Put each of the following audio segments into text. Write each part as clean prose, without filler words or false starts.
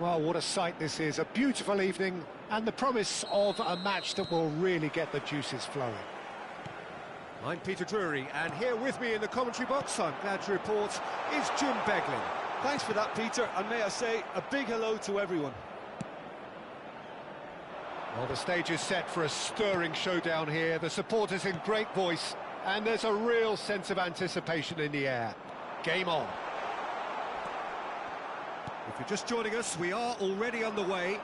Well, what a sight this is. A beautiful evening and the promise of a match that will really get the juices flowing. I'm Peter Drury, and here with me in the commentary box, I'm glad to report, is Jim Beglin. Thanks for that, Peter, and may I say, a big hello to everyone. Well, the stage is set for a stirring showdown here. The supporters in great voice, and there's a real sense of anticipation in the air. Game on. If you're just joining us, we are already underway.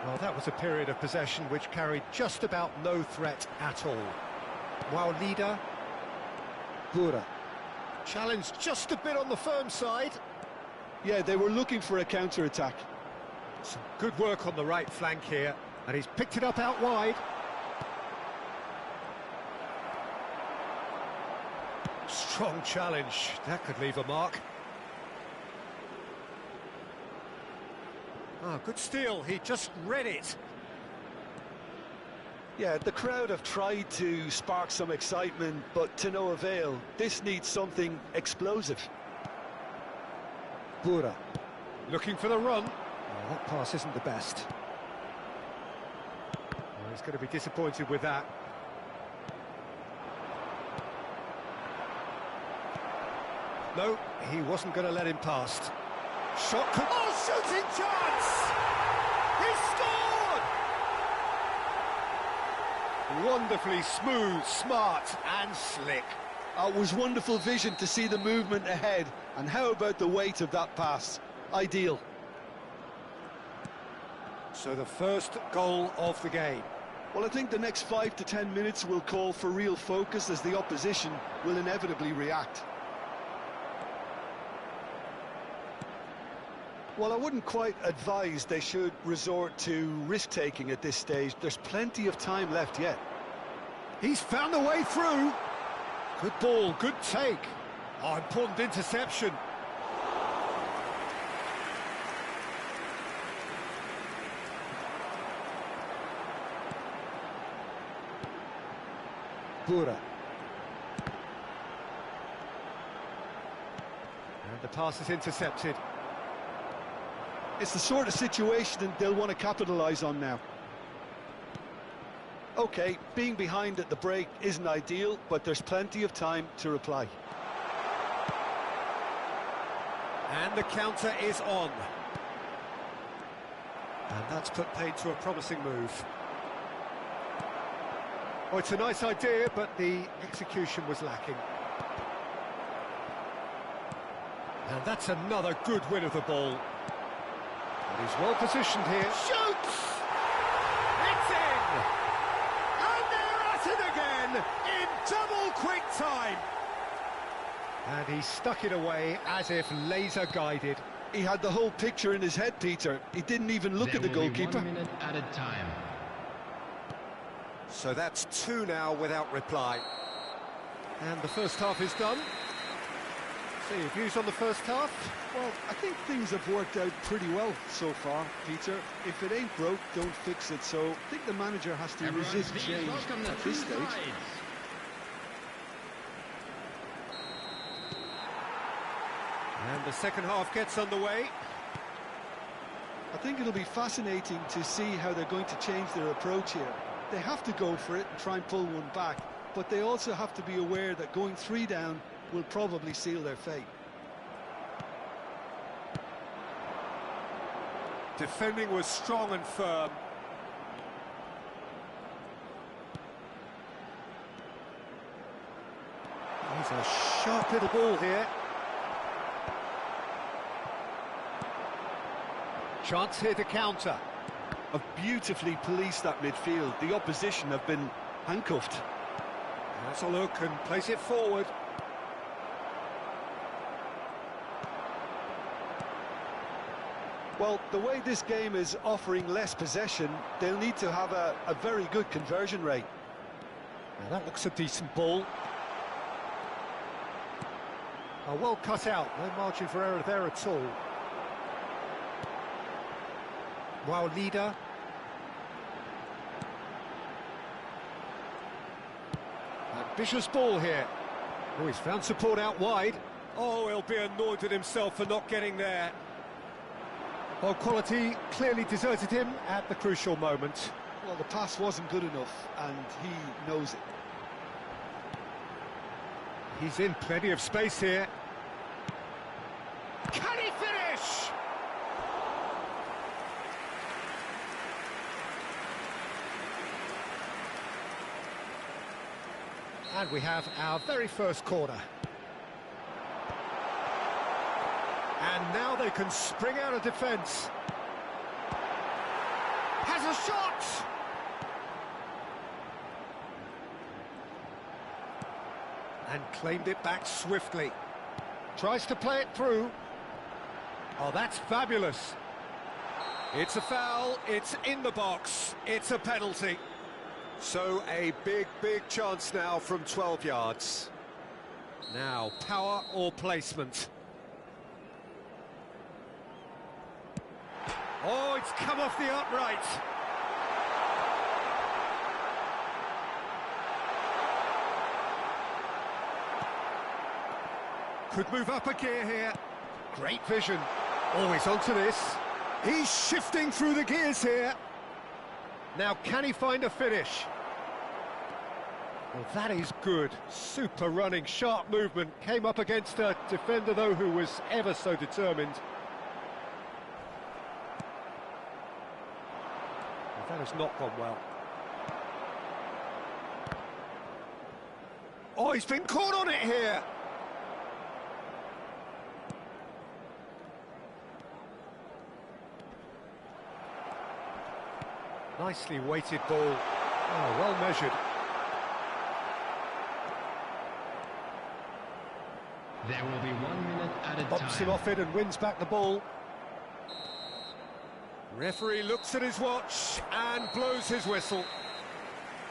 Well, that was a period of possession which carried just about no threat at all. While leader, Gura. Challenged just a bit on the firm side. Yeah, they were looking for a counter-attack. Some good work on the right flank here, and he's picked it up out wide. Strong challenge, that could leave a mark. Ah, good steal, he just read it. Yeah, the crowd have tried to spark some excitement, but to no avail. This needs something explosive. Gura, looking for the run. Oh, that pass isn't the best. Oh, he's going to be disappointed with that. No, he wasn't going to let him past. Shot could... Oh, shooting chance! He scored! Wonderfully smooth, smart and slick. It was wonderful vision to see the movement ahead. And how about the weight of that pass? Ideal. So the first goal of the game. Well, I think the next 5 to 10 minutes will call for real focus as the opposition will inevitably react. Well, I wouldn't quite advise they should resort to risk-taking at this stage. There's plenty of time left yet. He's found a way through. Good ball, good take. Oh, important interception. Gura. And the pass is intercepted. It's the sort of situation they'll want to capitalise on now. OK, being behind at the break isn't ideal, but there's plenty of time to reply. And the counter is on. And that's put paid to a promising move. Oh, it's a nice idea, but the execution was lacking. And that's another good win of the ball. And he's well positioned here. Shoots! It's in! And they're at it again in double quick time. And he stuck it away as if laser guided. He had the whole picture in his head, Peter. He didn't even look at the goalkeeper. 1 minute at a time. So that's 2 now without reply. And the first half is done. So your views on the first half? Well, I think things have worked out pretty well so far, Peter. If it ain't broke, don't fix it. So I think the manager has to resist change at this stage. And the second half gets underway. I think it'll be fascinating to see how they're going to change their approach here. They have to go for it and try and pull one back, but they also have to be aware that going 3 down will probably seal their fate. Defending was strong and firm. He's a sharp little ball here. Chance here to counter. Have beautifully policed that midfield. The opposition have been handcuffed. That's a look and place it forward. Well, the way this game is offering less possession, they'll need to have a very good conversion rate. Now that looks a decent ball. Oh, well cut out, no margin for error there at all. Wow, leader. Ambitious ball here. Oh, he's found support out wide. Oh, he'll be annoyed with himself for not getting there. Well, quality clearly deserted him at the crucial moment. Well, the pass wasn't good enough, and he knows it. He's in plenty of space here. Can he finish? And we have our very first corner. And now they can spring out of defence. Has a shot! And claimed it back swiftly. Tries to play it through. Oh, that's fabulous. It's a foul, it's in the box, it's a penalty. So a big chance now from 12 yards. Now, power or placement? Oh, it's come off the upright. Could move up a gear here. Great vision. Always onto this. He's shifting through the gears here. Now, can he find a finish? Well, that is good. Super running, sharp movement. Came up against a defender, though, who was ever so determined. Well, that has not gone well. Oh, he's been caught on it here. Nicely weighted ball. Oh, well measured. There will be 1 minute added time. Bumps him off it and wins back the ball. Referee looks at his watch and blows his whistle.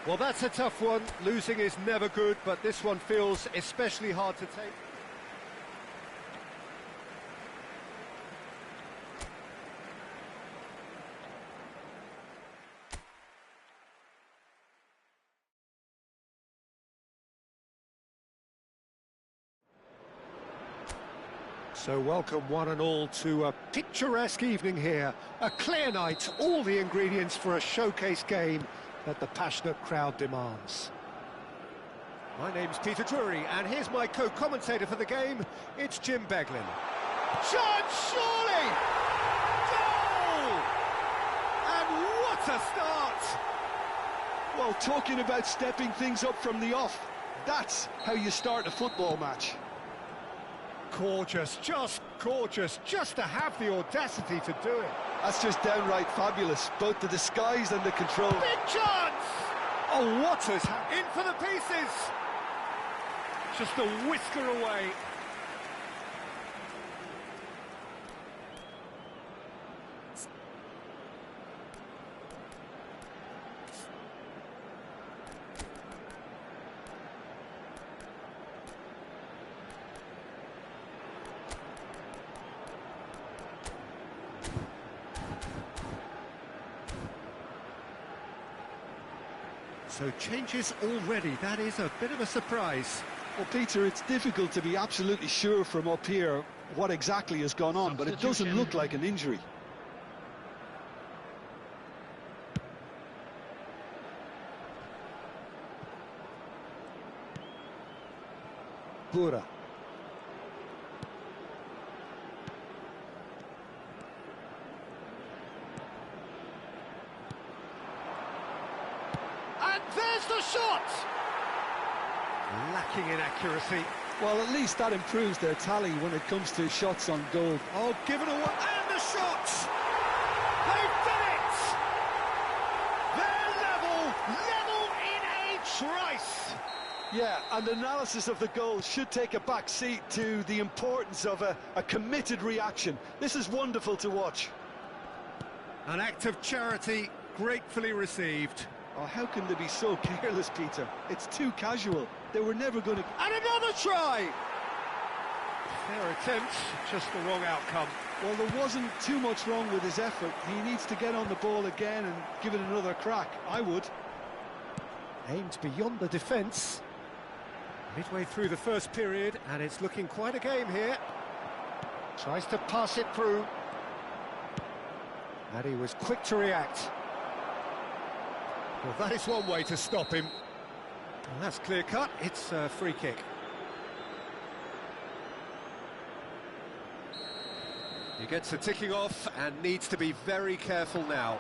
Well, that's a tough one. Losing is never good, but this one feels especially hard to take. So welcome one and all to a picturesque evening here. A clear night, all the ingredients for a showcase game that the passionate crowd demands. My name's Peter Drury, and here's my co-commentator for the game. It's Jim Beglin. Shot, surely! Goal! And what a start! Well, talking about stepping things up from the off, that's how you start a football match. Gorgeous, just to have the audacity to do it. That's just downright fabulous, both the disguise and the control. Big chance! Oh, what has happened? In for the pieces! Just a whisker away. So changes already, that is a bit of a surprise. Well, Peter, it's difficult to be absolutely sure from up here what exactly has gone on, but it doesn't look like an injury. Bura. And there's the shot! Lacking in accuracy. Well, at least that improves their tally when it comes to shots on goal. Oh, given away, and the shot! They've done it! They're level in a trice! Yeah, and analysis of the goal should take a back seat to the importance of a committed reaction. This is wonderful to watch. An act of charity gratefully received. Oh, how can they be so careless, Peter? It's too casual. They were never going to... And another try! Fair attempt, just the wrong outcome. Well, there wasn't too much wrong with his effort. He needs to get on the ball again and give it another crack. I would. Aimed beyond the defence. Midway through the first period, and it's looking quite a game here. Tries to pass it through. And he was quick to react. Well, that is one way to stop him. And that's clear cut, it's a free kick. He gets a ticking off and needs to be very careful now.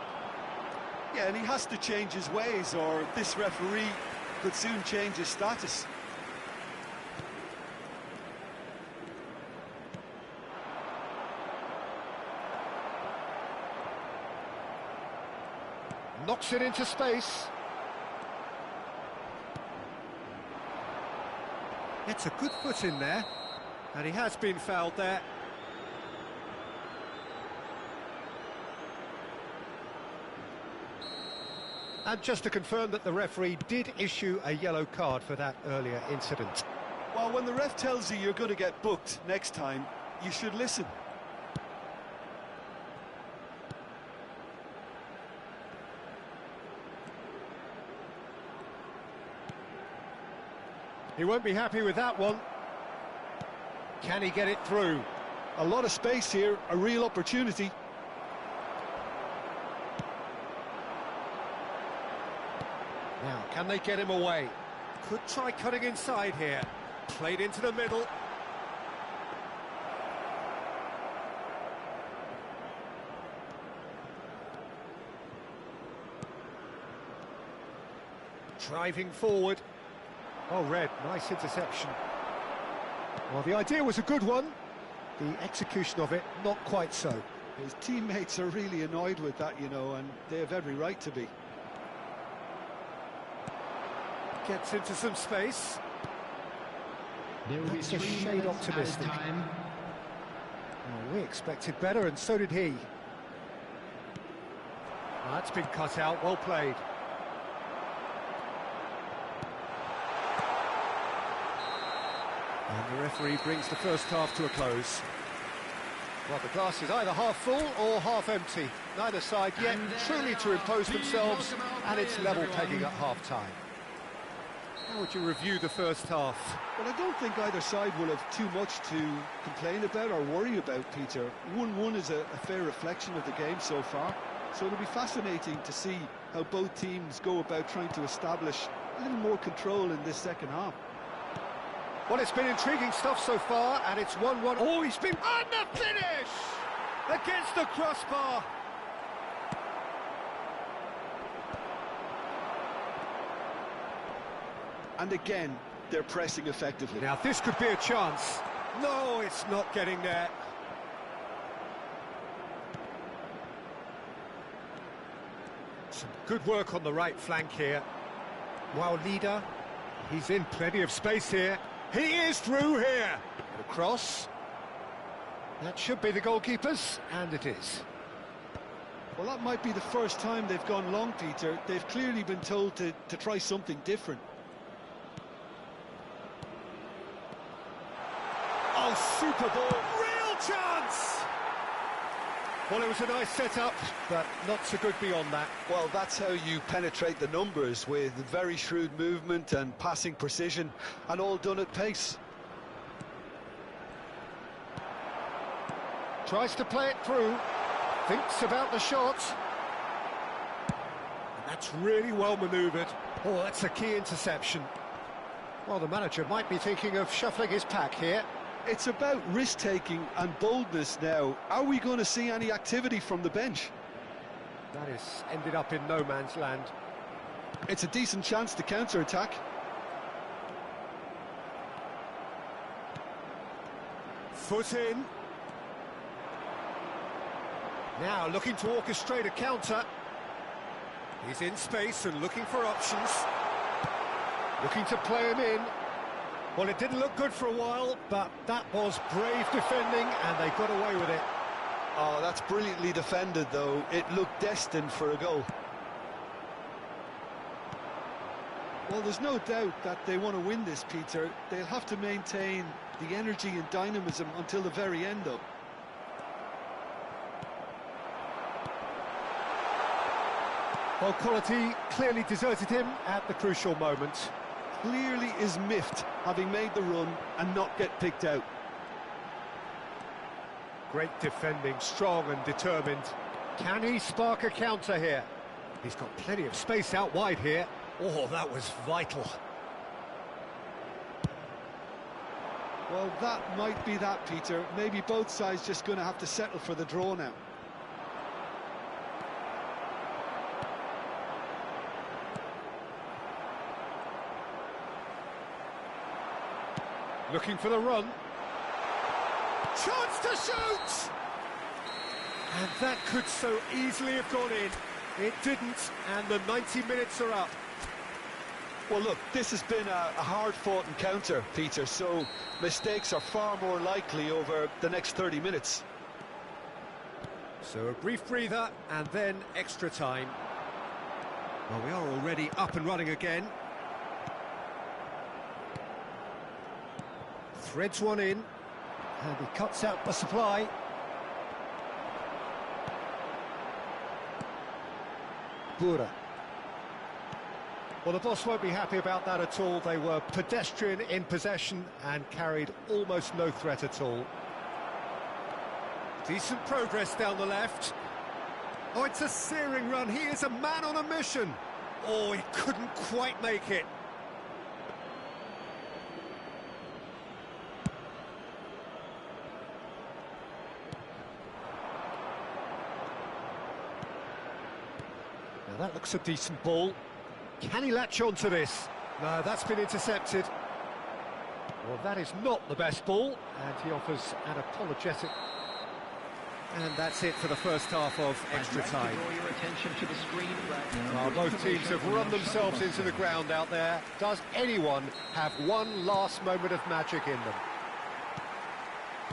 Yeah, and he has to change his ways, or this referee could soon change his status. Knocks it into space. Gets a good foot in there, and he has been fouled there. And just to confirm that the referee did issue a yellow card for that earlier incident. Well, when the ref tells you you're going to get booked next time, you should listen. He won't be happy with that one. Can he get it through? A lot of space here, a real opportunity. Now, can they get him away? Could try cutting inside here. Played into the middle. Driving forward. Oh, red, nice interception. Well, the idea was a good one. The execution of it, not quite so. His teammates are really annoyed with that, you know, and they have every right to be. Gets into some space. There will be That's a 3 shade minutes optimistic. added time. Oh, we expected better, and so did he. Oh, that's been cut out, well played. And the referee brings the first half to a close. Well, the glass is either half full or half empty. Neither side yet truly to impose themselves, and it's level pegging at half-time. How would you review the first half? Well, I don't think either side will have too much to complain about or worry about, Peter. 1-1 is a fair reflection of the game so far, so it'll be fascinating to see how both teams go about trying to establish a little more control in this second half. Well, it's been intriguing stuff so far, and it's 1-1. Oh, he's been on the finish! Against the crossbar! And again, they're pressing effectively. Now, this could be a chance. No, it's not getting there. Some good work on the right flank here. Wow, leader. He's in plenty of space here. He is through here. Across. That should be the goalkeepers, and it is. Well, that might be the first time they've gone long, Peter. They've clearly been told to try something different. Oh, super ball. Real chance! Well, it was a nice setup, but not so good beyond that. Well, that's how you penetrate the numbers, with very shrewd movement and passing precision, and all done at pace. Tries to play it through, thinks about the shot. And that's really well manoeuvred. Oh, that's a key interception. Well, the manager might be thinking of shuffling his pack here. It's about risk-taking and boldness now. Are we going to see any activity from the bench? That has ended up in no man's land. It's a decent chance to counter-attack. Foot in. Now looking to orchestrate a counter. He's in space and looking for options. Looking to play him in. Well, it didn't look good for a while, but that was brave defending, and they got away with it. Oh, that's brilliantly defended, though. It looked destined for a goal. Well, there's no doubt that they want to win this, Peter. They'll have to maintain the energy and dynamism until the very end, though. Well, quality clearly deserted him at the crucial moment. clearly is miffed having made the run and not get picked out. Great defending, strong and determined. Can he spark a counter here? He's got plenty of space out wide here. Oh, that was vital. Well, that might be that, Peter. Maybe both sides just going to have to settle for the draw now. Looking for the run. Chance to shoot! And that could so easily have gone in. It didn't, and the 90 minutes are up. Well, look, this has been a hard-fought encounter, Peter, so mistakes are far more likely over the next 30 minutes. So a brief breather, and then extra time. Well, we are already up and running again. Threads one in, and he cuts out the supply. Bura. Well, the boss won't be happy about that at all. They were pedestrian in possession and carried almost no threat at all. Decent progress down the left. Oh, it's a searing run. He is a man on a mission. Oh, he couldn't quite make it. Now that looks a decent ball. Can he latch on to this? No, that's been intercepted. Well, that is not the best ball, and he offers an apologetic. And that's it for the first half of extra time. Draw your attention to the screen right now. Well, both teams have run themselves into the ground out there. Does anyone have one last moment of magic in them?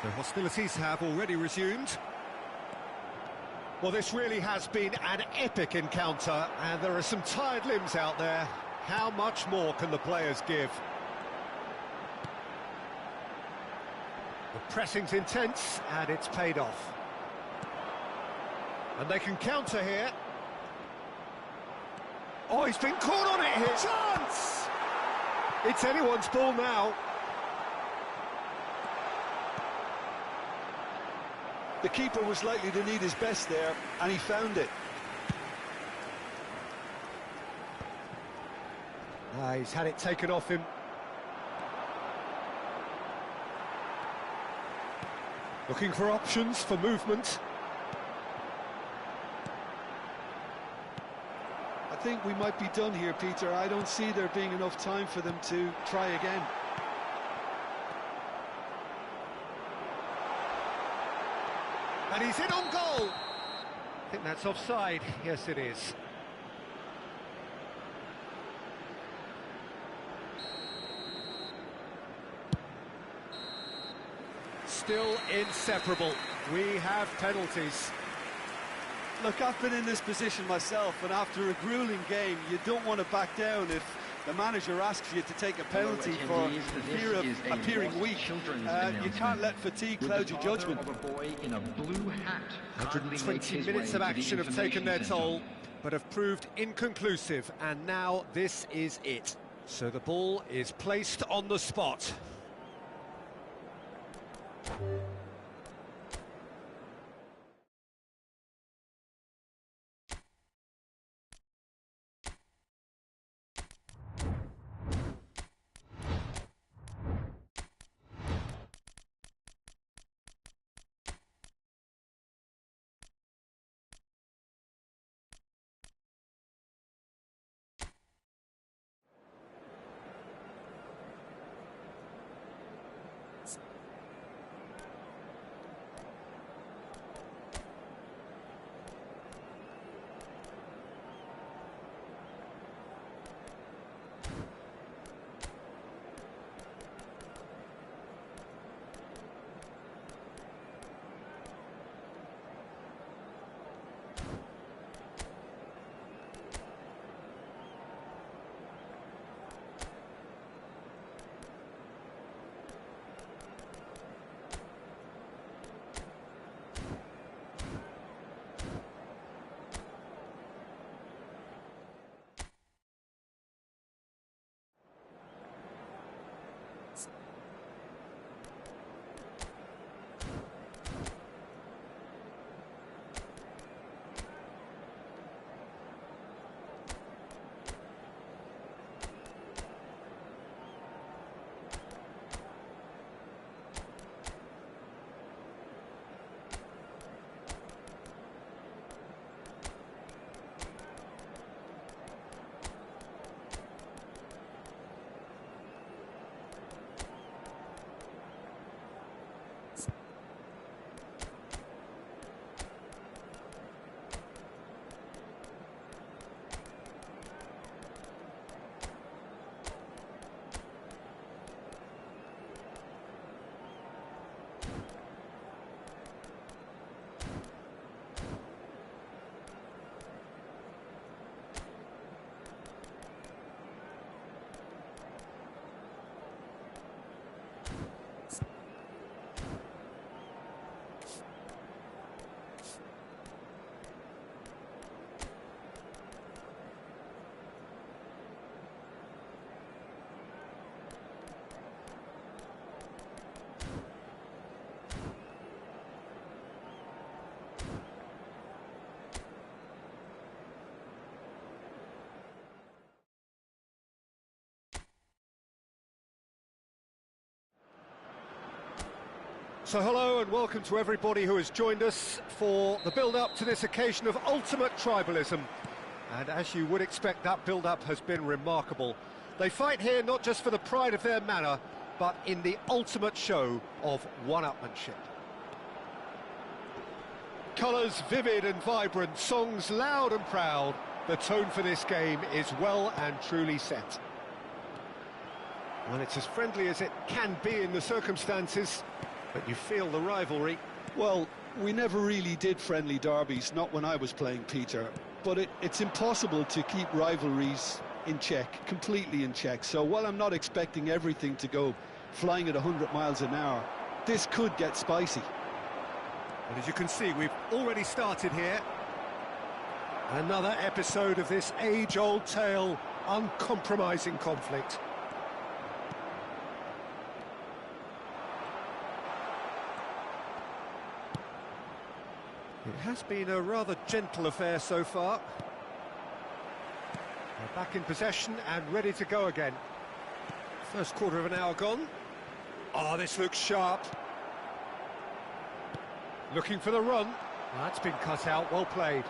The hostilities have already resumed. Well, this really has been an epic encounter, and there are some tired limbs out there. How much more can the players give? The pressing's intense, and it's paid off. And they can counter here. Oh, he's been caught on it here. Chance! It's anyone's ball now. The keeper was likely to need his best there, and he found it. He's had it taken off him. Looking for options for movement. I think we might be done here, Peter. I don't see there being enough time for them to try again. And he's in on goal. I think that's offside. Yes, it is. Still inseparable. We have penalties. Look, I've been in this position myself, and after a grueling game, you don't want to back down if the manager asks you to take a penalty for fear of appearing weak. You can't let fatigue cloud your judgment. 120 minutes of action have taken their toll, but have proved inconclusive, and now this is it. So the ball is placed on the spot. So hello and welcome to everybody who has joined us for the build-up to this occasion of ultimate tribalism. And as you would expect, that build-up has been remarkable. They fight here not just for the pride of their manor, but in the ultimate show of one-upmanship. Colours vivid and vibrant, songs loud and proud. The tone for this game is well and truly set. Well, it's as friendly as it can be in the circumstances, but you feel the rivalry. Well, we never really did friendly derbies, not when I was playing, Peter. But it's impossible to keep rivalries in check, completely in check. So while I'm not expecting everything to go flying at 100 miles an hour, this could get spicy. And as you can see, we've already started here. Another episode of this age-old tale, uncompromising conflict. It has been a rather gentle affair so far. They're back in possession and ready to go again. First quarter of an hour gone. Oh, this looks sharp. Looking for the run. That's been cut out, well played.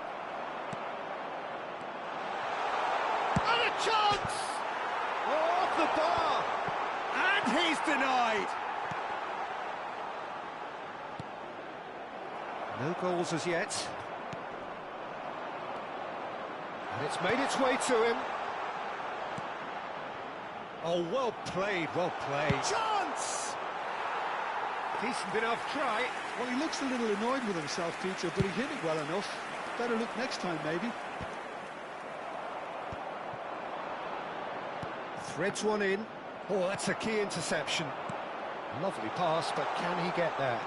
And a chance! Oh, off the bar! And he's denied! No goals as yet. And it's made its way to him. Oh, well played, well played. Chance! Decent enough try. Well, he looks a little annoyed with himself, Peter, but he hit it well enough. Better look next time, maybe. Threads one in. Oh, that's a key interception. Lovely pass, but can he get there?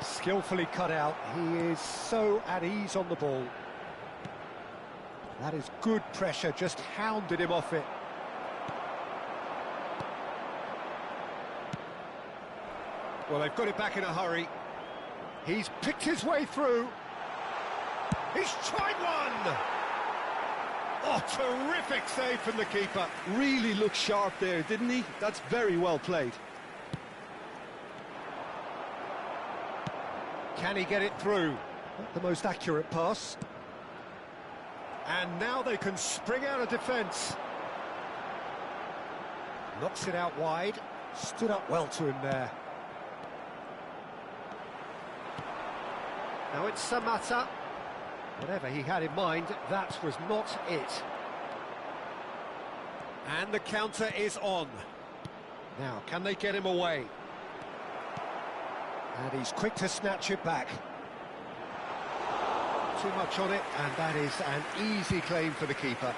Skillfully cut out. He is so at ease on the ball. That is good pressure, just hounded him off it. Well, they've got it back in a hurry. He's picked his way through. He's tried one! Oh, terrific save from the keeper. Really looked sharp there, didn't he? That's very well played. Can he get it through? Not the most accurate pass. And now they can spring out of defence. Knocks it out wide. Stood up well to him there. Now it's Samatta. Whatever he had in mind, that was not it. And the counter is on. Now, can they get him away? And he's quick to snatch it back. Too much on it, and that is an easy claim for the keeper.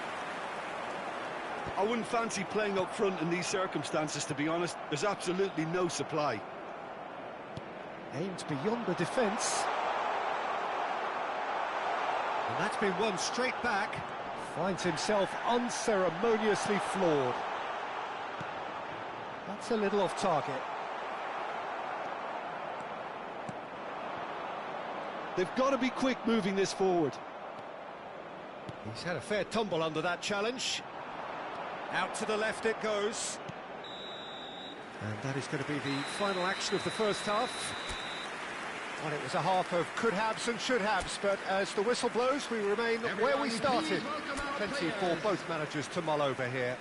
I wouldn't fancy playing up front in these circumstances, to be honest. There's absolutely no supply. Aimed beyond the defence. And that's been won straight back. Finds himself unceremoniously floored. That's a little off target. They've got to be quick moving this forward. He's had a fair tumble under that challenge. Out to the left it goes. And that is going to be the final action of the first half. Well, it was a half of could-haves and should-haves, but as the whistle blows, we remain where we started. Plenty for both managers to mull over here.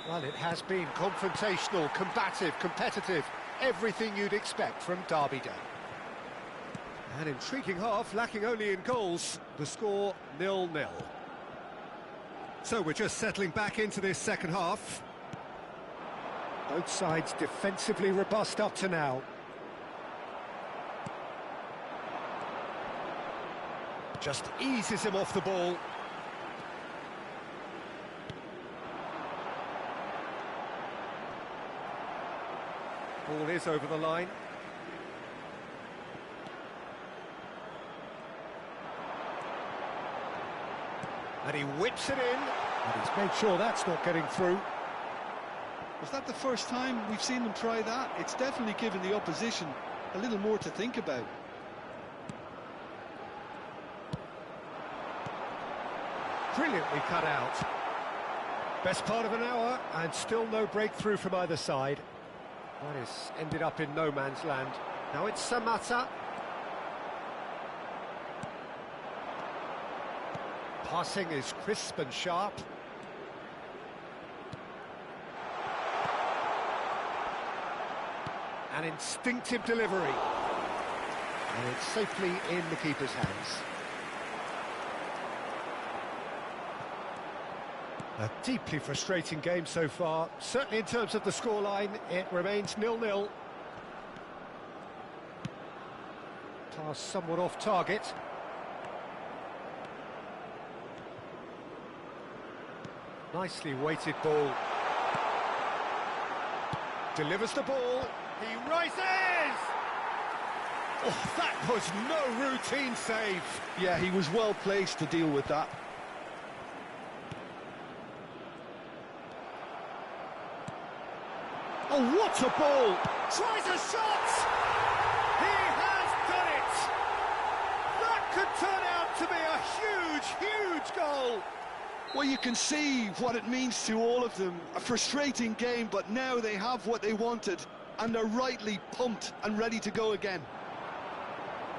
Well, it has been confrontational, combative, competitive, everything you'd expect from Derby Day. An intriguing half, lacking only in goals. The score 0-0. So we're just settling back into this second half. Both sides defensively robust up to now. Just eases him off the ball. Ball is over the line. And he whips it in, and he's made sure that's not getting through. Was that the first time we've seen them try that? It's definitely given the opposition a little more to think about. Brilliantly cut out. Best part of an hour, and still no breakthrough from either side. That is ended up in no man's land. Now it's Samata. Passing is crisp and sharp. An instinctive delivery. And it's safely in the keeper's hands. A deeply frustrating game so far. Certainly in terms of the scoreline, it remains 0-0. Pass somewhat off target. Nicely weighted ball. Delivers the ball. He rises! Oh, that was no routine save. Yeah, he was well placed to deal with that. Oh, what a ball! Tries a shot! He has done it! That could turn out to be a huge, huge goal! Well, you can see what it means to all of them. A frustrating game, but now they have what they wanted, and they're rightly pumped and ready to go again.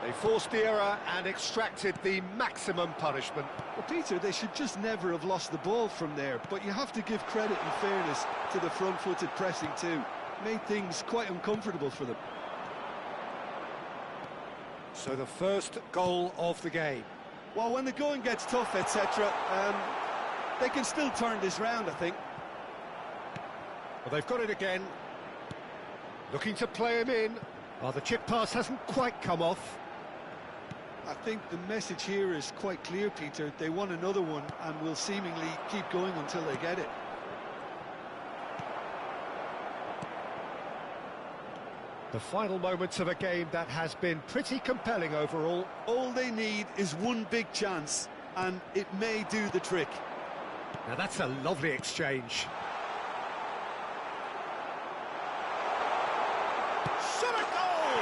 They forced the error and extracted the maximum punishment. Well, Peter, they should just never have lost the ball from there, but you have to give credit and fairness to the front-footed pressing too. Made things quite uncomfortable for them. So the first goal of the game. Well, when the going gets tough, etc., they can still turn this round, I think. Well, they've got it again. Looking to play him in. Oh, the chip pass hasn't quite come off. I think the message here is quite clear, Peter. They want another one and will seemingly keep going until they get it. The final moments of a game that has been pretty compelling overall. All they need is one big chance, and it may do the trick. Now that's a lovely exchange. Shot a goal!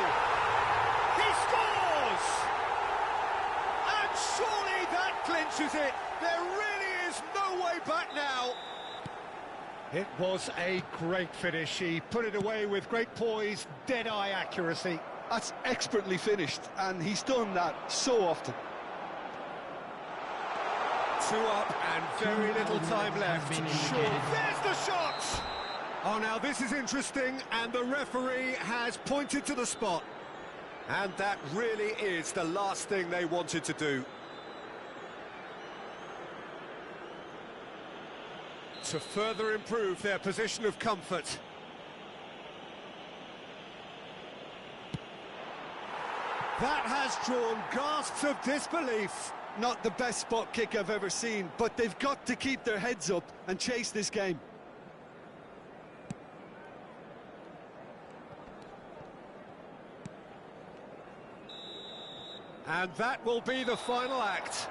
He scores! And surely that clinches it. There really is no way back now. It was a great finish. He put it away with great poise, dead-eye accuracy. That's expertly finished, and he's done that so often. 2 up and very little time left. Sure, there's the shot! Oh, now this is interesting, and the referee has pointed to the spot. And that really is the last thing they wanted to do. To further improve their position of comfort. That has drawn gasps of disbelief. Not the best spot kick I've ever seen, but they've got to keep their heads up and chase this game. And that will be the final act.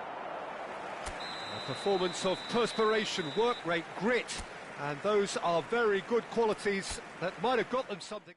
A performance of perspiration, work rate, grit, and those are very good qualities that might have got them something.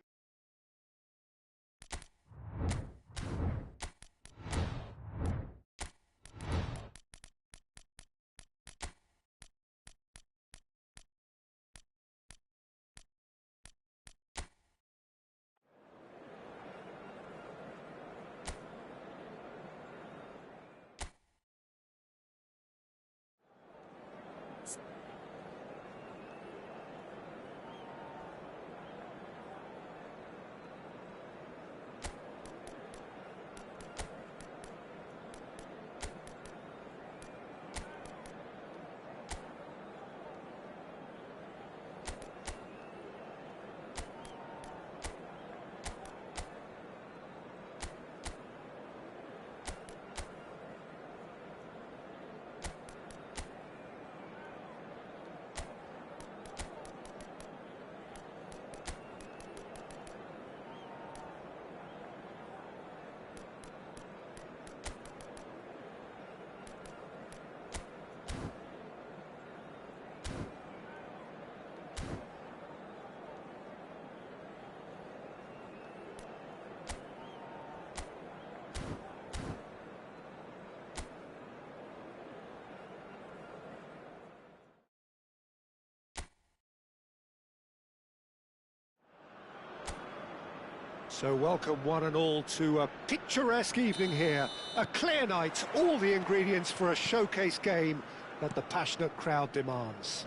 So welcome one and all to a picturesque evening here. A clear night, all the ingredients for a showcase game that the passionate crowd demands.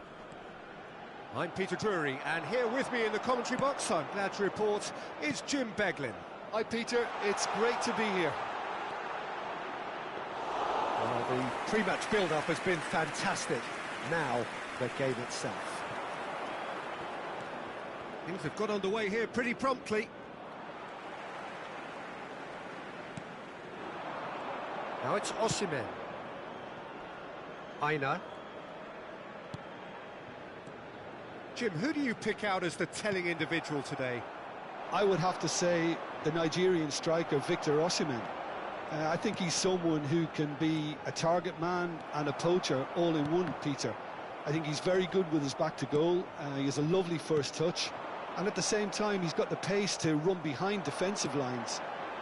I'm Peter Drury, and here with me in the commentary box, I'm glad to report, is Jim Beglin. Hi Peter, it's great to be here. Well, the pre-match build-up has been fantastic. Now, the game itself. Things have got underway here pretty promptly. Now it's Osimhen. Aina. Jim, who do you pick out as the telling individual today? I would have to say the Nigerian striker Victor Osimhen. I think he's someone who can be a target man and a poacher all in one, Peter. I think he's very good with his back to goal. He has a lovely first touch. And at the same time, he's got the pace to run behind defensive lines.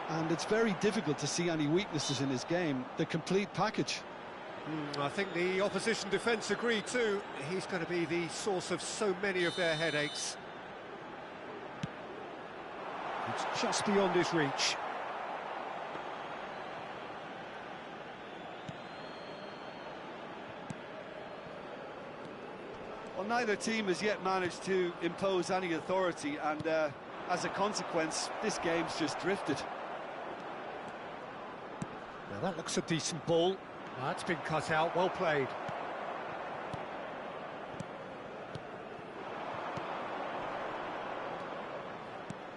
And it's very difficult to see any weaknesses in his game. The complete package. I think the opposition defence agree too. He's going to be the source of so many of their headaches. It's just beyond his reach. Well, neither team has yet managed to impose any authority, and as a consequence, this game's just drifted. Now that looks a decent ball. That's been cut out, well played.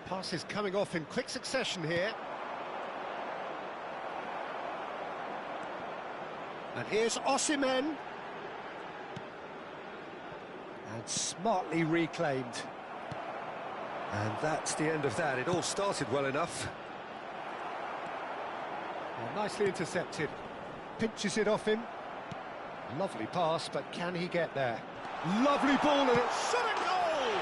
Passes coming off in quick succession here. And here's Osimhen. And smartly reclaimed. And that's the end of that. It all started well enough. Well, nicely intercepted. Pinches it off him. Lovely pass, but can he get there? Lovely ball, and it's shot a goal!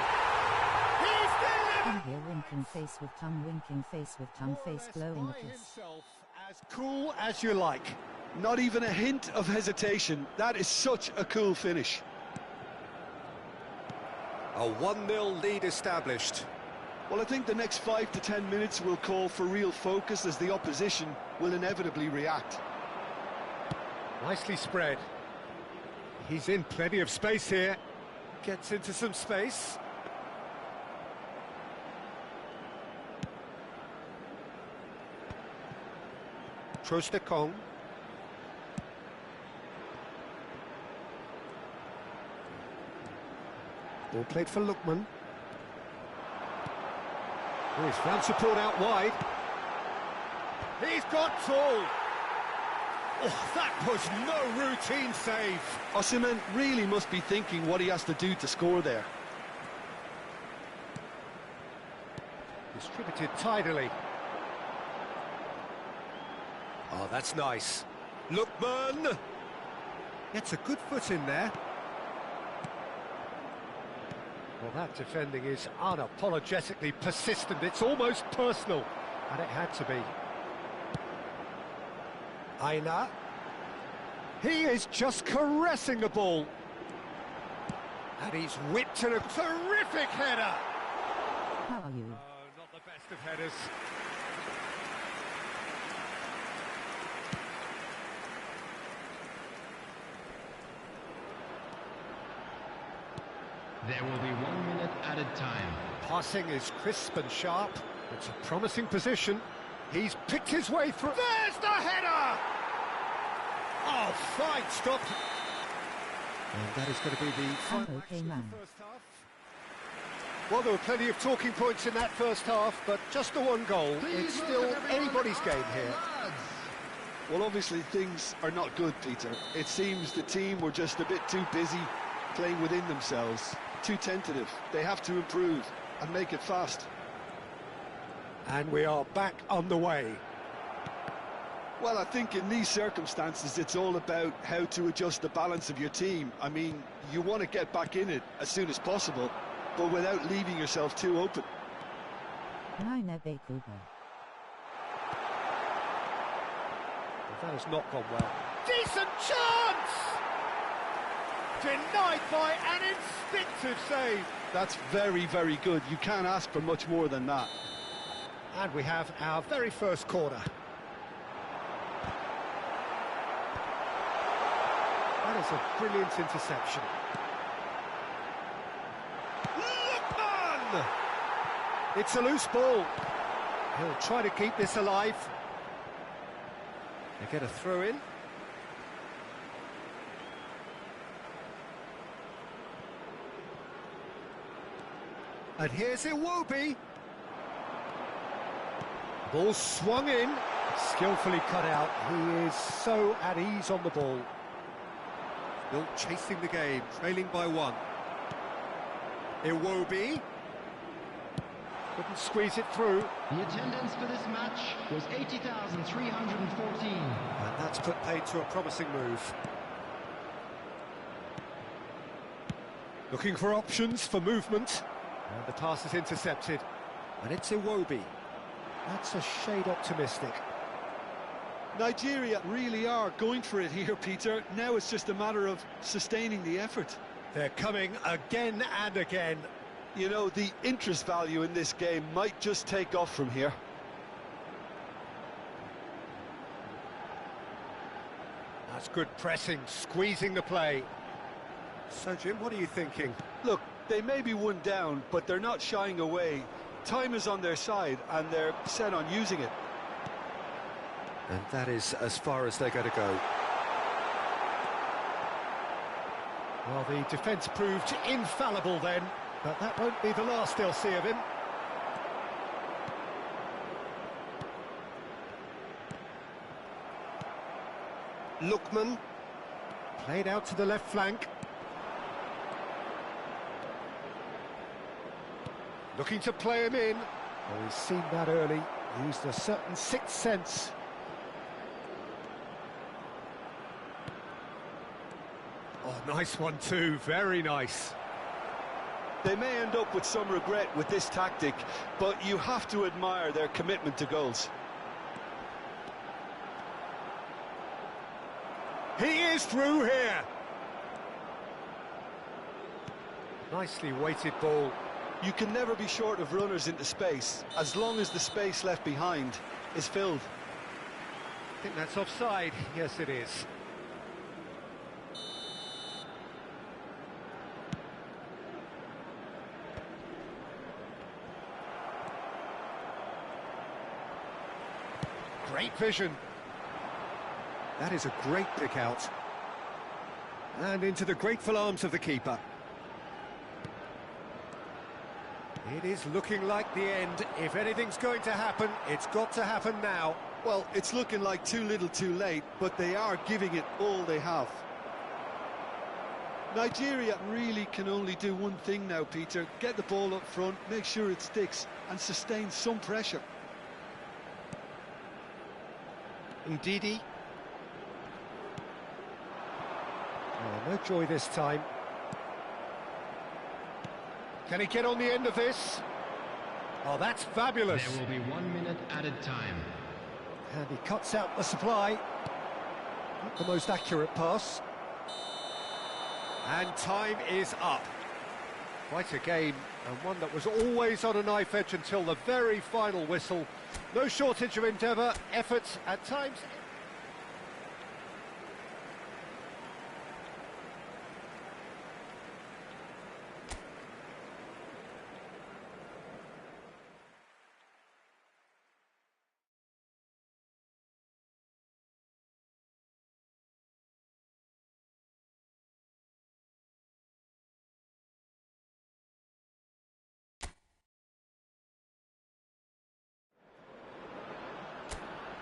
He's delivered! Here winking face with tongue, winking face with tongue, face glowing a kiss. Himself as cool as you like. Not even a hint of hesitation. That is such a cool finish. A 1-0 lead established. Well, I think the next 5 to 10 minutes will call for real focus, as the opposition will inevitably react. Nicely spread. He's in plenty of space here. Gets into some space. Trostekong. Ball played for Lookman. Oh, he's found support out wide. He's got tall. Oh, that was no routine save. Osimhen really must be thinking what he has to do to score there. Distributed tidily. Oh, that's nice. Lookman! Gets a good foot in there. Well, that defending is unapologetically persistent. It's almost personal, and it had to be. Aina. He is just caressing the ball. And he's whipped in a terrific header. How are you? Oh, not the best of headers. There will be 1 minute added time. Passing is crisp and sharp. It's a promising position. He's picked his way through. There's the header! Oh, fine stop. And that is going to be the final okay, action of man. the first half. Well, there were plenty of talking points in that first half, but just the one goal. It's still anybody's game here. Well, obviously things are not good, Peter. It seems the team were just a bit too busy playing within themselves, too tentative. They have to improve and make it fast. And we are back underway. Well, I think in these circumstances, it's all about how to adjust the balance of your team. I mean, you want to get back in it as soon as possible, but without leaving yourself too open. That has not gone well. Decent chance! Denied by an instinctive save. That's very, very good. You can't ask for much more than that. And we have our very first corner. That is a brilliant interception. Lookman! It's a loose ball. He'll try to keep this alive. They get a throw in. And here's Iwobi. Ball swung in, skillfully cut out. He is so at ease on the ball. Still chasing the game, trailing by 1. Iwobi. Couldn't squeeze it through. The attendance for this match was 80,314. And that's put paid to a promising move. Looking for options for movement. And the pass is intercepted. And it's Iwobi. That's a shade optimistic. Nigeria really are going for it here, Peter. Now it's just a matter of sustaining the effort. They're coming again and again. You know, the interest value in this game might just take off from here. That's good pressing, squeezing the play. So, Jim, what are you thinking? Look, they may be one down, but they're not shying away. Time is on their side, and they're set on using it. And that is as far as they're going to go. Well, the defence proved infallible then, but that won't be the last they'll see of him. Lookman. Played out to the left flank. Looking to play him in. Oh, he's seen that early. Used a certain sixth sense. Oh, nice one too, very nice. They may end up with some regret with this tactic, but you have to admire their commitment to goals. He is through here. Nicely weighted ball. You can never be short of runners into space, as long as the space left behind is filled. I think that's offside. Yes, it is. Great vision. That is a great pick out. And into the grateful arms of the keeper. It is looking like the end. If anything's going to happen, it's got to happen now. Well, it's looking like too little too late, but they are giving it all they have. Nigeria really can only do one thing now, Peter. Get the ball up front, make sure it sticks, and sustain some pressure. Ndidi. Oh, no joy this time. Can he get on the end of this? Oh, that's fabulous. There will be 1 minute added time. And he cuts out the supply. Not the most accurate pass. And time is up. Quite a game, and one that was always on a knife edge until the very final whistle. No shortage of endeavour, effort at times.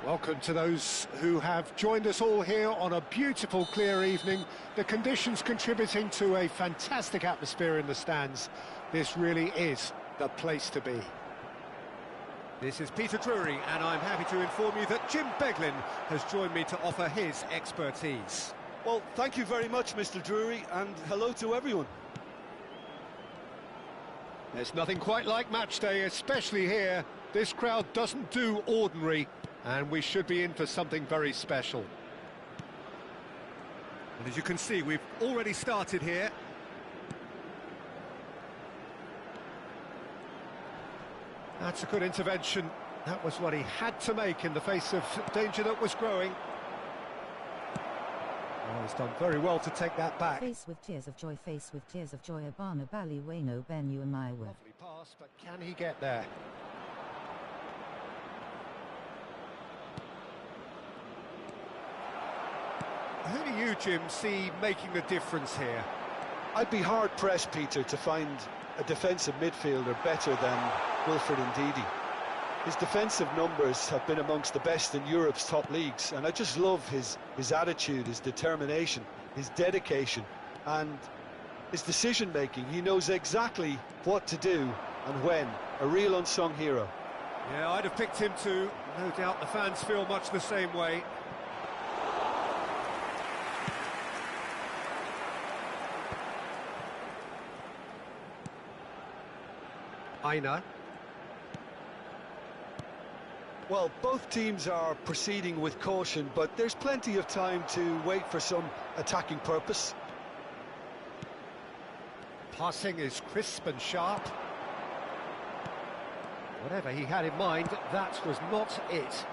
Welcome to those who have joined us all here on a beautiful, clear evening. The conditions contributing to a fantastic atmosphere in the stands. This really is the place to be. This is Peter Drury, and I'm happy to inform you that Jim Beglin has joined me to offer his expertise. Well, thank you very much, Mr. Drury, and hello to everyone. There's nothing quite like match day, especially here. This crowd doesn't do ordinary. And we should be in for something very special. And as you can see, we've already started here. That's a good intervention. That was what he had to make in the face of danger that was growing. Oh, he's done very well to take that back. Face with tears of joy, face with tears of joy. Abana Bali Wayno Ben Uamaiwa. Lovely pass, but can he get there? Who do you, Jim, see making the difference here? I'd be hard-pressed, Peter, to find a defensive midfielder better than Wilfred Ndidi. His defensive numbers have been amongst the best in Europe's top leagues, and I just love his attitude, his determination, his dedication, and his decision-making. He knows exactly what to do and when. A real unsung hero. Yeah, I'd have picked him too. No doubt the fans feel much the same way. Aina. Well, both teams are proceeding with caution, but there's plenty of time to wait for some attacking purpose. Passing is crisp and sharp. Whatever he had in mind, that was not it.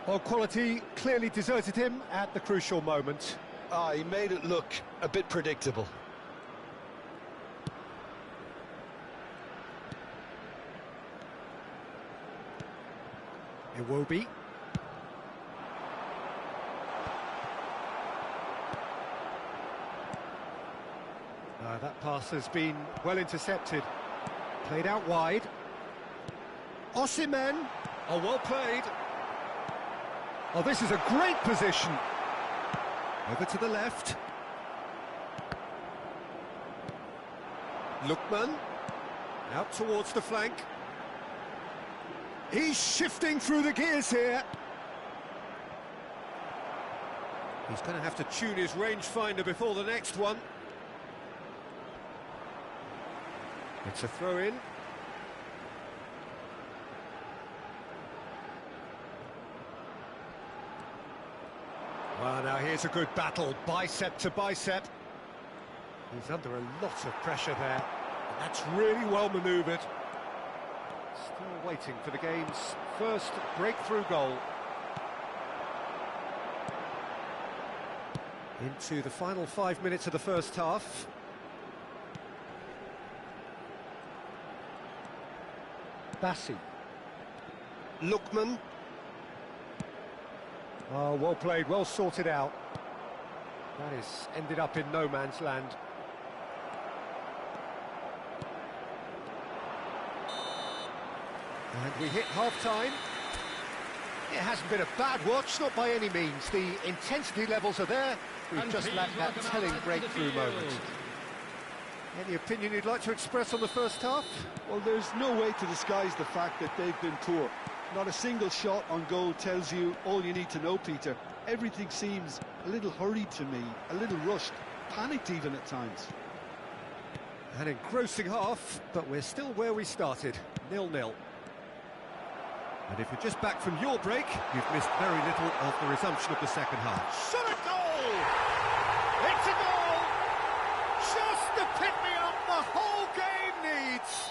Well, quality clearly deserted him at the crucial moment. He made it look a bit predictable. Iwobi. That pass has been well intercepted. Played out wide. Osimhen. Oh, well played. Oh, this is a great position. Over to the left. Lookman. Out towards the flank. He's shifting through the gears here. He's going to have to tune his rangefinder before the next one. It's a throw-in. Well, now here's a good battle, bicep to bicep. He's under a lot of pressure there, and that's really well manoeuvred. Still waiting for the game's first breakthrough goal. Into the final 5 minutes of the first half. Bassi. Lookman. Oh, well played, well sorted out. That is ended up in no man's land. And we hit half-time. It hasn't been a bad watch, not by any means. The intensity levels are there. We've just lacked that telling breakthrough moment. Any opinion you'd like to express on the first half? Well, there's no way to disguise the fact that they've been poor. Not a single shot on goal tells you all you need to know, Peter. Everything seems a little hurried to me, a little rushed, panicked even at times. An engrossing half, but we're still where we started, 0-0. And if you're just back from your break, you've missed very little of the resumption of the second half. Shot a goal! It's a goal! Just the pick-me-up the whole game needs!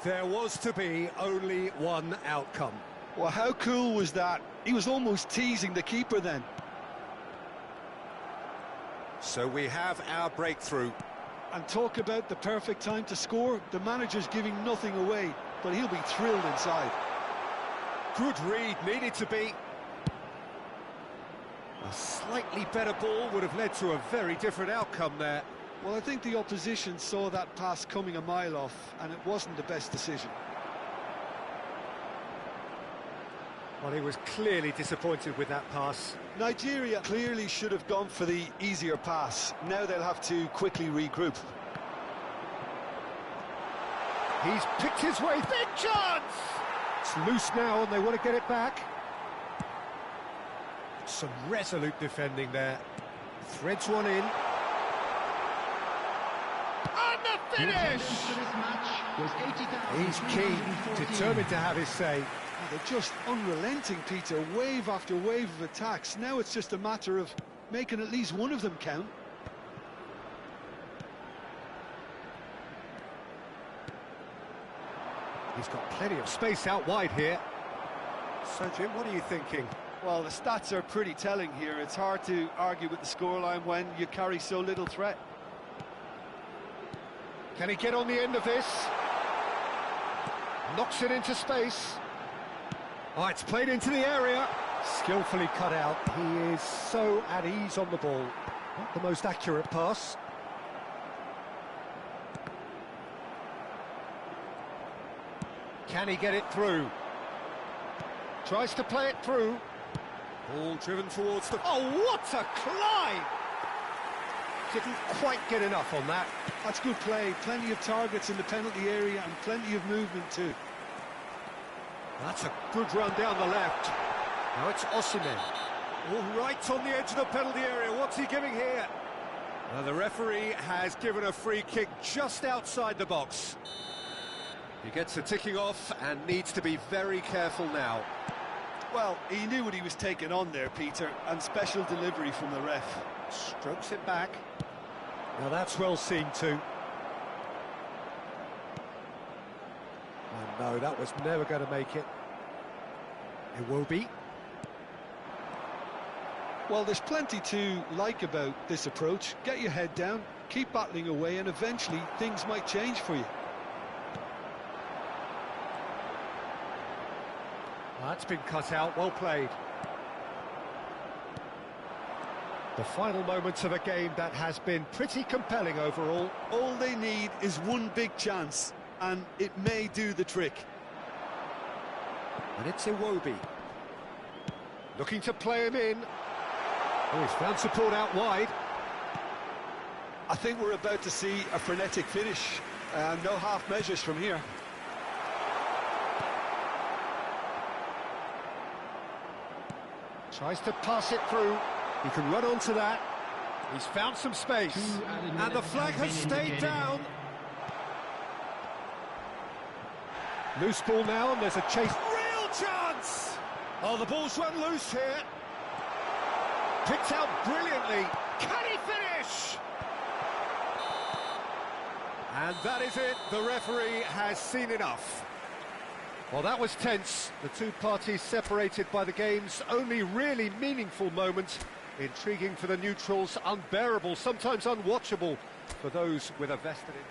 There was to be only one outcome. Well, how cool was that? He was almost teasing the keeper then. So we have our breakthrough. And talk about the perfect time to score. The manager's giving nothing away, but he'll be thrilled inside. Good read, needed to be. A slightly better ball would have led to a very different outcome there. Well, I think the opposition saw that pass coming a mile off, and it wasn't the best decision. Well, he was clearly disappointed with that pass. Nigeria clearly should have gone for the easier pass. Now they'll have to quickly regroup. He's picked his way, big chance! It's loose now and they want to get it back. Some resolute defending there. Threads one in. And the finish! He's keen, determined to have his say. They're just unrelenting, Peter, wave after wave of attacks. Now it's just a matter of making at least one of them count. He's got plenty of space out wide here. So, Jim, what are you thinking? Well, the stats are pretty telling here. It's hard to argue with the scoreline when you carry so little threat. Can he get on the end of this? Knocks it into space. Oh, it's played into the area. Skillfully cut out. He is so at ease on the ball. Not the most accurate pass. Can he get it through? Tries to play it through. Ball driven towards the... Oh, what a climb! Didn't quite get enough on that. That's good play. Plenty of targets in the penalty area and plenty of movement too. That's a good run down the left. Now it's Osimhen. All right on the edge of the penalty area. What's he giving here? Now the referee has given a free kick just outside the box. He gets a ticking off and needs to be very careful now. Well, he knew what he was taking on there, Peter, and special delivery from the ref. Strokes it back. Now that's well seen too. Oh no, that was never going to make it. It will be. Well, there's plenty to like about this approach. Get your head down, keep battling away, and eventually things might change for you. That's been cut out, well played. The final moments of a game that has been pretty compelling overall. All they need is one big chance, and it may do the trick. And it's Iwobi. Looking to play him in. Oh, he's found support out wide. I think we're about to see a frenetic finish. No half measures from here. Tries to pass it through. He can run onto that. He's found some space. And the flag has stayed down. Loose ball now, and there's a chase. Real chance! Oh, the ball's run loose here. Picked out brilliantly. Can he finish? And that is it. The referee has seen enough. Well, that was tense. The two parties separated by the game's only really meaningful moment. Intriguing for the neutrals, unbearable, sometimes unwatchable for those with a vested interest.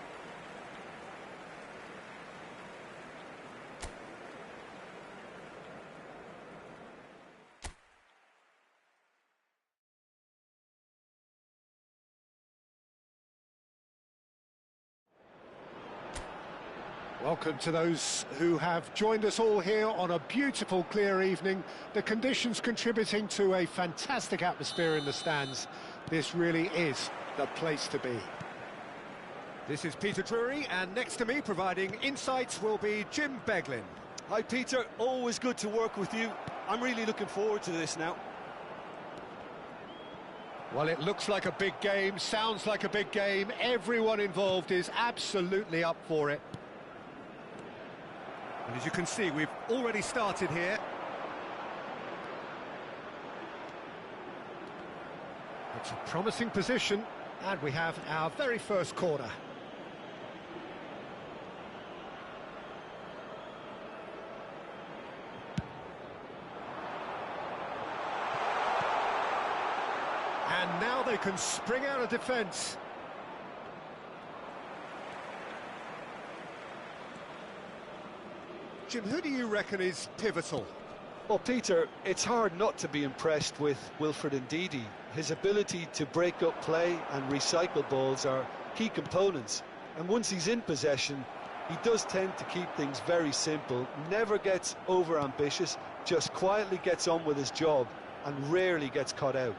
Welcome to those who have joined us all here on a beautiful, clear evening. The conditions contributing to a fantastic atmosphere in the stands. This really is the place to be. This is Peter Drury, and next to me, providing insights, will be Jim Beglin. Hi, Peter. Always good to work with you. I'm really looking forward to this now. Well, it looks like a big game, sounds like a big game. Everyone involved is absolutely up for it. And as you can see, we've already started here. It's a promising position, and we have our very first corner. And now they can spring out of defence. Jim, who do you reckon is pivotal? Well, Peter, it's hard not to be impressed with Wilfred Ndidi. His ability to break up play and recycle balls are key components. And once he's in possession, he does tend to keep things very simple, never gets over-ambitious, just quietly gets on with his job and rarely gets caught out.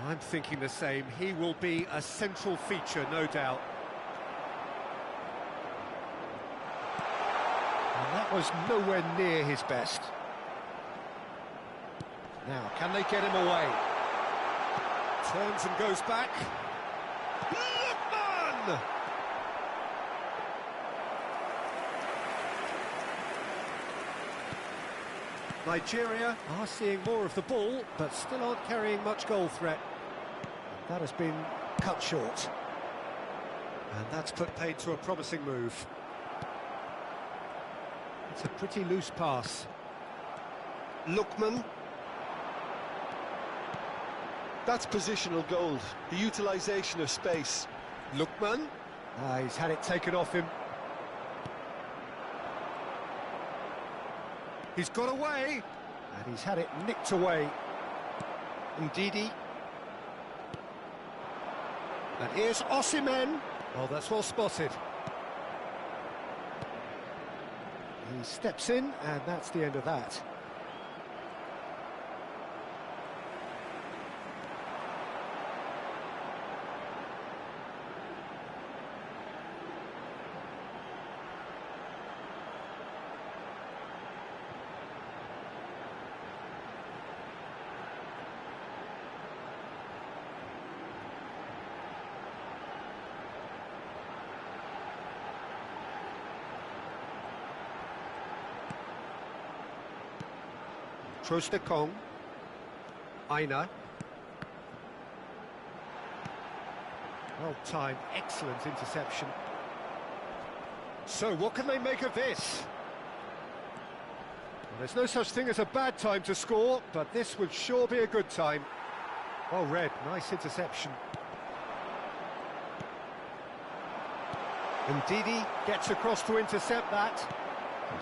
I'm thinking the same. He will be a central feature, no doubt. And that was nowhere near his best. Now, can they get him away? Turns and goes back. Lookman! Nigeria are seeing more of the ball, but still aren't carrying much goal threat. That has been cut short. And that's put paid to a promising move. It's a pretty loose pass. Lookman. That's positional gold, the utilisation of space. Lookman. He's had it taken off him. He's got away, and he's had it nicked away. Ndidi. And here's Osimhen. Oh, that's well spotted. He steps in, and that's the end of that. Trostekong. Aina. Well timed, excellent interception. So what can they make of this? Well, there's no such thing as a bad time to score, but this would sure be a good time. Well read, nice interception. And Ndidi gets across to intercept that.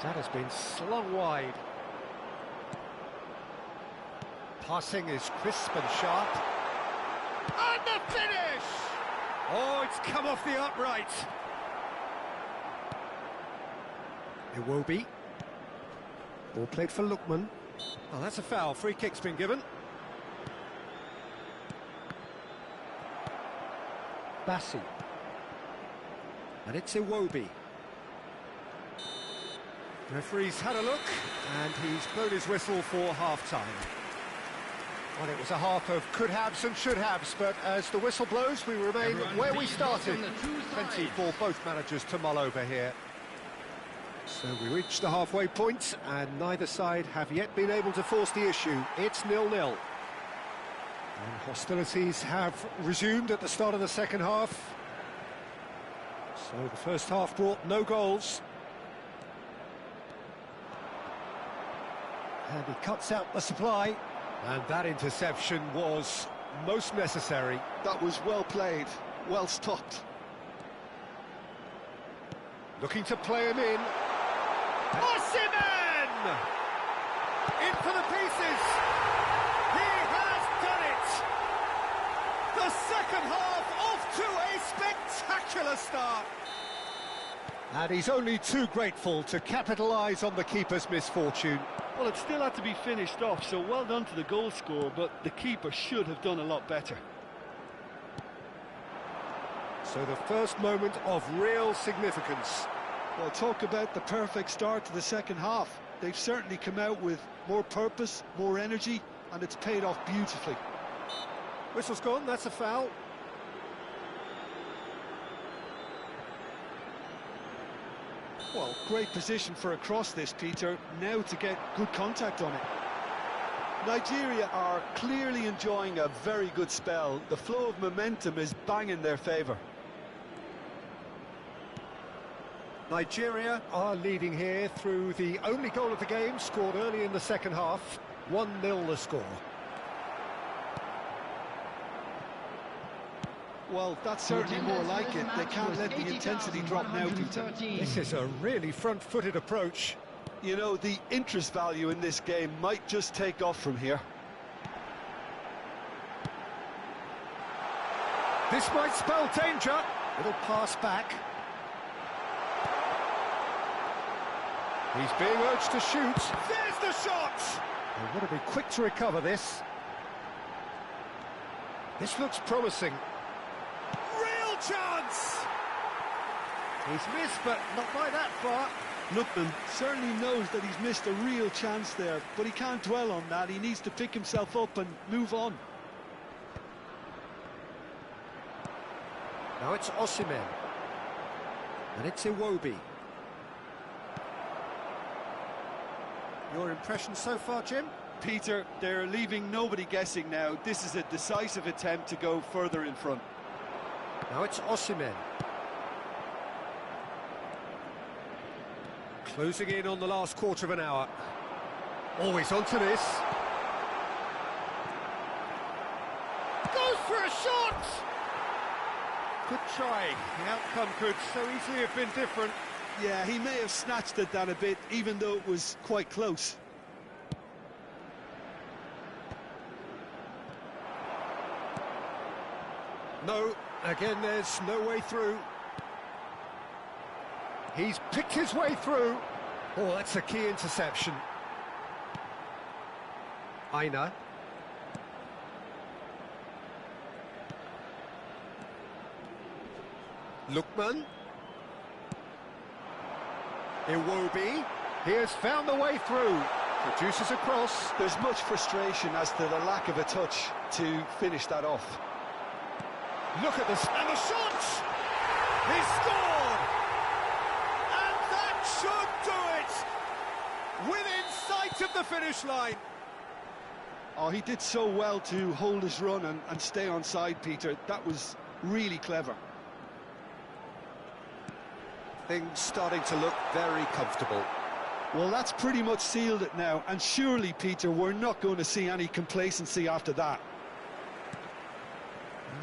That has been slung wide. Passing is crisp and sharp. And the finish! Oh, it's come off the upright. Iwobi. Ball played for Lookman. Oh, that's a foul. Free kick's been given. Bassi. And it's Iwobi. Referee's had a look, and he's blown his whistle for half-time. Well, it was a half of could-haves and should-haves, but as the whistle blows, we remain where we started. Plenty for both managers to mull over here. So we reach the halfway point, and neither side have yet been able to force the issue. It's 0-0. And hostilities have resumed at the start of the second half. So the first half brought no goals. And he cuts out the supply. And that interception was most necessary. That was well played, well stopped. Looking to play him in. Osimhen! In for the pieces. He has done it. The second half off to a spectacular start. And he's only too grateful to capitalise on the keeper's misfortune. Well, it still had to be finished off, so well done to the goal scorer, but the keeper should have done a lot better. So the first moment of real significance. Well, talk about the perfect start to the second half. They've certainly come out with more purpose, more energy, and it's paid off beautifully. Whistle's gone, that's a foul. Well, great position for a cross this, Peter. Now to get good contact on it. Nigeria are clearly enjoying a very good spell. The flow of momentum is bang in their favour. Nigeria are leading here through the only goal of the game, scored early in the second half. 1-0 the score. Well, that's certainly more like it. They can't let the intensity drop now, Peter. This is a really front-footed approach. You know, the interest value in this game might just take off from here. This might spell danger. It'll pass back. He's being urged to shoot. There's the shot! They've got to be quick to recover this. This looks promising. Real chance! He's missed, but not by that far. Lookman certainly knows that he's missed a real chance there, but he can't dwell on that. He needs to pick himself up and move on. Now it's Osimhen. And it's Iwobi. Your impression so far, Jim? Peter, they're leaving nobody guessing now. This is a decisive attempt to go further in front. Now it's Osimhen. Closing in on the last quarter of an hour. Always onto this. Goes for a shot! Good try. The outcome could so easily have been different. Yeah, he may have snatched at that a bit, even though it was quite close. No, again, there's no way through. He's picked his way through. Oh, that's a key interception. Aina. Lookman. Iwobi. He has found the way through. Produces a cross. There's much frustration as to the lack of a touch to finish that off. Look at this, and the shot! He scored! And that should do it! Within sight of the finish line. Oh, he did so well to hold his run and stay on side, Peter. That was really clever. Things starting to look very comfortable. Well, that's pretty much sealed it now, and surely, Peter, we're not going to see any complacency after that.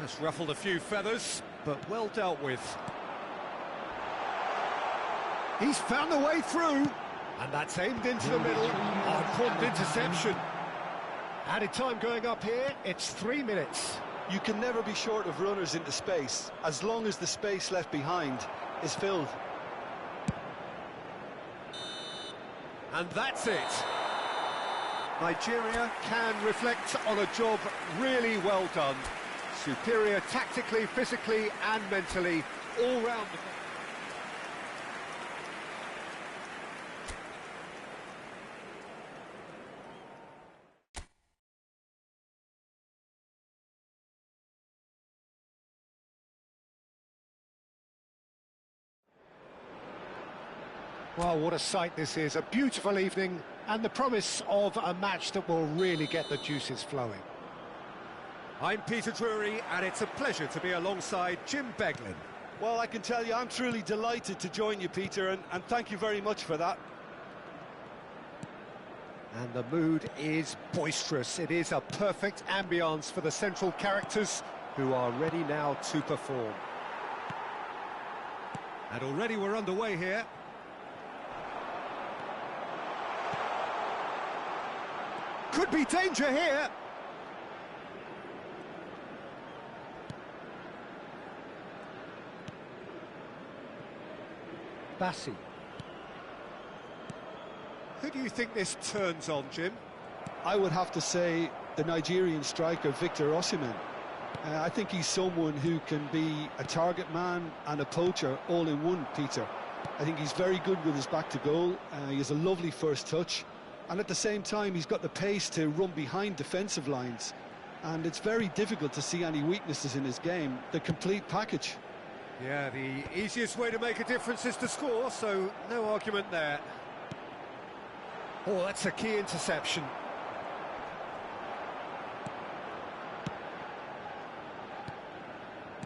That's ruffled a few feathers, but well dealt with. He's found the way through, and that's aimed into the middle. Oh, important interception. Added time going up here, it's 3 minutes. You can never be short of runners into space, as long as the space left behind is filled. And that's it. Nigeria can reflect on a job really well done. Superior tactically, physically and mentally, all round. Well, what a sight this is. A beautiful evening and the promise of a match that will really get the juices flowing. I'm Peter Drury, and it's a pleasure to be alongside Jim Beglin. Well, I can tell you, I'm truly delighted to join you, Peter, and thank you very much for that. And the mood is boisterous. It is a perfect ambience for the central characters who are ready now to perform. And already we're underway here. Could be danger here. Bassi. Who do you think this turns on, Jim? I would have to say the Nigerian striker, Victor Osimhen. I think he's someone who can be a target man and a poacher all in one, Peter. I think he's very good with his back to goal. He has a lovely first touch. And at the same time, he's got the pace to run behind defensive lines. And it's very difficult to see any weaknesses in his game. The complete package. Yeah, the easiest way to make a difference is to score, so no argument there. Oh, that's a key interception.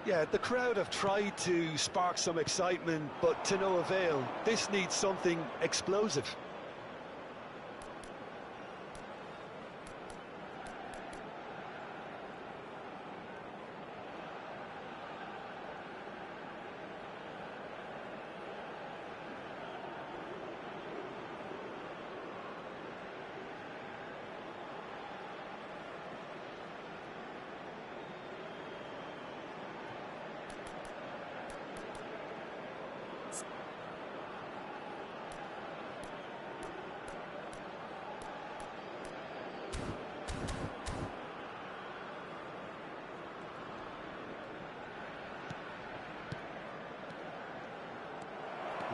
Yeah, the crowd have tried to spark some excitement, but to no avail. This needs something explosive.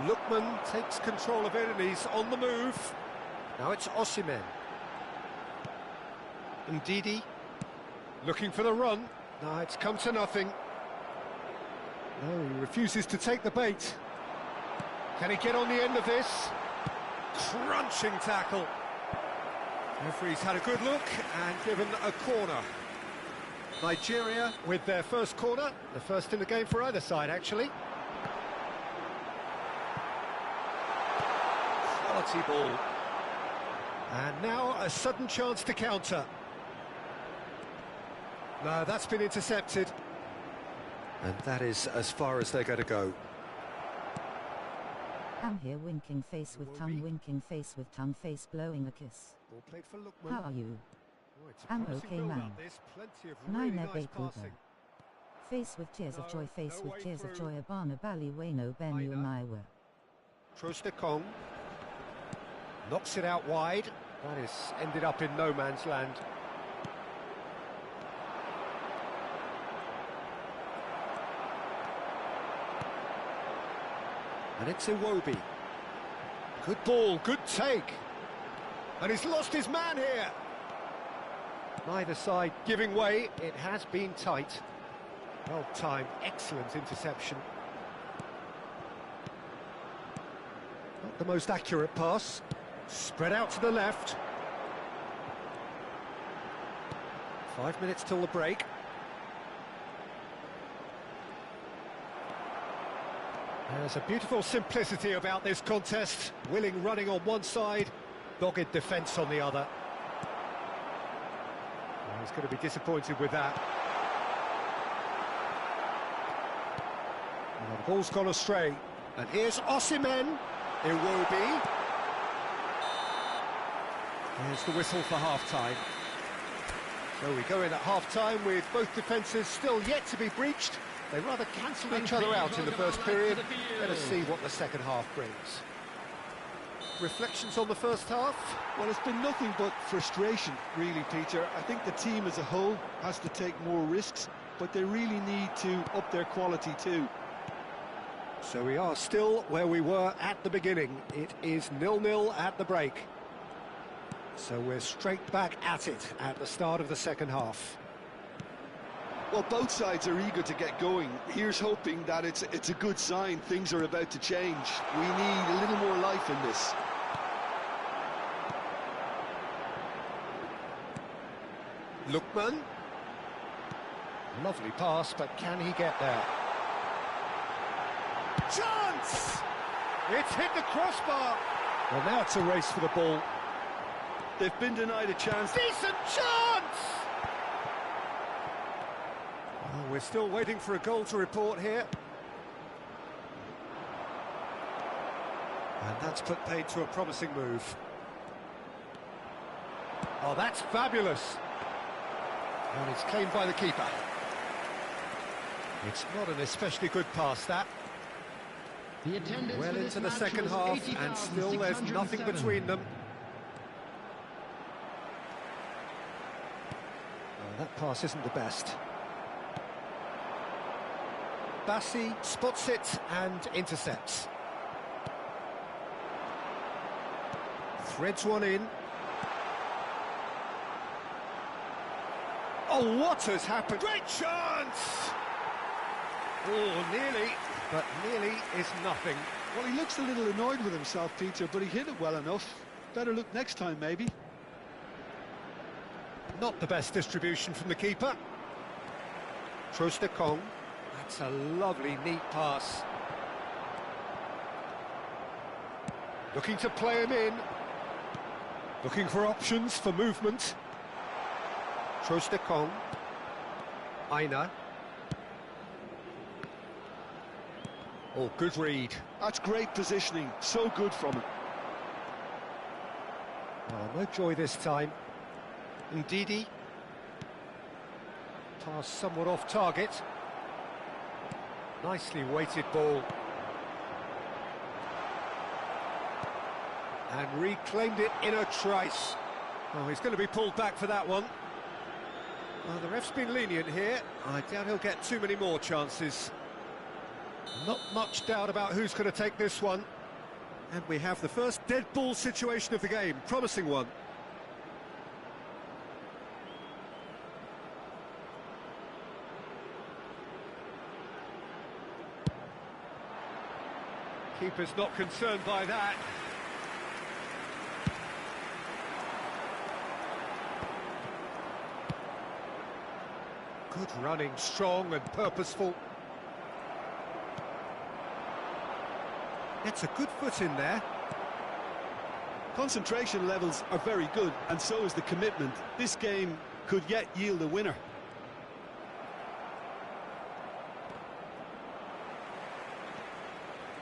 Lookman takes control of it and he's on the move. Now it's Osimhen. Ndidi looking for the run. No, it's come to nothing. No, he refuses to take the bait. Can he get on the end of this? Crunching tackle. Referee's had a good look and given a corner. Nigeria with their first corner, the first in the game for either side, actually. quality ball. And now a sudden chance to counter. No, that's been intercepted. And that is as far as they're going to go. I'm here winking face with tongue, winking face with tongue, face blowing a kiss. Ball played for Lookman. How are you? Oh, it's a I'm promising okay, build-up, man. this. Plenty of really Nine nice Kuba. passing. Face with tears of joy, face No with way tears of through. joy, Abana Bali Wayno Benyu and Maiwa. Kong knocks it out wide. That is ended up in no man's land. And it's Iwobi. Good ball, good take. And he's lost his man here. Neither side giving way. It has been tight. Well timed, excellent interception. Not the most accurate pass. Spread out to the left. 5 minutes till the break. There's a beautiful simplicity about this contest. Willing running on one side, dogged defence on the other. Oh, he's going to be disappointed with that. And the ball's gone astray. And here's Osimhen. Iwobi. Here's the whistle for half-time. So we go in at half-time with both defences still yet to be breached. They rather cancelled each other out in the first period. Let us see what the second half brings. Reflections on the first half? Well, it's been nothing but frustration, really, Peter. I think the team as a whole has to take more risks, but they really need to up their quality too. So we are still where we were at the beginning. It is 0-0 at the break. So we're straight back at it at the start of the second half. Well, both sides are eager to get going. Here's hoping that it's a good sign. Things are about to change. We need a little more life in this. Lookman. Lovely pass, but can he get there? Chance! It's hit the crossbar. Well, now it's a race for the ball. They've been denied a chance. Decent chance! Oh, we're still waiting for a goal to report here. And that's put paid to a promising move. Oh, that's fabulous. And it's claimed by the keeper. It's not an especially good pass, that. The attendance Well for this into the match second was half, and still there's nothing 80,607. between them. Oh, that pass isn't the best. Bassi spots it and intercepts. Threads one in. Oh, what has happened? Great chance! Oh, nearly, but nearly is nothing. Well, he looks a little annoyed with himself, Peter, but he hit it well enough. Better look next time, maybe. Not the best distribution from the keeper. Kong. That's a lovely, neat pass. Looking to play him in. Looking for options for movement. Kong. Aina. Oh, good read. That's great positioning. So good from him. Oh, no joy this time. Ndidi. Pass somewhat off target. Nicely weighted ball. And reclaimed it in a trice. Oh, he's going to be pulled back for that one. Well, the ref's been lenient here. I doubt he'll get too many more chances. Not much doubt about who's going to take this one. And we have the first dead ball situation of the game. Promising one. Keeper's not concerned by that. Good running, strong and purposeful. Gets a good foot in there. Concentration levels are very good, and so is the commitment. This game could yet yield a winner.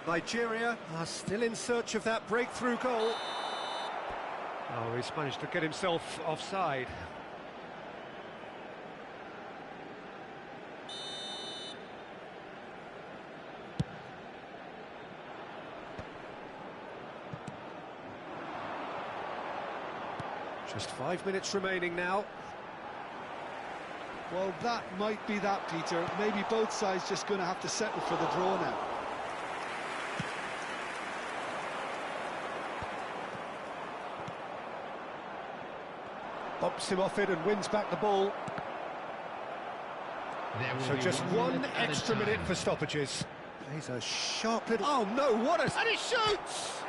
Nigeria are still in search of that breakthrough goal. Oh, he's managed to get himself offside. Just 5 minutes remaining now. Well, that might be that, Peter. Maybe both sides just going to have to settle for the draw now. Bumps him off it and wins back the ball. So just one extra minute for stoppages. He's a sharp little... Oh no, what a... And he shoots!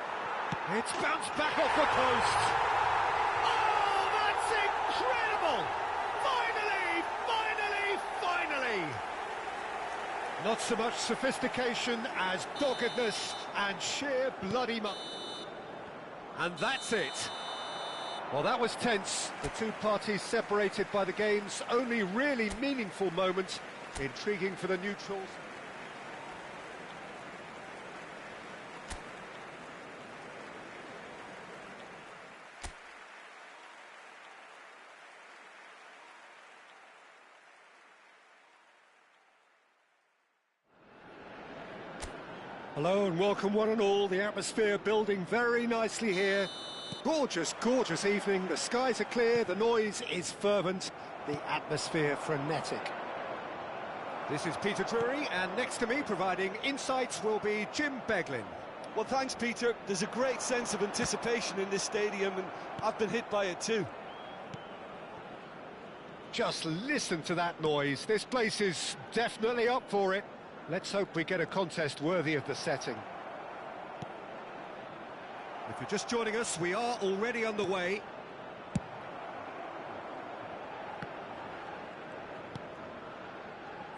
It's bounced back off the post. Oh, that's incredible! Finally! Not so much sophistication as doggedness and sheer bloody And that's it. Well, that was tense. The two parties separated by the game's only really meaningful moment. Intriguing for the neutrals. Hello and welcome one and all. The atmosphere building very nicely here. Gorgeous, gorgeous evening. The skies are clear, the noise is fervent, the atmosphere frenetic. This is Peter Drury, and next to me providing insights will be Jim Beglin. Well, thanks, Peter. There's a great sense of anticipation in this stadium, and I've been hit by it too. Just listen to that noise. This place is definitely up for it. Let's hope we get a contest worthy of the setting. If you're just joining us, we are already underway.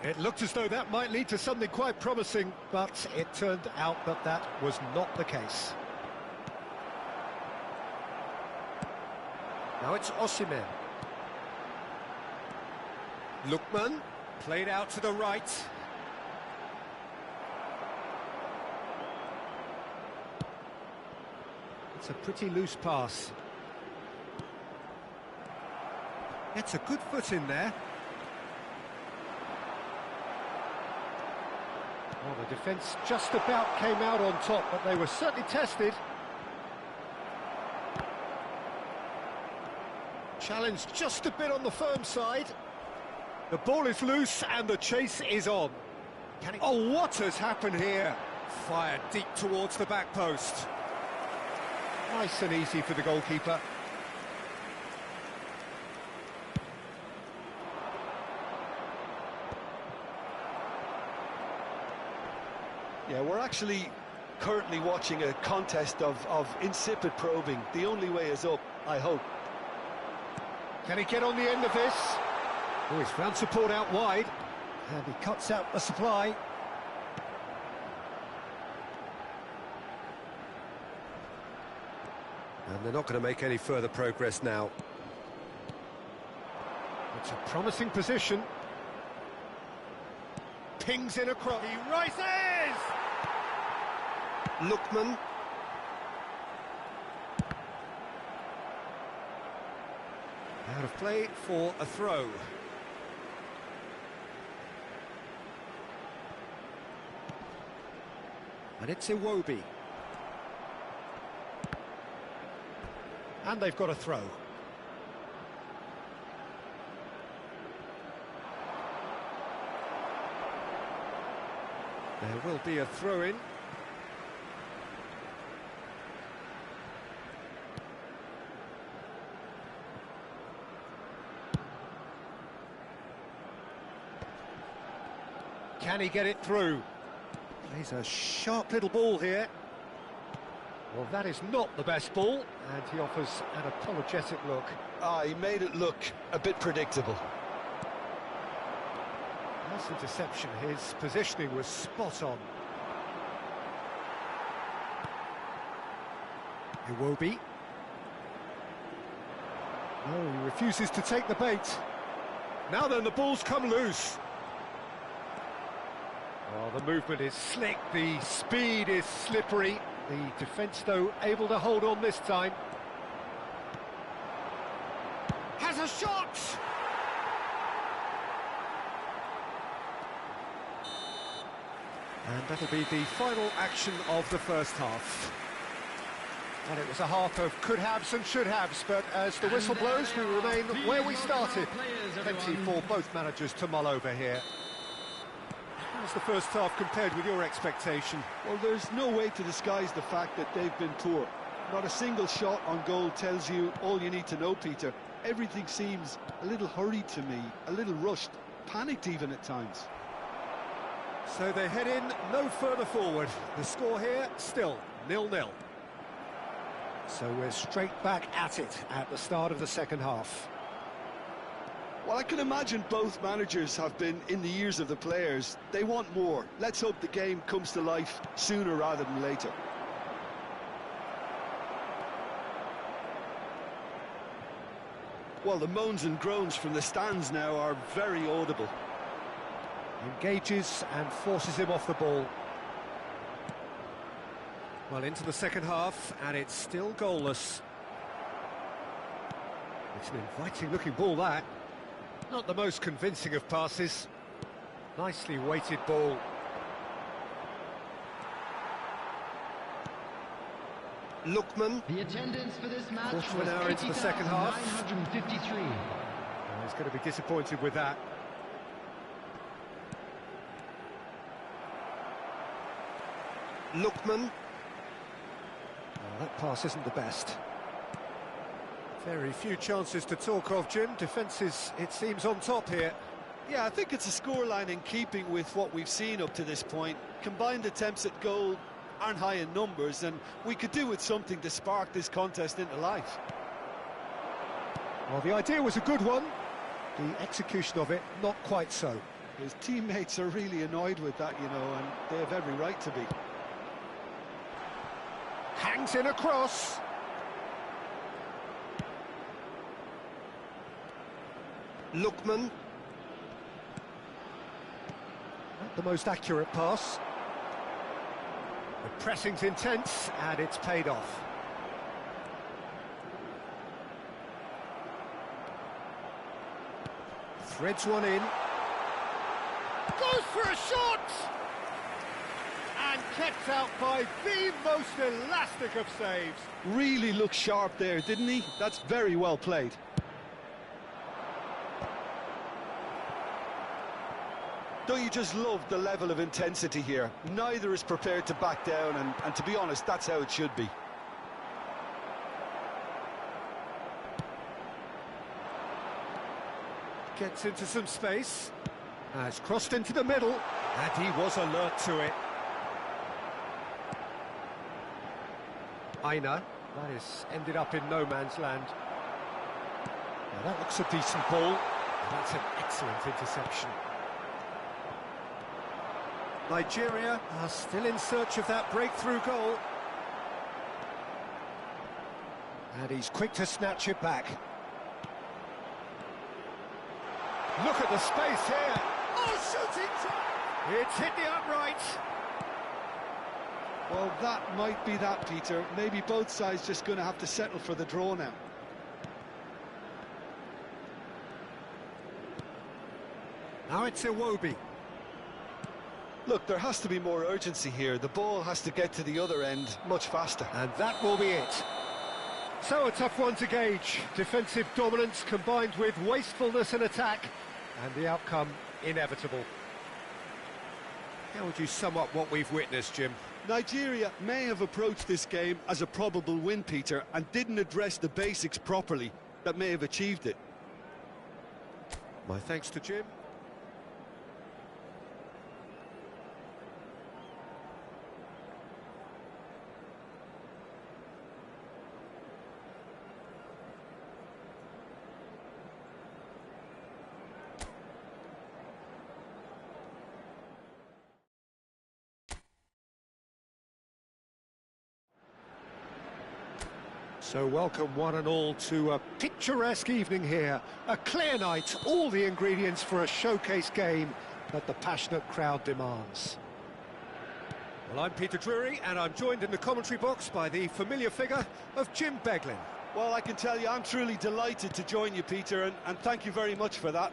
It looked as though that might lead to something quite promising, but it turned out that that was not the case. Now it's Osimhen. Lookman, played out to the right. It's a pretty loose pass. Gets a good foot in there. Well, the defence just about came out on top, but they were certainly tested. Challenged just a bit on the firm side. The ball is loose and the chase is on. Oh, what has happened here? Fired deep towards the back post. Nice and easy for the goalkeeper. Yeah, we're actually currently watching a contest of insipid probing. The only way is up, I hope. Can he get on the end of this? Oh, he's found support out wide. And he cuts out the supply. And they're not going to make any further progress now. It's a promising position. Pings in across. He rises! Lookman. Out of play for a throw. And it's Iwobi. And they've got a throw. There will be a throw-in. Can he get it through? Plays a sharp little ball here. Well, that is not the best ball, and he offers an apologetic look. He made it look a bit predictable. Nice interception, his positioning was spot on. Iwobi. No, he refuses to take the bait. Now then, the ball's come loose. Oh, the movement is slick, the speed is slippery. The defence, though, able to hold on this time. Has a shot! And that'll be the final action of the first half. And it was a half of could-haves and should-haves, but as the whistle blows, we remain where we started. Plenty for both managers to mull over here. How's the first half compared with your expectation? Well, there's no way to disguise the fact that they've been poor. Not a single shot on goal tells you all you need to know, Peter. Everything seems a little hurried to me, a little rushed, panicked even at times. So they head in no further forward. The score here, still 0-0. So we're straight back at it at the start of the second half. Well, I can imagine both managers have been in the ears of the players. They want more. Let's hope the game comes to life sooner rather than later. Well, the moans and groans from the stands now are very audible. Engages and forces him off the ball. Well, into the second half, and it's still goalless. It's an inviting-looking ball, that. Not the most convincing of passes. Nicely weighted ball. Lookman. The attendance for this match Quarter of was an hour into the second half. 80,953. Oh, he's going to be disappointed with that. Lookman. Oh, that pass isn't the best. Very few chances to talk of, Jim. Defence is, it seems, on top here. Yeah, I think it's a scoreline in keeping with what we've seen up to this point. Combined attempts at goal aren't high in numbers, and we could do with something to spark this contest into life. Well, the idea was a good one. The execution of it, not quite so. His teammates are really annoyed with that, you know, and they have every right to be. Hangs in a cross. Lookman. Not the most accurate pass. The pressing's intense, and it's paid off. Threads one in. Goes for a shot! And kept out by the most elastic of saves. Really looked sharp there, didn't he? That's very well played. Don't you just love the level of intensity here? Neither is prepared to back down, and to be honest, that's how it should be. Gets into some space. Has crossed into the middle, and he was alert to it. Aina, that is ended up in no man's land. Now that looks a decent ball, and that's an excellent interception. Nigeria are still in search of that breakthrough goal. And he's quick to snatch it back. Look at the space here. Oh, shooting try! It's hit the upright. Well, that might be that, Peter. Maybe both sides just going to have to settle for the draw now. Now it's Iwobi. Look, there has to be more urgency here. The ball has to get to the other end much faster. And that will be it. So a tough one to gauge. Defensive dominance combined with wastefulness in attack, and the outcome inevitable. How would you sum up what we've witnessed, Jim? Nigeria may have approached this game as a probable win, Peter, and didn't address the basics properly that may have achieved it. My thanks to Jim. So welcome one and all to a picturesque evening here. A clear night, all the ingredients for a showcase game that the passionate crowd demands. Well, I'm Peter Drury, and I'm joined in the commentary box by the familiar figure of Jim Beglin. Well, I can tell you, I'm truly delighted to join you, Peter, and thank you very much for that.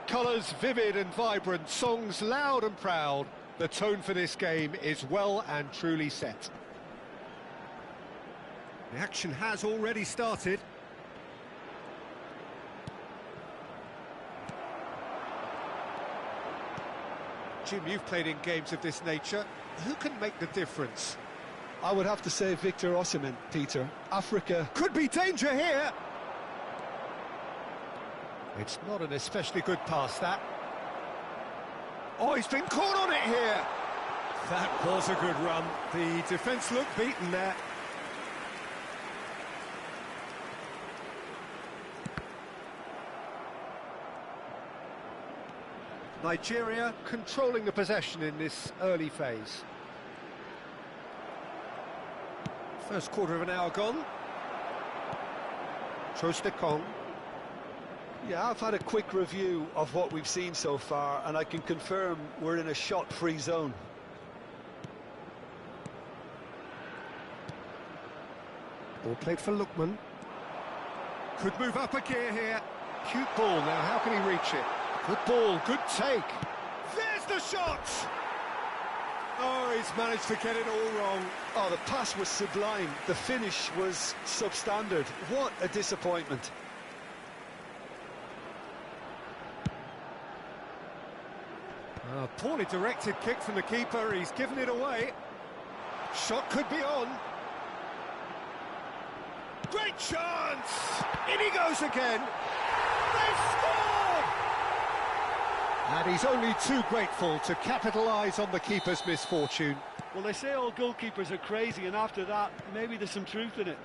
Colours vivid and vibrant, songs loud and proud. The tone for this game is well and truly set. The action has already started. Jim, you've played in games of this nature. Who can make the difference? I would have to say Victor Osimhen, Peter. Africa Could be danger here. It's not an especially good pass, that. Oh, he's been caught on it here. That was a good run. The defence looked beaten there. Nigeria controlling the possession in this early phase. First quarter of an hour gone. Trostekong. Yeah, I've had a quick review of what we've seen so far, and I can confirm we're in a shot-free zone. Ball played for Lookman. Could move up a gear here. Cute ball, now how can he reach it? Good ball, good take. There's the shot! Oh, he's managed to get it all wrong. Oh, the pass was sublime. The finish was substandard. What a disappointment. A poorly directed kick from the keeper, he's given it away. Shot could be on. Great chance! In he goes again. They've scored! And he's only too grateful to capitalise on the keeper's misfortune. Well, they say all goalkeepers are crazy, and after that, maybe there's some truth in it.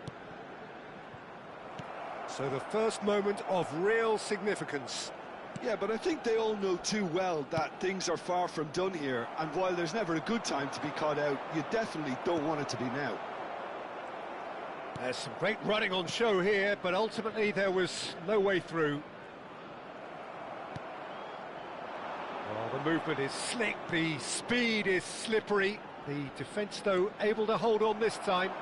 So the first moment of real significance. Yeah, but I think they all know too well that things are far from done here, and while there's never a good time to be caught out, you definitely don't want it to be now. There's some great running on show here, but ultimately there was no way through. Well, the movement is slick, the speed is slippery. The defence, though, able to hold on this time.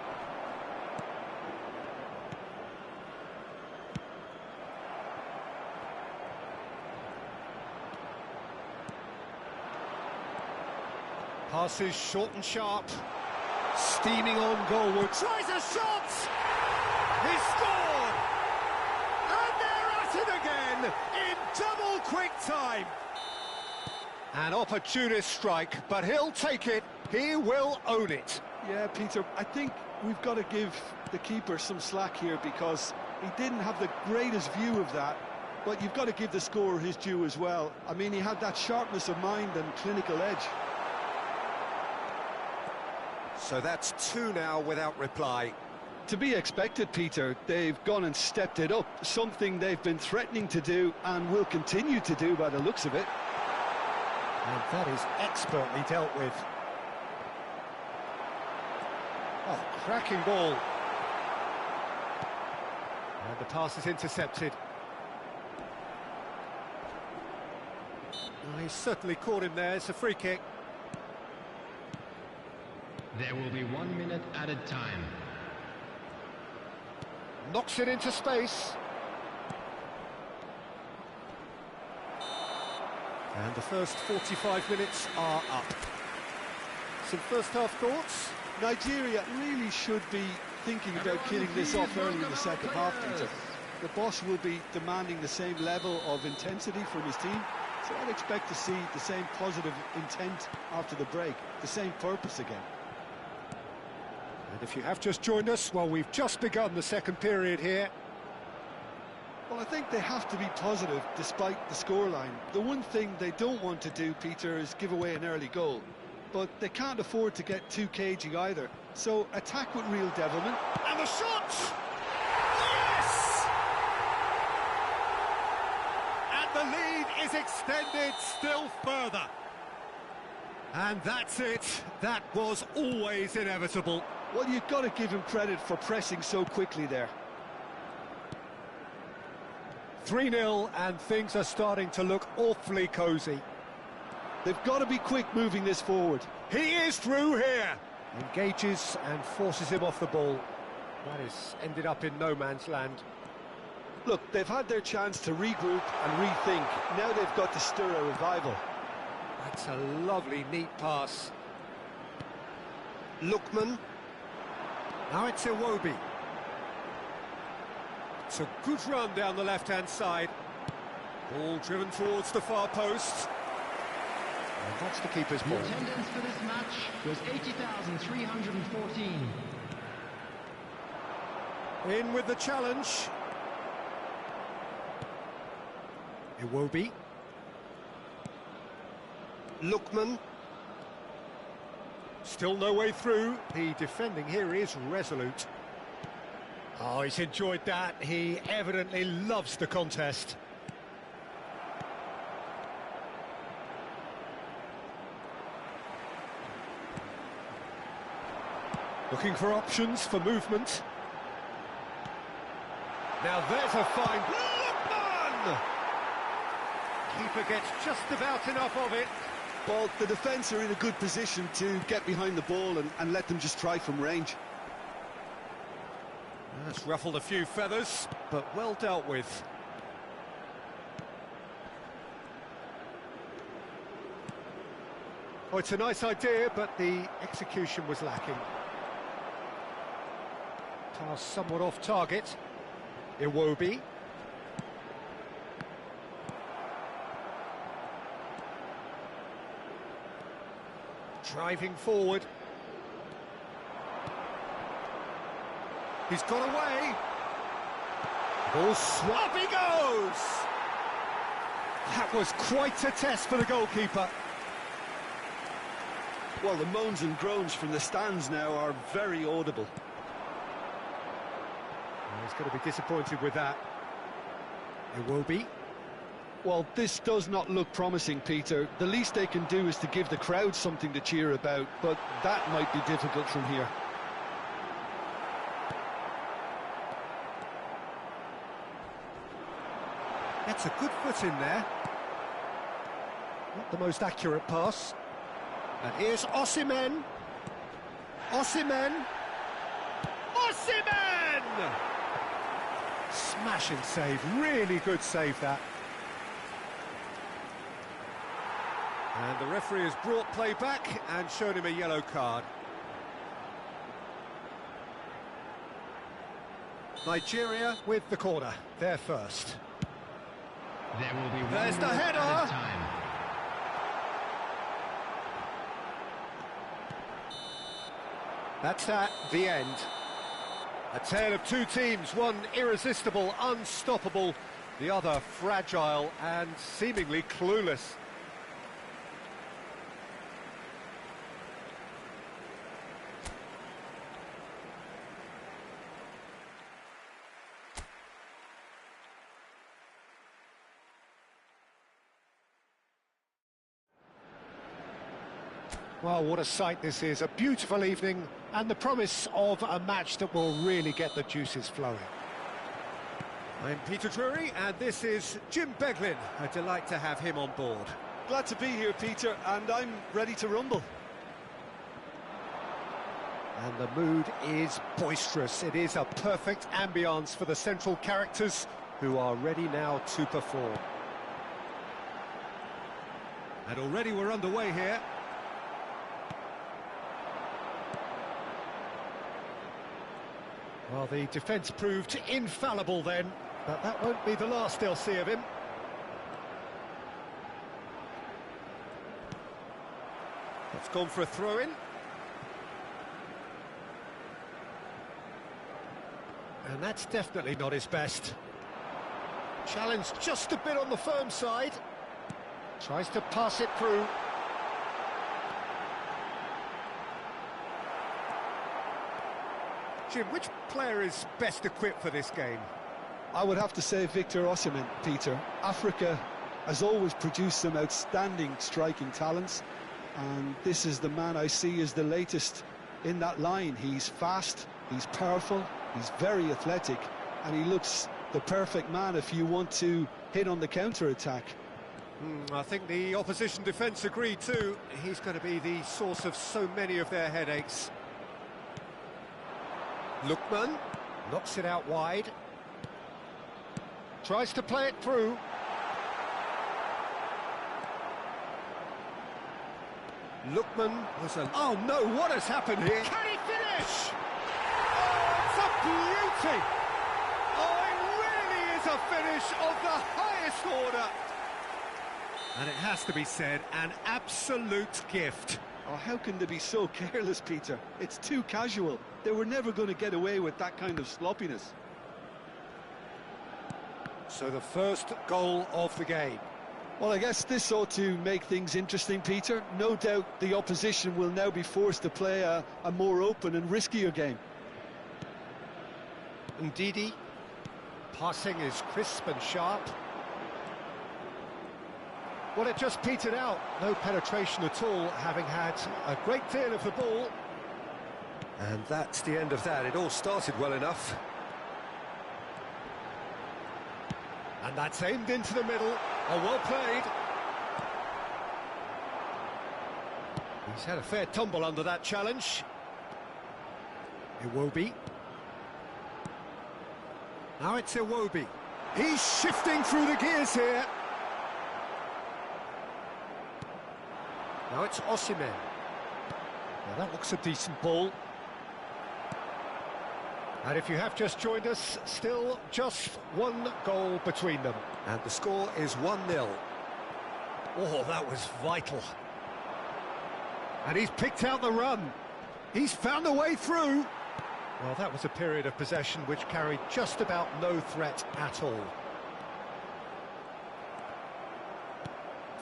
Passes short and sharp. Steaming on goalward. Tries a shot! He scored! And they're at it again in double quick time. An opportunist strike, but he'll take it. He will own it. Yeah, Peter, I think we've got to give the keeper some slack here because he didn't have the greatest view of that, but you've got to give the scorer his due as well. I mean, he had that sharpness of mind and clinical edge. So that's two now without reply. To be expected, Peter. They've gone and stepped it up, something they've been threatening to do and will continue to do by the looks of it. And that is expertly dealt with. Oh, cracking ball. And the pass is intercepted. Well, he's certainly caught him there. It's a free kick. There will be 1 minute added time. Knocks it into space. And the first 45 minutes are up. Some first half thoughts? Nigeria really should be thinking about killing this off early in the second half, Peter. The boss will be demanding the same level of intensity from his team, so I'd expect to see the same positive intent after the break, the same purpose again. And if you have just joined us, well, we've just begun the second period here. Well, I think they have to be positive despite the scoreline. The one thing they don't want to do, Peter, is give away an early goal. But they can't afford to get too cagey either. So attack with real devilment. And the shot! Yes! And the lead is extended still further. And that's it. That was always inevitable. Well, you've got to give him credit for pressing so quickly there. 3-0, and things are starting to look awfully cosy. They've got to be quick moving this forward. He is through here. Engages and forces him off the ball. That has ended up in no man's land. Look, they've had their chance to regroup and rethink. Now they've got to stir a revival. That's a lovely, neat pass. Lookman. Now it's Iwobi. It's a good run down the left-hand side. Ball driven towards the far post. And that's the keeper's The ball. attendance for this match was 80,314. In with the challenge. Iwobi. Lookman. Still no way through. The defending here is resolute. Oh, he's enjoyed that. He evidently loves the contest. Looking for options for movement. Now there's a fine... Lookman! Keeper gets just about enough of it. Well, the defence are in a good position to get behind the ball and let them just try from range. That's ruffled a few feathers, but well dealt with. Oh, it's a nice idea, but the execution was lacking. Pass somewhat off target. Iwobi. Driving forward. He's got away. Ball swap, he goes! That was quite a test for the goalkeeper. Well, the moans and groans from the stands now are very audible. He's going to be disappointed with that. Iwobi. Well, this does not look promising, Peter. The least they can do is to give the crowd something to cheer about, but that might be difficult from here. That's a good foot in there. Not the most accurate pass. And here's Osimhen. Osimhen. Osimhen! Smashing save, really good save that. And the referee has brought play back and shown him a yellow card. Nigeria with the corner, they're first. There will be There's the header! at a time. That's at the end. A tale of two teams, one irresistible, unstoppable, the other fragile and seemingly clueless. Well, what a sight this is, a beautiful evening and the promise of a match that will really get the juices flowing. I'm Peter Drury and this is Jim Beglin. A delight to have him on board. Glad to be here, Peter, and I'm ready to rumble. And the mood is boisterous. It is a perfect ambience for the central characters who are ready now to perform. And already we're underway here. Well, the defence proved infallible then, but that won't be the last they'll see of him. That's gone for a throw-in. And that's definitely not his best. Challenged just a bit on the firm side. Tries to pass it through. Jim, which player is best equipped for this game? I would have to say Victor Osimhen, Peter. Africa has always produced some outstanding striking talents, and this is the man I see as the latest in that line. He's fast, he's powerful, he's very athletic, and he looks the perfect man if you want to hit on the counter-attack. I think the opposition defence agree too. He's going to be the source of so many of their headaches. Lookman knocks it out wide. Tries to play it through. Lookman was a... Oh no, what has happened here? Can he finish? Oh, it's a beauty! Oh, it really is a finish of the highest order. And it has to be said, an absolute gift. Oh, how can they be so careless, Peter? It's too casual. They were never going to get away with that kind of sloppiness. So the first goal of the game. Well, I guess this ought to make things interesting, Peter. No doubt the opposition will now be forced to play a more open and riskier game. Ndidi, passing is crisp and sharp. Well, it just petered out. No penetration at all, having had a great deal of the ball. And that's the end of that. It all started well enough. And that's aimed into the middle. Oh, well played. He's had a fair tumble under that challenge. Iwobi. Now it's Iwobi. He's shifting through the gears here. Now it's Osimhen. Now that looks a decent ball. And if you have just joined us, still just one goal between them. And the score is 1-0. Oh, that was vital. And he's picked out the run. He's found a way through. Well, that was a period of possession which carried just about no threat at all.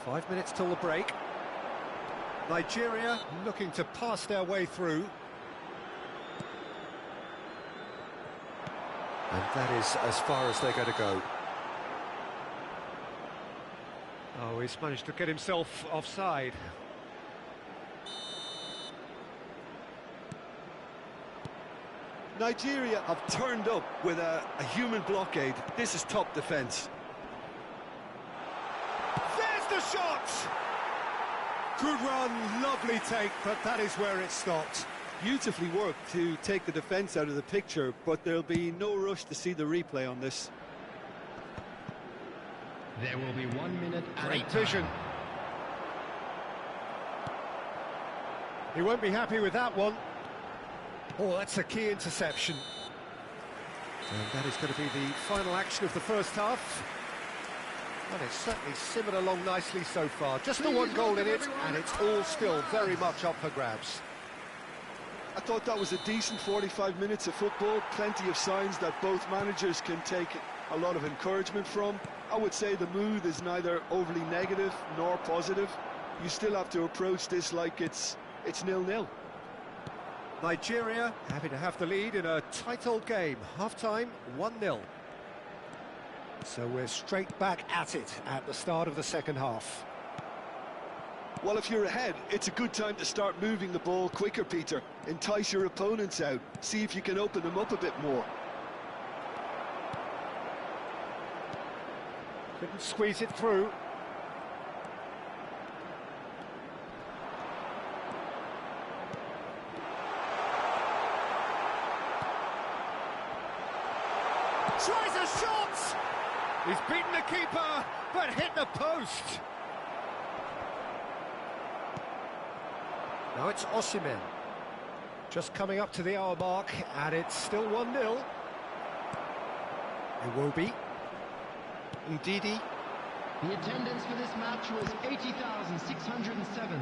5 minutes till the break. Nigeria looking to pass their way through. And that is as far as they're going to go. Oh, he's managed to get himself offside. Nigeria have turned up with a human blockade. This is top defence. There's the shot! Good run, lovely take, but that is where it stopped. Beautifully worked to take the defence out of the picture, but there'll be no rush to see the replay on this. There will be 1 minute and Great vision. He won't be happy with that one. Oh, that's a key interception. And that is going to be the final action of the first half. Well, it's certainly simmered along nicely so far. Just the one goal in it, and it's all still very much up for grabs. I thought that was a decent 45 minutes of football. Plenty of signs that both managers can take a lot of encouragement from. I would say the mood is neither overly negative nor positive. You still have to approach this like it's 0-0. Nigeria happy to have the lead in a tight old game. Half-time, 1-0. So we're straight back at it at the start of the second half. Well, if you're ahead, it's a good time to start moving the ball quicker, Peter. Entice your opponents out. See if you can open them up a bit more. Couldn't squeeze it through. Tries a shot! He's beaten the keeper, but hit the post. Now it's Osimhen. Just coming up to the hour mark, and it's still 1-0. Iwobi. Ndidi. The attendance for this match was 80,607.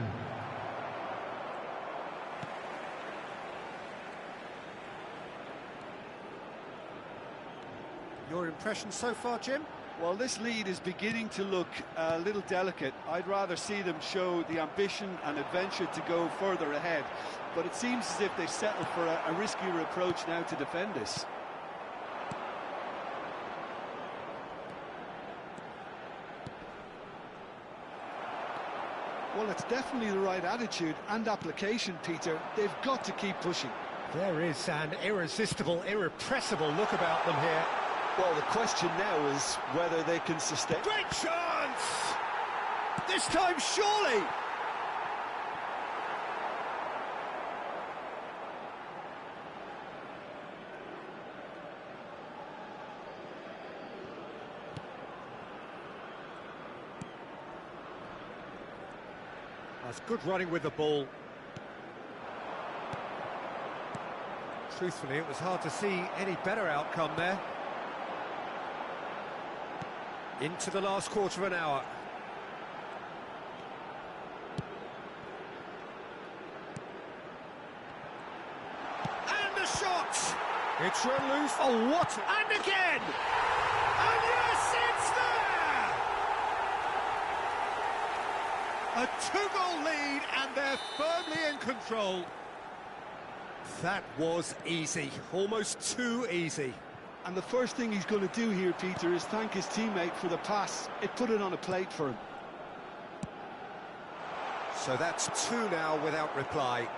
Your impression so far, Jim? Well, this lead is beginning to look a little delicate. I'd rather see them show the ambition and adventure to go further ahead. But it seems as if they've settled for a riskier approach now to defend this. Well, it's definitely the right attitude and application, Peter. They've got to keep pushing. There is an irresistible, irrepressible look about them here. Well, the question now is whether they can sustain. Great chance! This time, surely! That's good running with the ball. Truthfully, it was hard to see any better outcome there. Into the last quarter of an hour. And the shot! It's run loose. Oh, what? And again! And yes, it's there! A two-goal lead, and they're firmly in control. That was easy, almost too easy. And the first thing he's going to do here, Peter, is thank his teammate for the pass. It put it on a plate for him. So that's two now without reply.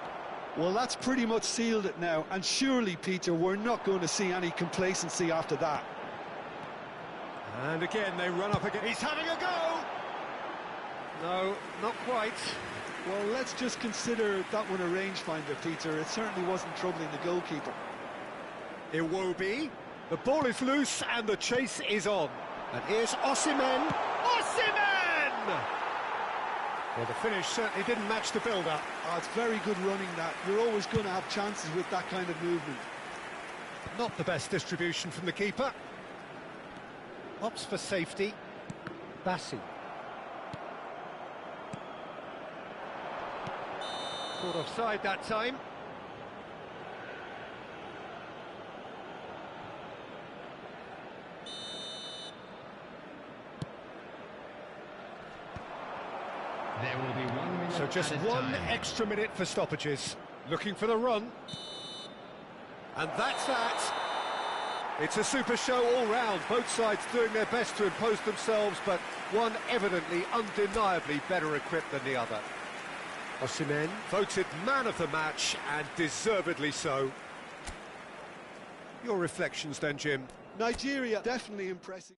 Well, that's pretty much sealed it now. And surely, Peter, we're not going to see any complacency after that. And again, they run up again. He's having a go! No, not quite. Well, let's just consider that one a rangefinder, Peter. It certainly wasn't troubling the goalkeeper. Iwobi. The ball is loose and the chase is on. And here's Osimhen. Osimhen! Well, the finish certainly didn't match the build-up. Oh, it's very good running, that. You're always going to have chances with that kind of movement. Not the best distribution from the keeper. Opts for safety. Bassi. Caught offside that time. There will be 1 minute. So just one extra minute for stoppages. Looking for the run. And that's that. It's a super show all round. Both sides doing their best to impose themselves, but one evidently, undeniably better equipped than the other. Osimhen voted man of the match, and deservedly so. Your reflections then, Jim? Nigeria, definitely impressive.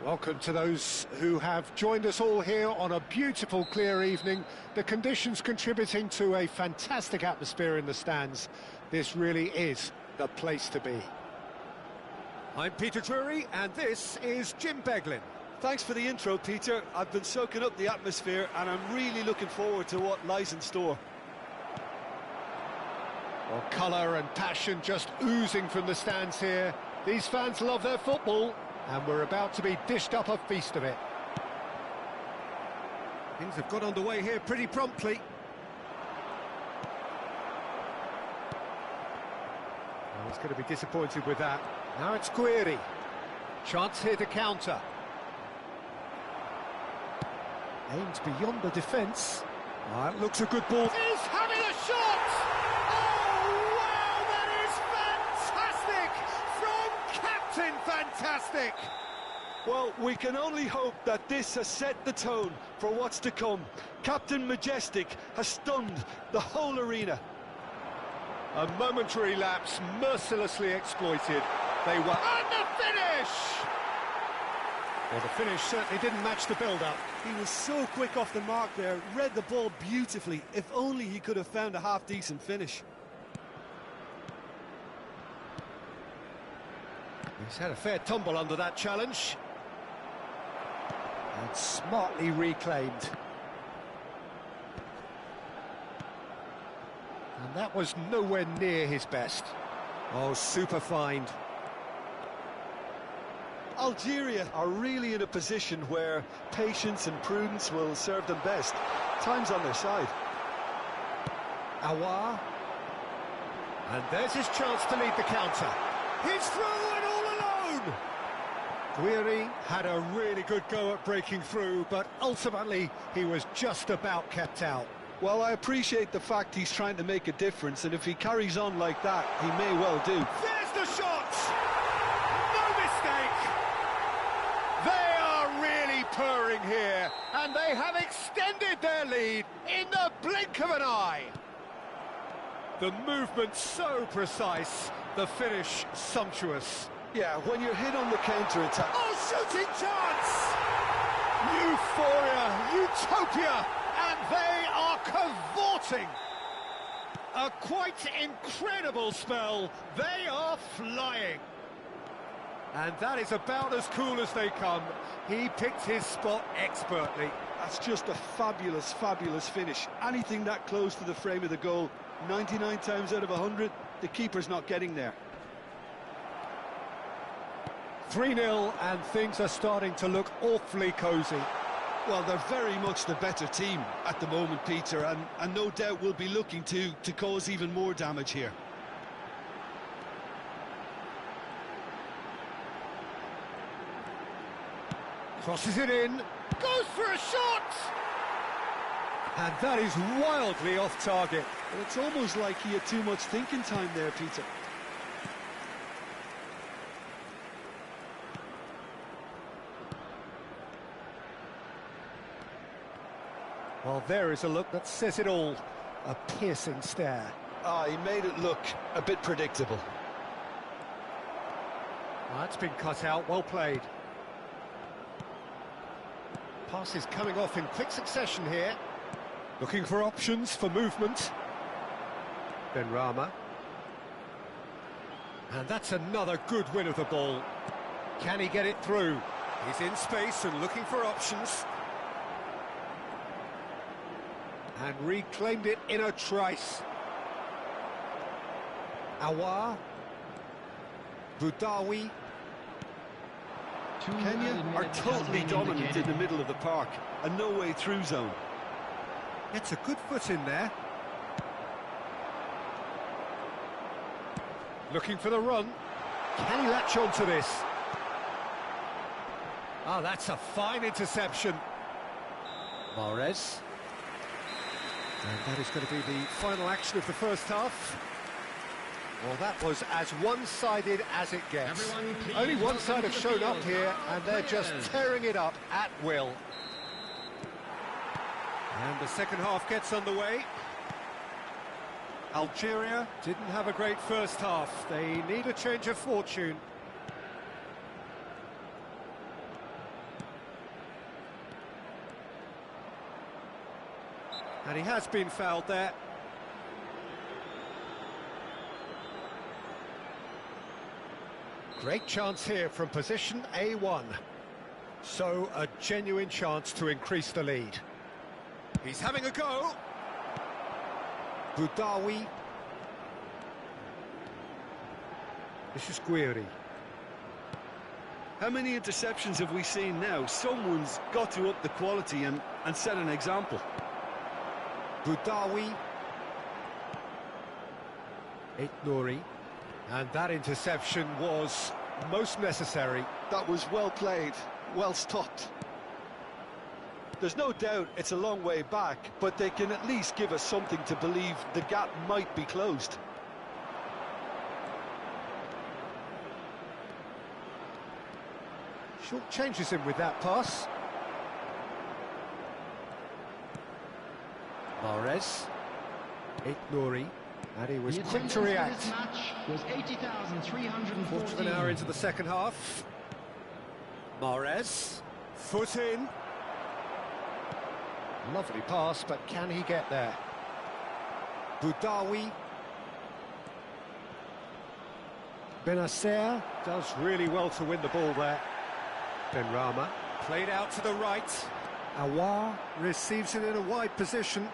Welcome to those who have joined us all here on a beautiful, clear evening. The conditions contributing to a fantastic atmosphere in the stands. This really is the place to be. I'm Peter Drury, and this is Jim Beglin. Thanks for the intro, Peter. I've been soaking up the atmosphere, and I'm really looking forward to what lies in store. Well, colour and passion just oozing from the stands here. These fans love their football, and we're about to be dished up a feast of it. Things have got underway here pretty promptly. Well, he's going to be disappointed with that. Now it's Guiri. Chance here to counter. Aimed beyond the defence. Oh, it looks a good ball. He's having a shot! Oh, wow, that is fantastic! From Captain Fantastic! Well, we can only hope that this has set the tone for what's to come. Captain Majestic has stunned the whole arena. A momentary lapse mercilessly exploited. They were... And the finish! Well, the finish certainly didn't match the build-up. He was so quick off the mark there, read the ball beautifully. If only he could have found a half-decent finish. He's had a fair tumble under that challenge. And smartly reclaimed. And that was nowhere near his best. Oh, super find. Algeria are really in a position where patience and prudence will serve them best. Time's on their side. Awar. And there's his chance to lead the counter. He's through and all alone! Guiri had a really good go at breaking through, but ultimately he was just about kept out. Well, I appreciate the fact he's trying to make a difference, and if he carries on like that, he may well do. There's the shot! No mistake! They are really purring here, and they have extended their lead in the blink of an eye. The movement so precise, the finish sumptuous. Yeah, when you're hit on the counter-attack... Oh, shooting chance! Euphoria, utopia, and they are cavorting. A quite incredible spell. They are flying. And that is about as cool as they come. He picked his spot expertly. That's just a fabulous, fabulous finish. Anything that close to the frame of the goal, 99 times out of 100, the keeper's not getting there. 3-0, and things are starting to look awfully cosy. Well, they're very much the better team at the moment, Peter, and no doubt will be looking to cause even more damage here. Crosses it in, goes for a shot! And that is wildly off target. Well, it's almost like he had too much thinking time there, Peter. Well, there is a look that says it all. A piercing stare. He made it look a bit predictable. Well, that's been cut out, well played. Passes coming off in quick succession here. Looking for options for movement. Benrahma. And that's another good win of the ball. Can he get it through? He's in space and looking for options. And reclaimed it in a trice. Awar. Boudaoui. Kenya are totally dominant in the middle of the park, and no way through zone. Gets a good foot in there. Looking for the run. Can he latch on to this? Oh, that's a fine interception. Mahrez. And that is going to be the final action of the first half. Well, that was as one-sided as it gets. Only one side have shown up here, and they're just tearing it up at will. And the second half gets underway. Algeria didn't have a great first half. They need a change of fortune. And he has been fouled there. Great chance here from position A1. So a genuine chance to increase the lead. He's having a go. Boudaoui. This is Guiri. How many interceptions have we seen now? Someone's got to up the quality and set an example. Boudaoui. Nouri. And that interception was most necessary. That was well played, well stopped. There's no doubt it's a long way back, but they can at least give us something to believe the gap might be closed. Short changes him with that pass. Mahrez. Nouri. And he was quick to react. This match was 80,314. Quarter of an hour into the second half. Mahrez. Foot in. Lovely pass, but can he get there? Boudaoui. Benacer does really well to win the ball there. Benrahma played out to the right. Awar receives it in a wide position.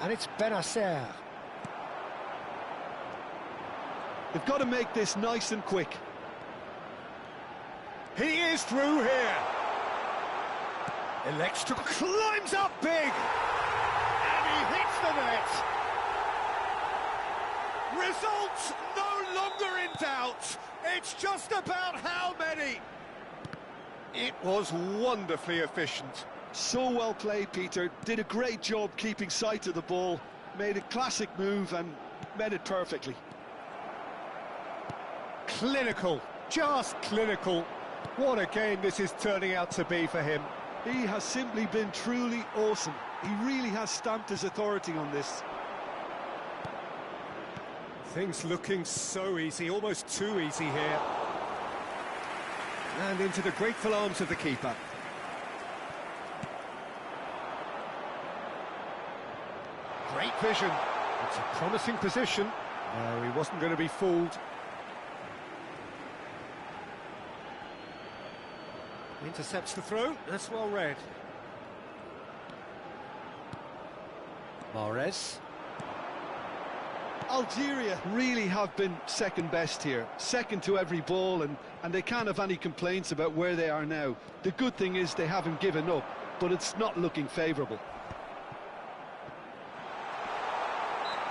And it's Benacer. They've got to make this nice and quick. He is through here. Elects to climbs up big. And he hits the net. Results no longer in doubt. It's just about how many. It was wonderfully efficient. So well played, Peter. Did a great job keeping sight of the ball. Made a classic move and met it perfectly. Clinical, just clinical. What a game this is turning out to be for him. He has simply been truly awesome. He really has stamped his authority on this. Things looking so easy, almost too easy here. And into the grateful arms of the keeper. Great vision. It's a promising position. No, he wasn't going to be fooled. Intercepts the throw. That's well read. Mahrez. Algeria really have been second best here, second to every ball, and they can't have any complaints about where they are now. The good thing is they haven't given up, but it's not looking favourable.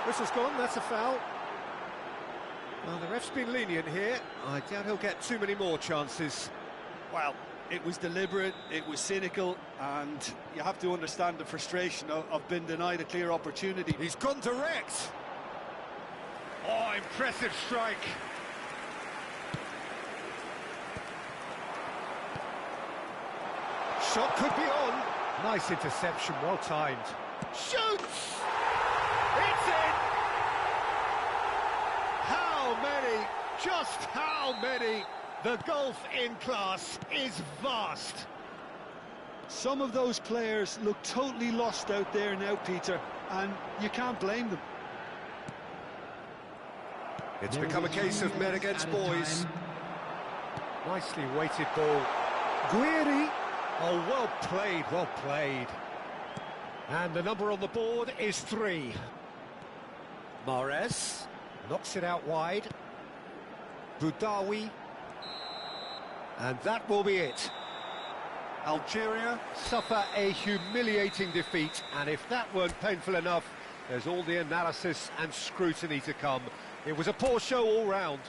Whistle's gone, that's a foul. Well, the ref's been lenient here. I doubt he'll get too many more chances. Well, it was deliberate, it was cynical, and you have to understand the frustration of being denied a clear opportunity. He's gone direct. Oh, impressive strike. Shot could be on. Nice interception, well timed. Shoots! It's in! How many? Just how many? The gulf in class is vast. Some of those players look totally lost out there now, Peter, and you can't blame them. It's become a case of men against boys. Nicely weighted ball. Guiri. Oh, well played, well played. And the number on the board is 3. Mahrez knocks it out wide. Boudaoui. And that will be it. Algeria suffer a humiliating defeat, and if that weren't painful enough, there's all the analysis and scrutiny to come. It was a poor show all round.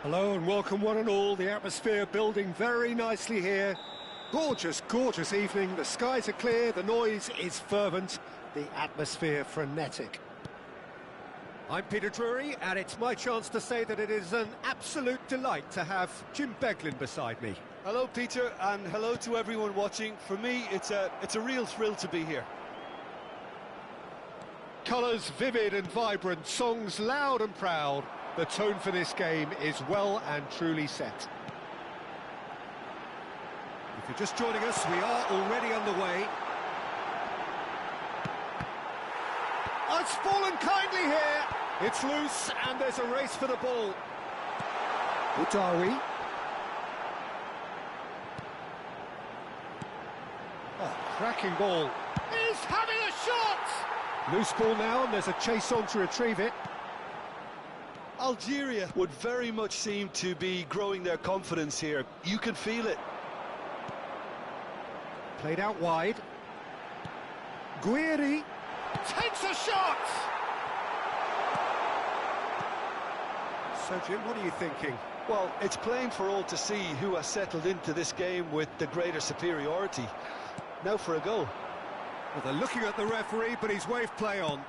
Hello and welcome one and all. The atmosphere building very nicely here. Gorgeous, gorgeous evening. The skies are clear, the noise is fervent, the atmosphere frenetic. I'm Peter Drury, and it's my chance to say that it is an absolute delight to have Jim Beglin beside me. Hello, Peter, and hello to everyone watching. For me, it's a real thrill to be here. Colours vivid and vibrant, songs loud and proud. The tone for this game is well and truly set. If you're just joining us, we are already underway. Oh, it's fallen kindly here. It's loose, and there's a race for the ball. Boudaoui. Oh, cracking ball. He's having a shot! Loose ball now, and there's a chase on to retrieve it. Algeria would very much seem to be growing their confidence here. You can feel it. Played out wide. Guiri takes a shot! So, Jim, what are you thinking? Well, it's plain for all to see who has settled into this game with the greater superiority. Now for a goal. Well, they're looking at the referee, but he's waved play on.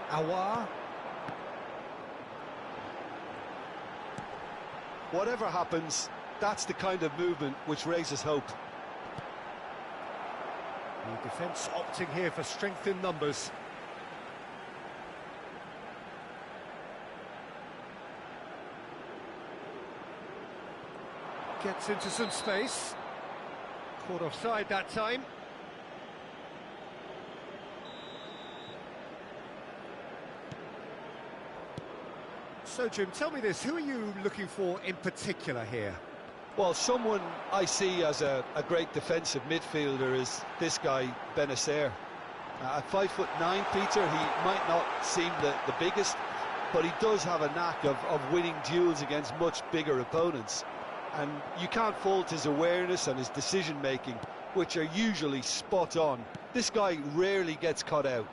Aouar. Whatever happens, that's the kind of movement which raises hope. The defence opting here for strength in numbers. Gets into some space. Caught offside that time. So, Jim, tell me this, who are you looking for in particular here? Well, someone I see as a great defensive midfielder is this guy, Benacer. At 5'9", Peter, he might not seem the biggest, but he does have a knack of winning duels against much bigger opponents. And you can't fault his awareness and his decision-making, which are usually spot on. This guy rarely gets caught out.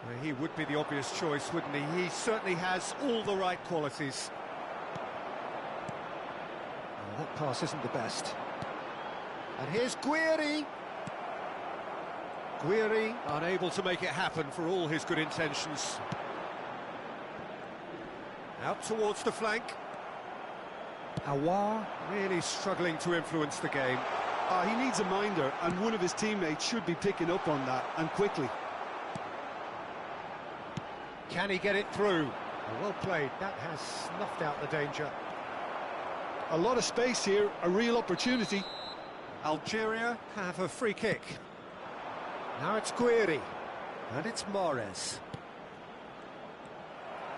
Well, he would be the obvious choice, wouldn't he? He certainly has all the right qualities. Oh, that pass isn't the best. And here's Guiri. Guiri unable to make it happen for all his good intentions. Out towards the flank. Awar really struggling to influence the game. He needs a minder, and one of his teammates should be picking up on that, and quickly. Can he get it through? Well played, that has snuffed out the danger. A lot of space here, a real opportunity. Algeria have a free kick. Now it's Guiri, and it's Mahrez.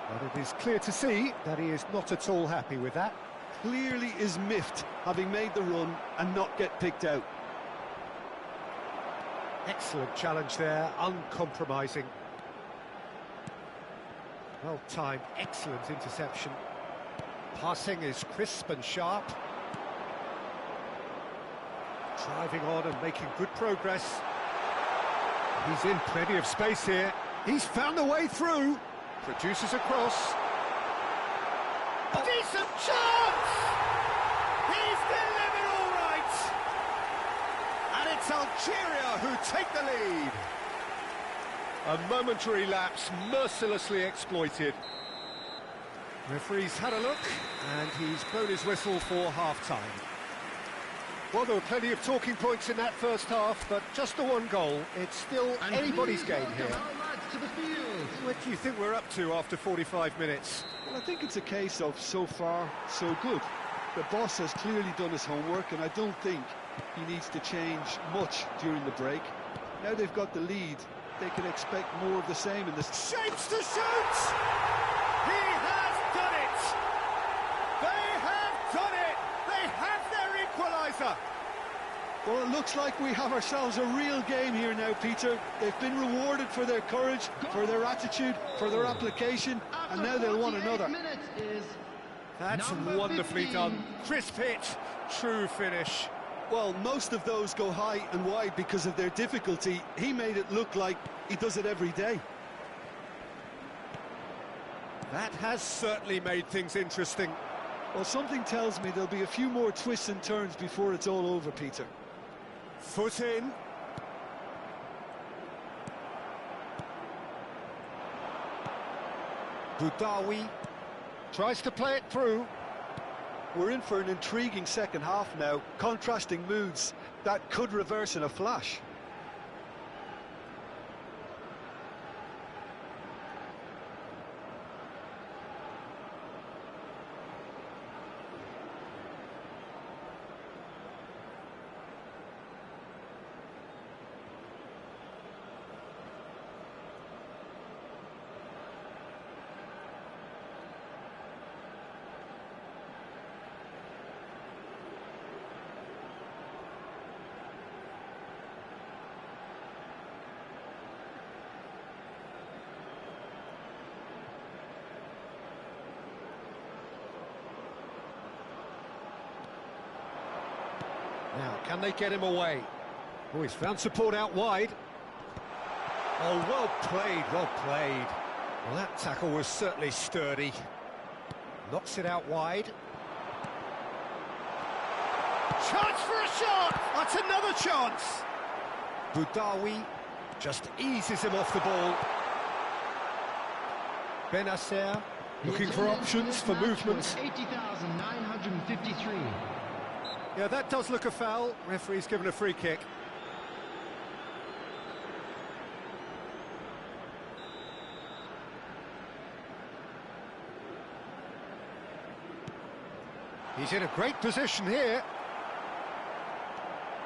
But it is clear to see that he is not at all happy with that. Clearly is miffed, having made the run and not get picked out. Excellent challenge there, uncompromising. Well timed, excellent interception. Passing is crisp and sharp. Driving on and making good progress. He's in plenty of space here. He's found a way through. Produces a cross. Oh. Decent chance! He's delivered all right! And it's Algeria who take the lead. A momentary lapse, mercilessly exploited. Referee's had a look, and he's blown his whistle for half-time. Well, there were plenty of talking points in that first half, but just the one goal. It's still anybody's game here. What do you think we're up to after 45 minutes? Well, I think it's a case of so far, so good. The boss has clearly done his homework, and I don't think he needs to change much during the break. Now they've got the lead, they can expect more of the same in this. Shapes to shoot! He has done it! They have done it! They have their equaliser! Well, it looks like we have ourselves a real game here now, Peter. They've been rewarded for their courage, for their attitude, for their application, and now they'll want another. That's wonderfully done. Crisp hit, true finish. Well, most of those go high and wide because of their difficulty. He made it look like he does it every day. That has certainly made things interesting. Well, something tells me there'll be a few more twists and turns before it's all over, Peter. Foot in. Boudaoui tries to play it through. We're in for an intriguing second half now, contrasting moods that could reverse in a flash. Now, can they get him away? Oh, he's found support out wide. Oh, well played, well played. Well, that tackle was certainly sturdy. Knocks it out wide. Chance for a shot! That's another chance! Boudaoui just eases him off the ball. Benacer looking for options for movement. 80,953. Yeah, that does look a foul. Referee's given a free kick. He's in a great position here.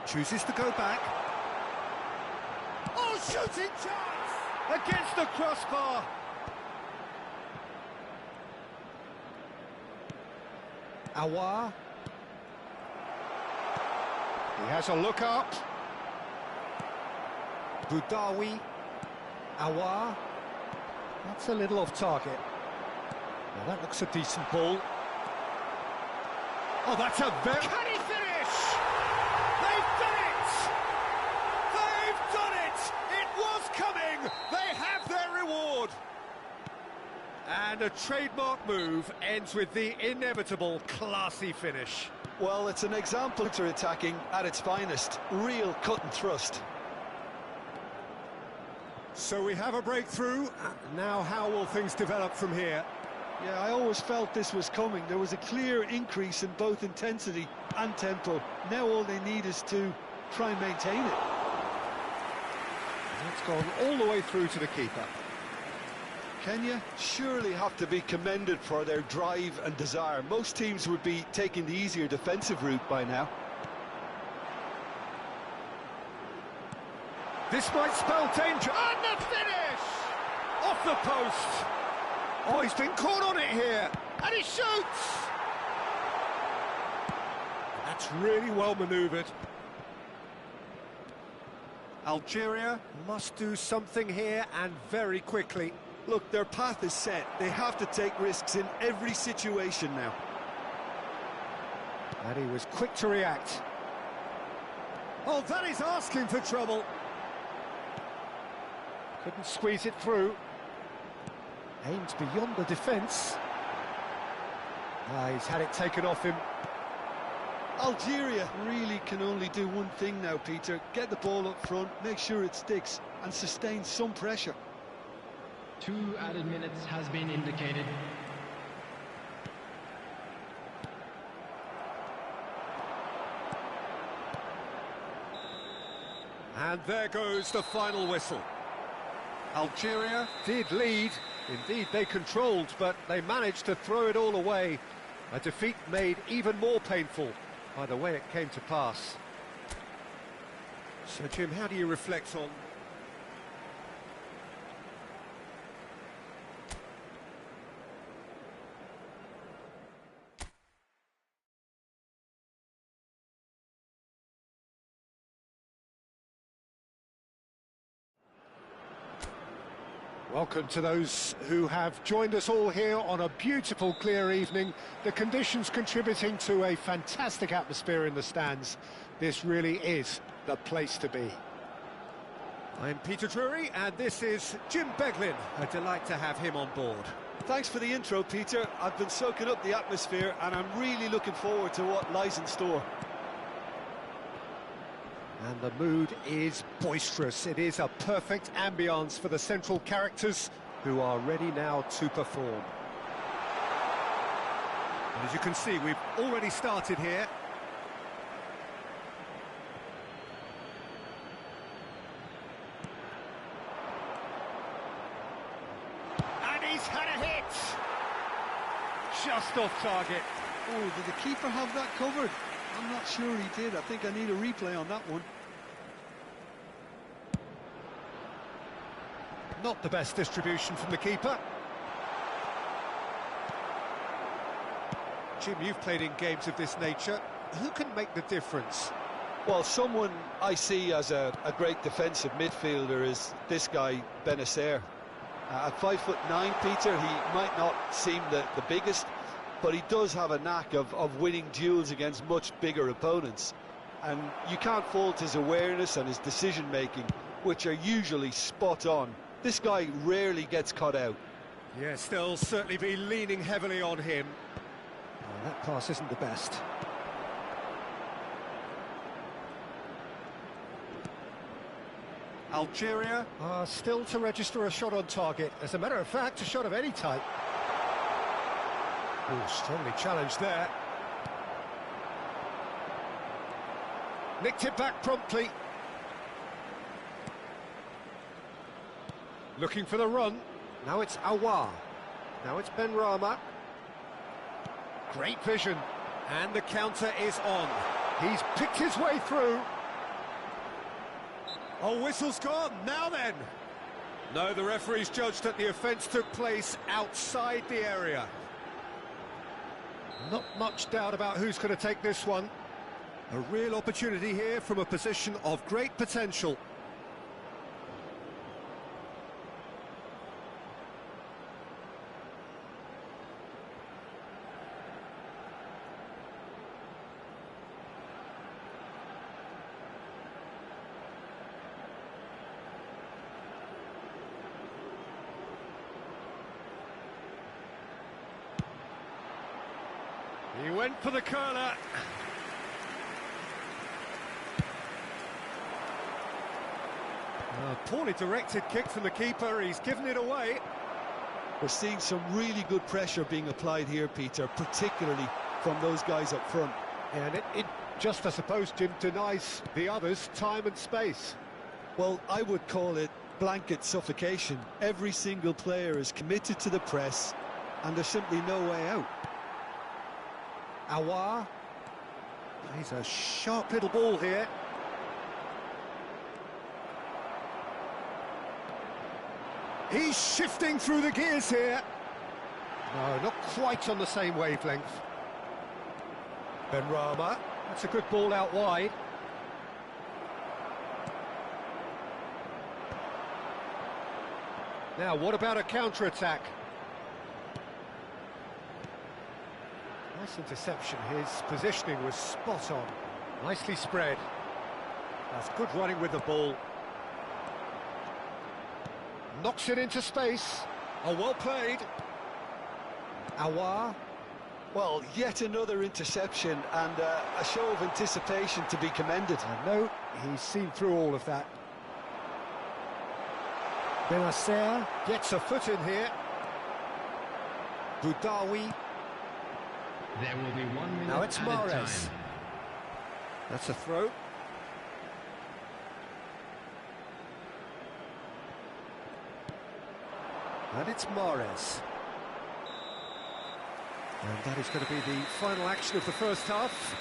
Chooses to go back. Oh, shooting chance! Against the crossbar. Awar. He has a look up. Budawi. Awar. That's a little off target. Now that looks a decent ball. Oh, that's a very... Can he finish? They've done it! They've done it! It was coming! They have their reward! And a trademark move ends with the inevitable classy finish. Well, it's an example to attacking at its finest. Real cut and thrust. So we have a breakthrough. Now how will things develop from here? Yeah, I always felt this was coming. There was a clear increase in both intensity and tempo. Now all they need is to try and maintain it. It's gone all the way through to the keeper. Kenya surely have to be commended for their drive and desire. Most teams would be taking the easier defensive route by now. This might spell danger. And the finish! Off the post. Oh, he's been caught on it here. And he shoots! That's really well manoeuvred. Algeria must do something here, and very quickly. Look, their path is set. They have to take risks in every situation now. And he was quick to react. Oh, that is asking for trouble. Couldn't squeeze it through. Aims beyond the defence. He's had it taken off him. Algeria really can only do one thing now, Peter. Get the ball up front, make sure it sticks, and sustain some pressure. 2 added minutes has been indicated. And there goes the final whistle. Algeria did lead. Indeed, they controlled, but they managed to throw it all away. A defeat made even more painful by the way it came to pass. So, Jim, how do you reflect on... Welcome to those who have joined us all here on a beautiful, clear evening. The conditions contributing to a fantastic atmosphere in the stands. This really is the place to be. I'm Peter Drury, and this is Jim Beglin. A delight to have him on board. Thanks for the intro, Peter. I've been soaking up the atmosphere, and I'm really looking forward to what lies in store. And the mood is boisterous. It is a perfect ambience for the central characters who are ready now to perform. And as you can see, we've already started here. And he's had a hit! Just off target. Oh, did the keeper have that covered? I'm not sure he did. I think I need a replay on that one. Not the best distribution from the keeper. Jim, you've played in games of this nature. Who can make the difference? Well, someone I see as a great defensive midfielder is this guy, Benacer. At 5'9", Peter, he might not seem the biggest, but he does have a knack of winning duels against much bigger opponents. And you can't fault his awareness and his decision-making, which are usually spot on. This guy rarely gets caught out. Yes, they'll certainly be leaning heavily on him. Oh, that pass isn't the best. Algeria are still to register a shot on target. As a matter of fact, a shot of any type. Oh, strongly challenged there. Nicked it back promptly. Looking for the run. Now it's Awar. Now it's Benrahma. Great vision. And the counter is on. He's picked his way through. Oh, whistle's gone. Now then. No, the referee's judged that the offence took place outside the area. Not much doubt about who's going to take this one. A real opportunity here from a position of great potential. He went for the curler. Poorly directed kick from the keeper, he's given it away. We're seeing some really good pressure being applied here, Peter, particularly from those guys up front. And it just, I suppose, Jim, denies the others time and space. Well, I would call it blanket suffocation. Every single player is committed to the press, and there's simply no way out. Aouar. He's a sharp little ball here. He's shifting through the gears here. No, not quite on the same wavelength. Benrahma. That's a good ball out wide. Now, what about a counter-attack? Nice interception. His positioning was spot on. Nicely spread. That's good running with the ball. Knocks it into space. Oh, well played. Aouar. Well, yet another interception and a show of anticipation to be commended. No, he's seen through all of that. Benacer gets a foot in here. Boudaoui. There will be 1 minute Now it's added Mahrez. time. That's a throw. And it's Mahrez. And that is going to be the final action of the first half.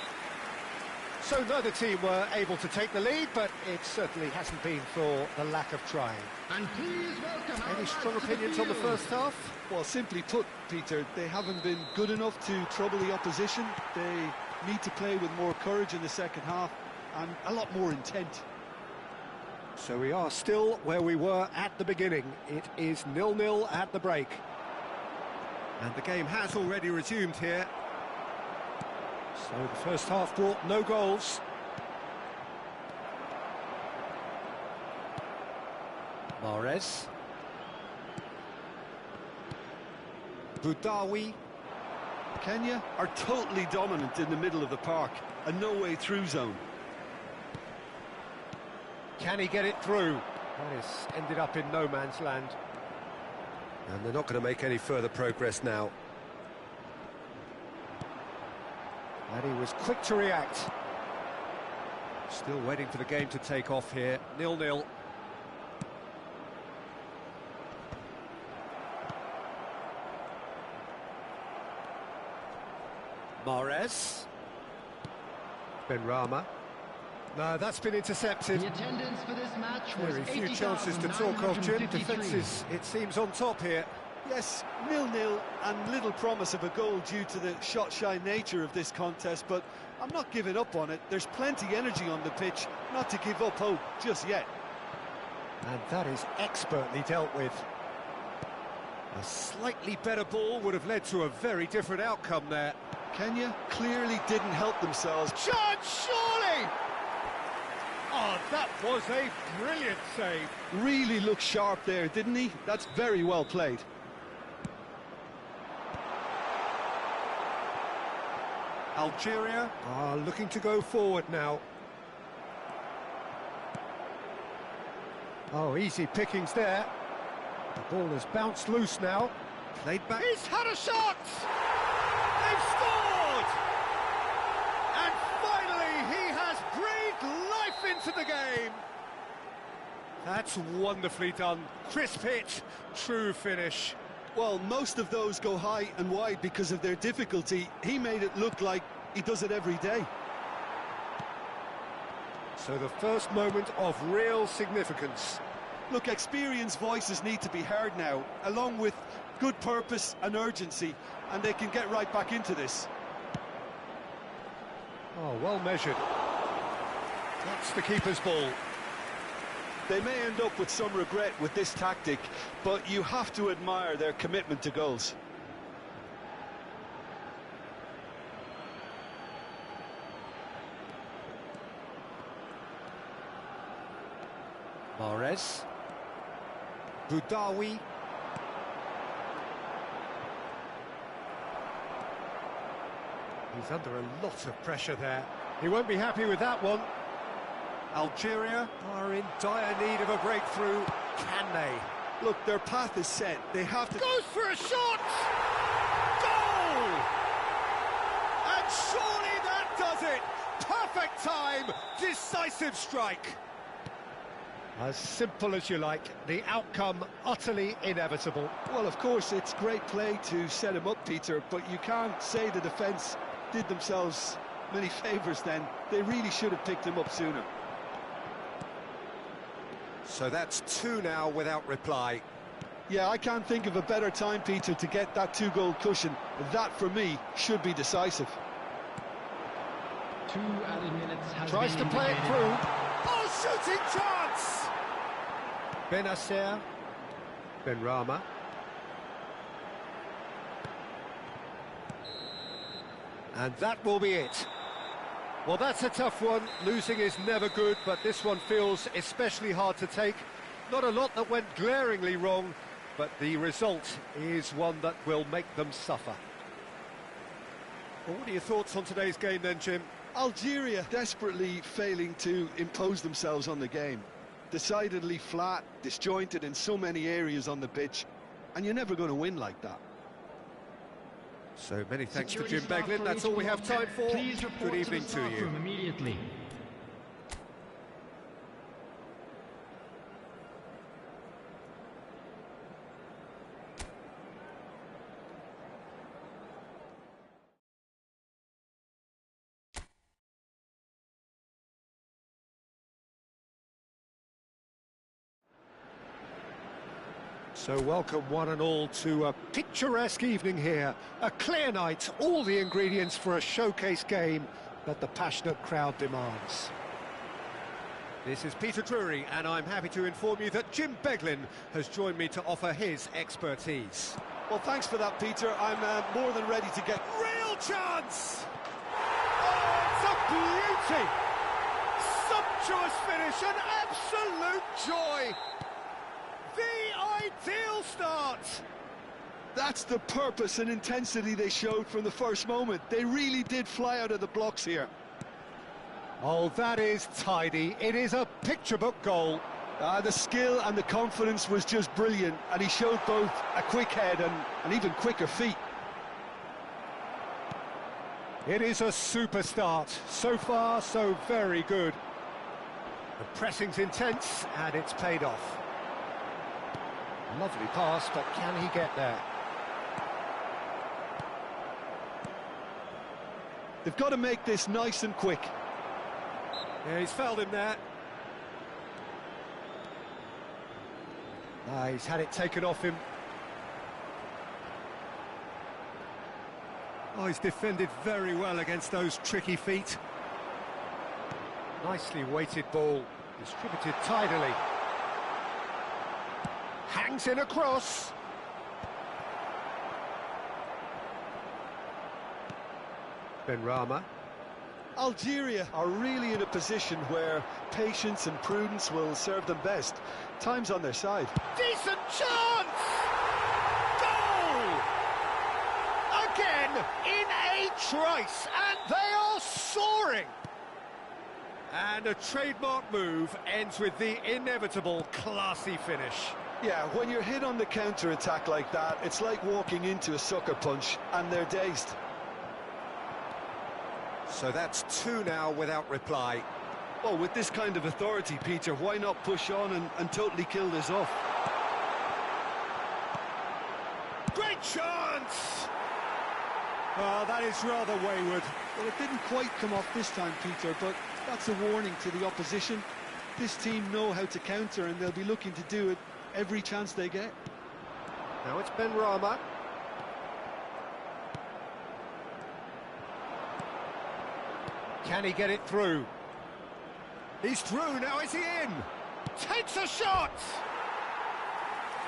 So neither team were able to take the lead, but it certainly hasn't been for the lack of trying. And please welcome our Any strong lads to the opinions on the field. first half? Well, simply put, Peter, they haven't been good enough to trouble the opposition. They need to play with more courage in the second half and a lot more intent. So we are still where we were at the beginning. It is 0-0 at the break. And the game has already resumed here. So the first half brought no goals. Mahrez. Boudaoui. Kenya are totally dominant in the middle of the park, a no-way through zone. Can he get it through? That has ended up in no man's land. And they're not going to make any further progress now. And he was quick to react. Still waiting for the game to take off here. 0-0. Mahrez. Benrahma. No, that's been intercepted. The attendance for this match was Very few chances to talk of, Jim. 80,953. Defence is, it seems, on top here. Yes, 0-0 and little promise of a goal due to the shot-shy nature of this contest, but I'm not giving up on it. There's plenty energy on the pitch, not to give up hope just yet. And that is expertly dealt with. A slightly better ball would have led to a very different outcome there. Kenya clearly didn't help themselves. Chance, surely! Oh, that was a brilliant save. Really looked sharp there, didn't he? That's very well played. Algeria are looking to go forward now. Oh, easy pickings there. The ball has bounced loose now. Played back. He's had a shot! They've scored! And finally, he has breathed life into the game. That's wonderfully done. Crisp hit, true finish. Well, most of those go high and wide because of their difficulty. He made it look like he does it every day. So the first moment of real significance. Look, experienced voices need to be heard now, along with good purpose and urgency, and they can get right back into this. Oh, well measured. That's the keeper's ball. They may end up with some regret with this tactic, but you have to admire their commitment to goals. Mahrez. Boudaoui. He's under a lot of pressure there. He won't be happy with that one. Algeria are in dire need of a breakthrough. Can they? Look, their path is set. They have to... Goes for a shot! Goal! And surely that does it! Perfect time! Decisive strike! As simple as you like, the outcome utterly inevitable. Well, of course, it's great play to set him up, Peter, but you can't say the defence did themselves many favours then. They really should have picked him up sooner. So that's two now without reply. Yeah, I can't think of a better time, Peter, to get that two-goal cushion. That, for me, should be decisive. 2 added minutes has Tries been to play it indicated. through. Oh, shooting chance! Benacer. Benrahma. And that will be it. Well, that's a tough one. Losing is never good, but this one feels especially hard to take. Not a lot that went glaringly wrong, but the result is one that will make them suffer. Well, what are your thoughts on today's game then, Jim? Algeria desperately failing to impose themselves on the game. Decidedly flat, disjointed in so many areas on the pitch, and you're never going to win like that. So many thanks to Security Jim staff Beglin. for That's each all we have time for. Please report Good evening the to staff you. room immediately. So welcome one and all to a picturesque evening here. A clear night, all the ingredients for a showcase game that the passionate crowd demands. This is Peter Drury, and I'm happy to inform you that Jim Beglin has joined me to offer his expertise. Well, thanks for that, Peter. I'm more than ready to get... Real chance! Oh, it's a beauty! Sumptuous finish, an absolute joy! The ideal start! That's the purpose and intensity they showed from the first moment. They really did fly out of the blocks here. Oh, that is tidy. It is a picture book goal. The skill and the confidence was just brilliant, and he showed both a quick head and even quicker feet. It is a super start. So far, so very good. The pressing's intense, and it's paid off. Lovely pass, but can he get there? They've got to make this nice and quick. Yeah, he's fouled him there. He's had it taken off him. Oh, he's defended very well against those tricky feet. Nicely weighted ball, distributed tidily. Hangs in a cross. Benrahma. Algeria are really in a position where patience and prudence will serve them best. Time's on their side. Decent chance! Goal! Again, in a trice, and they are soaring! And a trademark move ends with the inevitable classy finish. Yeah, when you're hit on the counter-attack like that, it's like walking into a sucker punch, and they're dazed. So that's two now without reply. Well, with this kind of authority, Peter, why not push on and totally kill this off? Great chance! Oh, that is rather wayward. Well, it didn't quite come off this time, Peter, but that's a warning to the opposition. This team know how to counter, and they'll be looking to do it every chance they get. Now it's Benrahma. Can he get it through? He's through, now is he in? Takes a shot!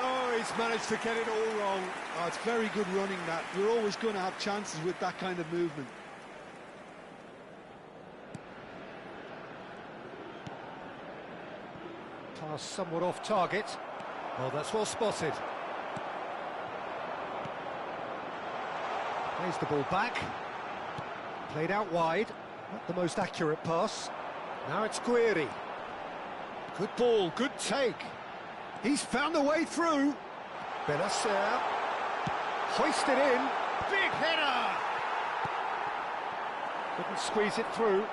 Oh, he's managed to get it all wrong. Oh, it's very good running, that. You're always going to have chances with that kind of movement. Pass somewhat off target. Oh, that's well spotted. Plays the ball back. Played out wide. Not the most accurate pass. Now it's Guiri. Good ball, good take. He's found a way through. Benacer. Hoisted in. Big header! Couldn't squeeze it through.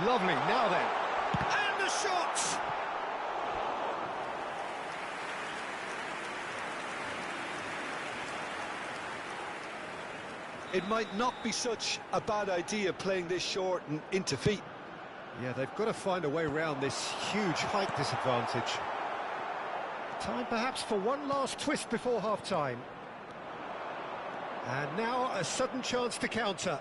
Lovely, now then. And the shot! It might not be such a bad idea playing this short and into feet. Yeah, they've got to find a way around this huge height disadvantage. Time perhaps for one last twist before half-time. And now a sudden chance to counter.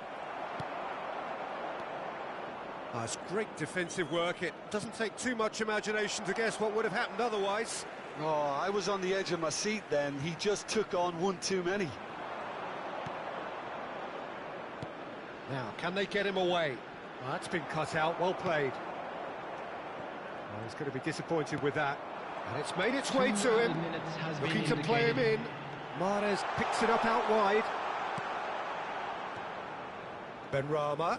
Oh, it's great defensive work. It doesn't take too much imagination to guess what would have happened otherwise. Oh, I was on the edge of my seat then. He just took on one too many. Now, can they get him away? Oh, that's been cut out, well played. Oh, he's going to be disappointed with that. And it's made its way to him. Looking to play him in. Mahrez picks it up out wide. Benrahma.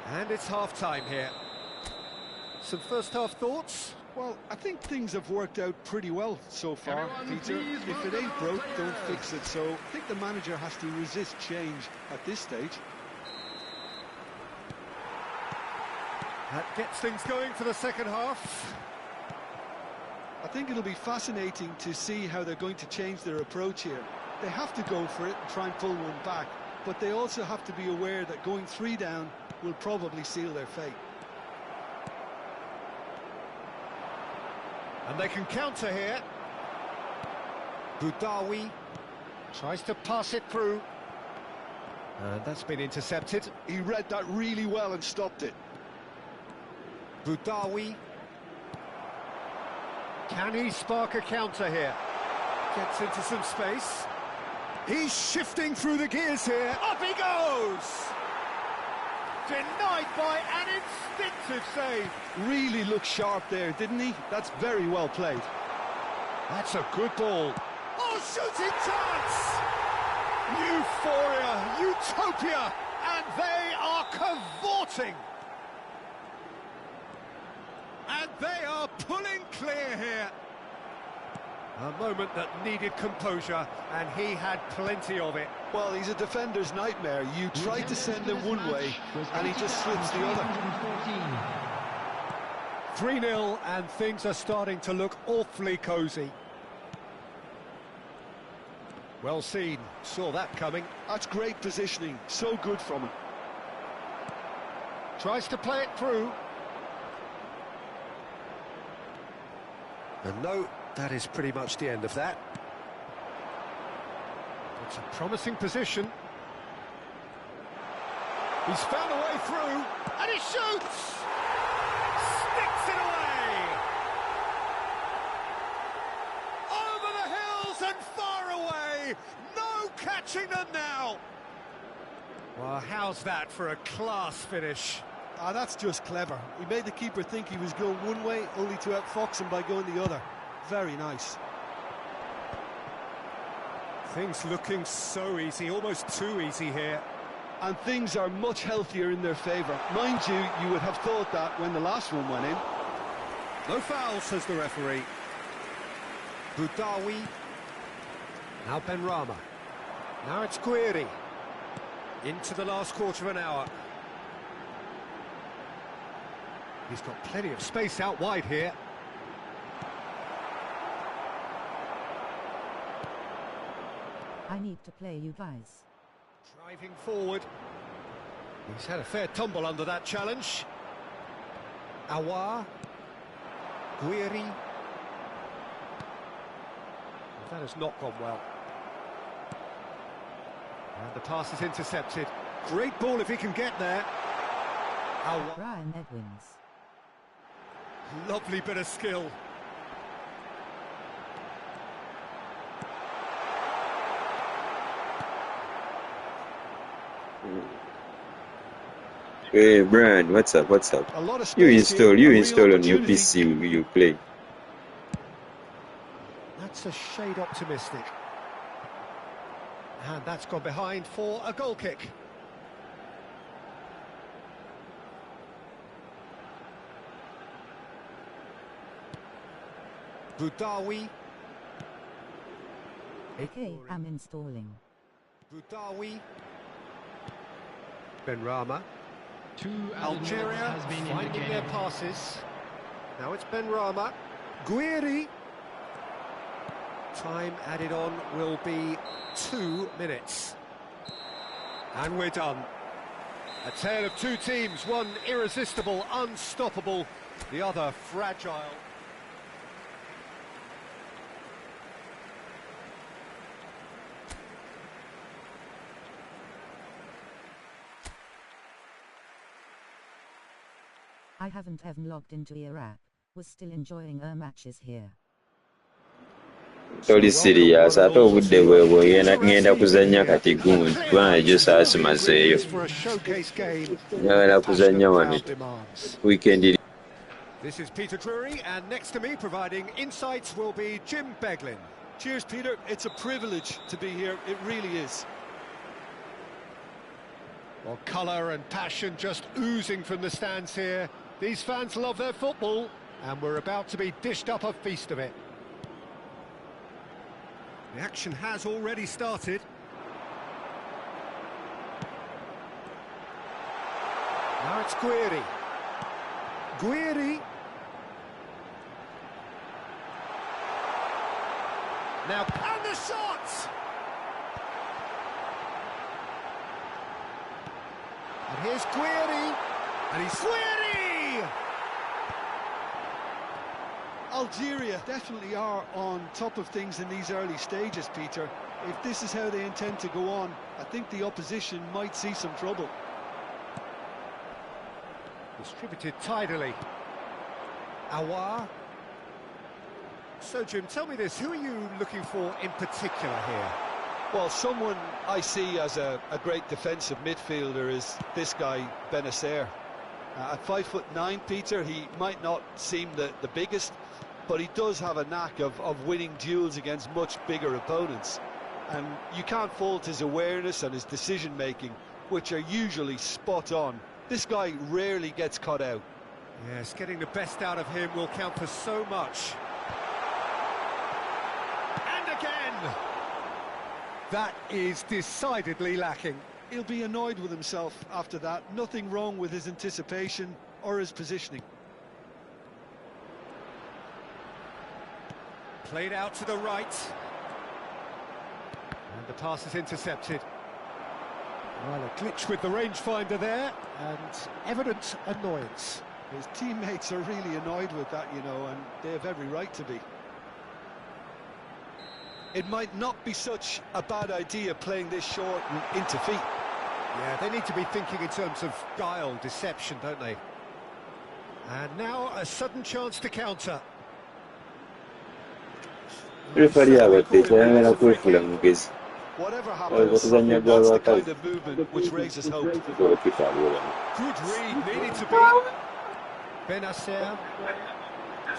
And it's half-time here. Some first-half thoughts? Well, I think things have worked out pretty well so far, Peter. If it ain't broke, don't fix it. So I think the manager has to resist change at this stage. That gets things going for the second half. I think it'll be fascinating to see how they're going to change their approach here. They have to go for it and try and pull one back, but they also have to be aware that going 3 down will probably seal their fate. And they can counter here. Boudaoui tries to pass it through. And that's been intercepted. He read that really well and stopped it. Boudaoui. Can he spark a counter here? Gets into some space. He's shifting through the gears here. Up he goes! Denied by an instinctive save. Really looked sharp there, didn't he? That's very well played. That's a good ball. Oh, shooting chance! Euphoria, utopia, and they are cavorting. And they are pulling clear here. A moment that needed composure, and he had plenty of it. Well, he's a defender's nightmare. You try to send him one way, and he just slips the other. 3-0, and things are starting to look awfully cosy. Well seen, saw that coming. That's great positioning, so good from him. Tries to play it through. And no, that is pretty much the end of that. It's a promising position. He's found a way through, and he shoots! Sticks it away! Over the hills and far away! No catching them now! Well, how's that for a class finish? Ah, that's just clever. He made the keeper think he was going one way, only to outfox him by going the other. Very nice. Things looking so easy, almost too easy here. And things are much healthier in their favour. Mind you, you would have thought that when the last one went in. No foul, says the referee. Boudaoui. Now Benrahma. Now it's Guiri. Into the last quarter of an hour. He's got plenty of space out wide here. I need to play you guys. Driving forward. He's had a fair tumble under that challenge. Aouar. Guiri. That has not gone well. And the pass is intercepted. Great ball if he can get there. Brian Edwins. Lovely bit of skill. Hey Brian, what's up? What's up? A lot of You space install here, a real on your opportunity. PC you play. That's a shade optimistic. And that's gone behind for a goal kick. Boudaoui. Okay, I'm installing. Boudaoui. Benrahma. Two added minutes Algeria has been finding their indicated. passes. Now it's Benrahma. Guiri. Time added on will be 2 minutes. And we're done. A tale of two teams, one irresistible, unstoppable, the other fragile. I haven't even logged into Iraq. Was still enjoying our matches here. Toli serious ate obudde bwe ngenda kuzannya kati gundi kubanga gyo saa simazeeyo njagala kuzannya wano weekend. This is Peter Drury, and next to me providing insights will be Jim Beglin. Cheers, Peter. It's a privilege to be here. It really is. Well, colour and passion just oozing from the stands here. These fans love their football, and we're about to be dished up a feast of it. The action has already started. Now it's Guiri. Guiri. Now, and the shot! And here's Guiri. And he's Guiri! Algeria definitely are on top of things in these early stages, Peter. If this is how they intend to go on, I think the opposition might see some trouble. Distributed tidily. Awar. So, Jim, tell me this, who are you looking for in particular here? Well, someone I see as a great defensive midfielder is this guy, Benacer. At 5'9", Peter, he might not seem the biggest, but he does have a knack of winning duels against much bigger opponents. And you can't fault his awareness and his decision-making, which are usually spot on. This guy rarely gets caught out. Yes, getting the best out of him will count for so much. And again! That is decidedly lacking. He'll be annoyed with himself after that. Nothing wrong with his anticipation or his positioning. Played out to the right. And the pass is intercepted. Well, a glitch with the rangefinder there, and evident annoyance. His teammates are really annoyed with that, you know, and they have every right to be. It might not be such a bad idea playing this short and into feet. Yeah, they need to be thinking in terms of guile, deception, don't they? And now a sudden chance to counter. Referee abateeka ayagala kwefula mugezi. Whatever happens, that's the kind of movement which raises hope. Good read, needed to be. Benacer.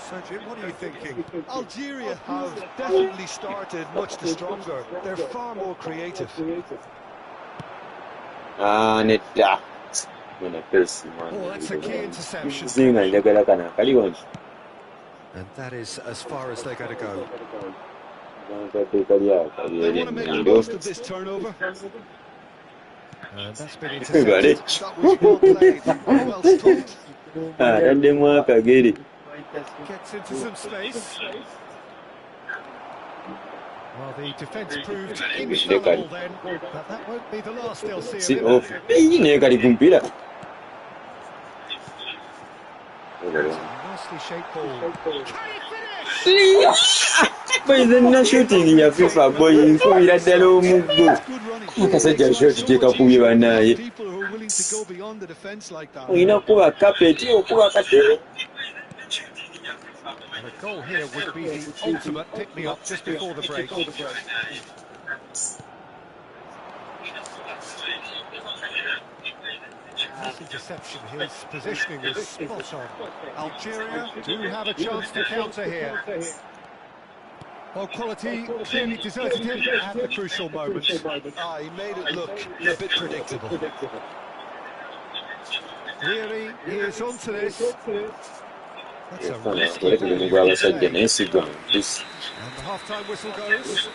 So, Jim, what are you thinking? Algeria have definitely started much the stronger. They're far more creative. Nedda. Oh, that's a key interception. Singa njagala kana kali wano. And that is as far as they're going to go. They want to make the most of this turnover. And that's been intercepted. That was well played, well stopped. Ataddemu akagere. Gets into some space. Well, the defence proved infallible then, but that won't be the last they'll see of him. Naye kali ku mupiira. Nicely shaped ball. Can he finish? Boy, the shooting in your FIFA, boy, you're that That's old good running. kasajja Makes life shoti so gye much kakubye easier when you have bannaye people who are willing to go beyond the defence like that. olina kuba kapeti okuba katebe And a goal here would be the ultimate pick-me-up just before the break. Nice interception, his positioning was spot on. Algeria do have a chance to counter here. Well, quality clearly deserted him at the crucial moment. He made it look a bit predictable. Really, he is onto this. That's a Fana risky ngole ball, kulimu you could gw'abasajja say. naye sigwa mubisi And the half-time whistle goes.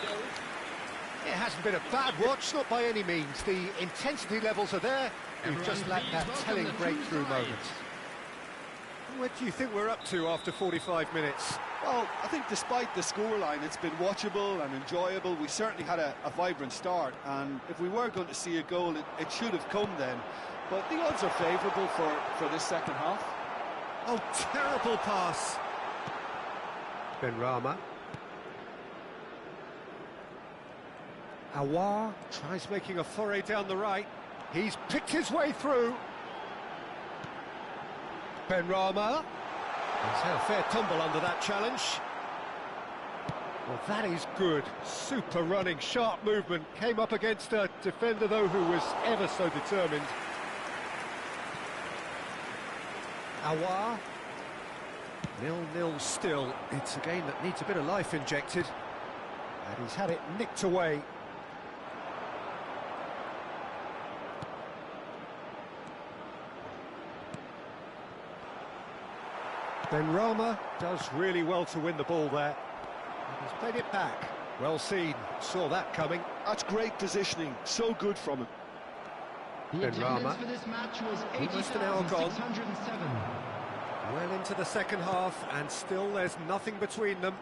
It hasn't been a bad watch, not by any means. The intensity levels are there. We've just lacked that telling breakthrough moment. What do you think we're up to after 45 minutes? Well, I think despite the scoreline, it's been watchable and enjoyable. We certainly had a vibrant start, and if we were going to see a goal, it should have come then. But the odds are favourable for this second half. Oh, terrible pass. Benrahma. Awar tries making a foray down the right. He's picked his way through. Benrahma. He's had a fair tumble under that challenge. Well, that is good. Super running, sharp movement. Came up against a defender, though, who was ever so determined. Awar. 0-0 still. It's a game that needs a bit of life injected. And he's had it nicked away. Benrahma does really well to win the ball there. And he's played it back. Well seen. Saw that coming. That's great positioning. So good from him. The Benrahma. attendance for this match was Almost an hour gone. 80,607. Well into the second half, and still there's nothing between them.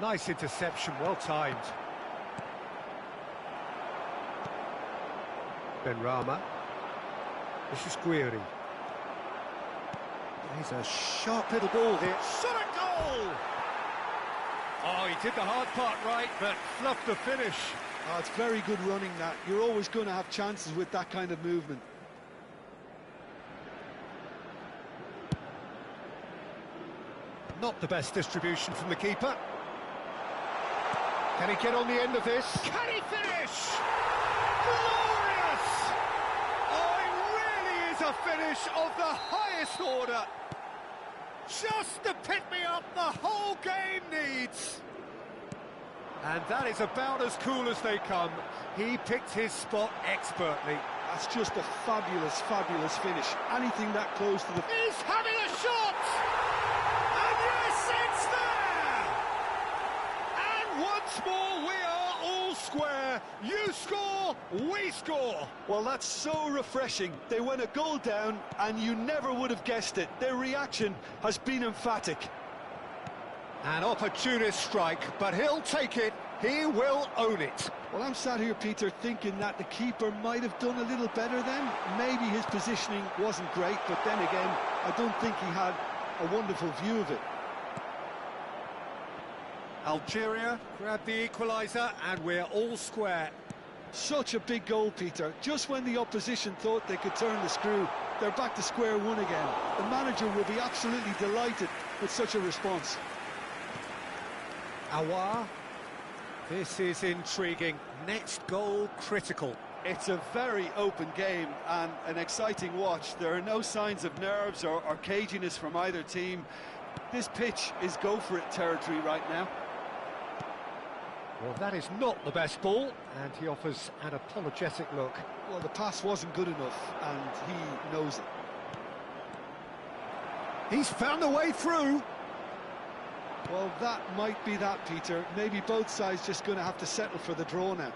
Nice interception, well timed. Benrahma. This is Guiri. He's a sharp little ball here. Shot a goal! Oh, he did the hard part right, but fluffed the finish. Oh, it's very good running, that. You're always going to have chances with that kind of movement. Not the best distribution from the keeper. Can he get on the end of this? Can he finish? Glorious! Oh, it really is a finish of the highest order. Just the pick-me-up the whole game needs. And that is about as cool as they come. He picked his spot expertly. That's just a fabulous, fabulous finish. Anything that close to the... He's having a shot! And yes, it's there! And once more, we are all square. You score, we score. Well, that's so refreshing. They went a goal down, and you never would have guessed it. Their reaction has been emphatic. An opportunist strike, but he'll take it. He will own it. Well, I'm sat here, Peter, thinking that the keeper might have done a little better then. Maybe his positioning wasn't great, but then again, I don't think he had a wonderful view of it. Algeria grabbed the equaliser, and we're all square. Such a big goal, Peter. Just when the opposition thought they could turn the screw, they're back to square one again. The manager will be absolutely delighted with such a response. Awar. This is intriguing. Next goal critical. It's a very open game and an exciting watch. There are no signs of nerves or caginess from either team. This pitch is go-for-it territory right now. Well, that is not the best ball, and he offers an apologetic look. Well, the pass wasn't good enough, and he knows it. He's found a way through. Well, that might be that, Peter. Maybe both sides just going to have to settle for the draw now.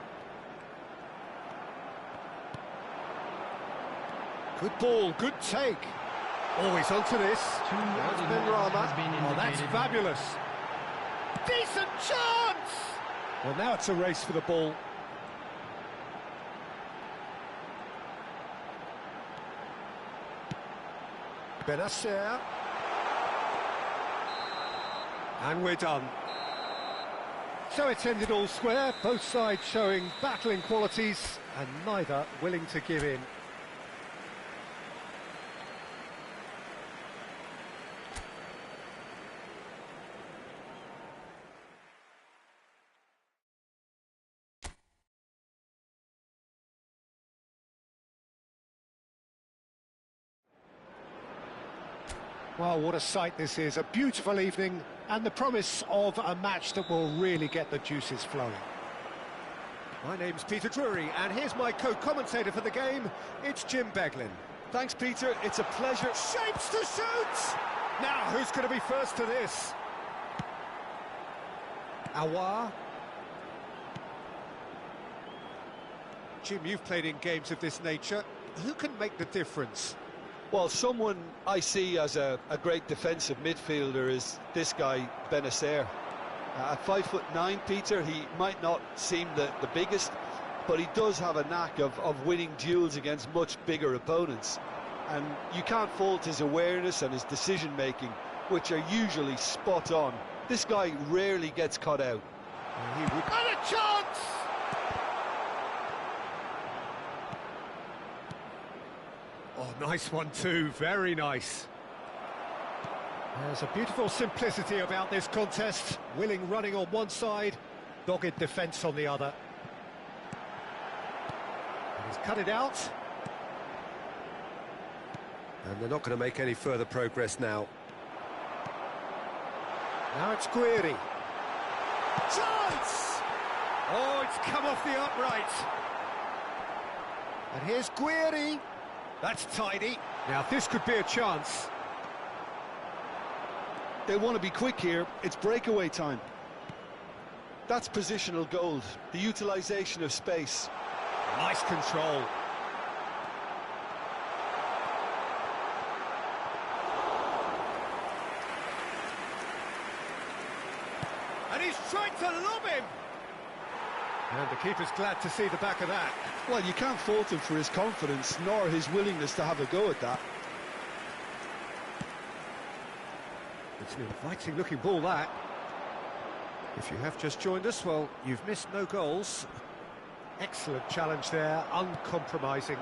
Good ball, good take. Always onto this. That's Benrahma. Oh, that's fabulous. Decent chance! Well, now it's a race for the ball. Benasser. And we're done. So it's ended all square, both sides showing battling qualities and neither willing to give in. Well, what a sight this is, a beautiful evening and the promise of a match that will really get the juices flowing. My name's Peter Drury and here's my co-commentator for the game, it's Jim Beglin. Thanks, Peter, it's a pleasure. Shapes to shoot! Now, who's going to be first to this? Aouar. Jim, you've played in games of this nature. Who can make the difference? Well, someone I see as a great defensive midfielder is this guy, Benacer. At 5'9", Peter, he might not seem the biggest, but he does have a knack of winning duels against much bigger opponents. And you can't fault his awareness and his decision-making, which are usually spot on. This guy rarely gets caught out. He would... And a chance! Oh, nice one too, very nice. There's a beautiful simplicity about this contest. Willing running on one side, dogged defence on the other. And he's cut it out. And they're not going to make any further progress now. Now it's Guiri. Chance! Oh, it's come off the upright. And here's Guiri. That's tidy. Now this could be a chance. They want to be quick here. It's breakaway time. That's positional gold, the utilisation of space. Nice control. And he's trying to lob him. And the keeper's glad to see the back of that. Well, you can't fault him for his confidence, nor his willingness to have a go at that. It's an inviting-looking ball, that. If you have just joined us, well, you've missed no goals. Excellent challenge there, uncompromising.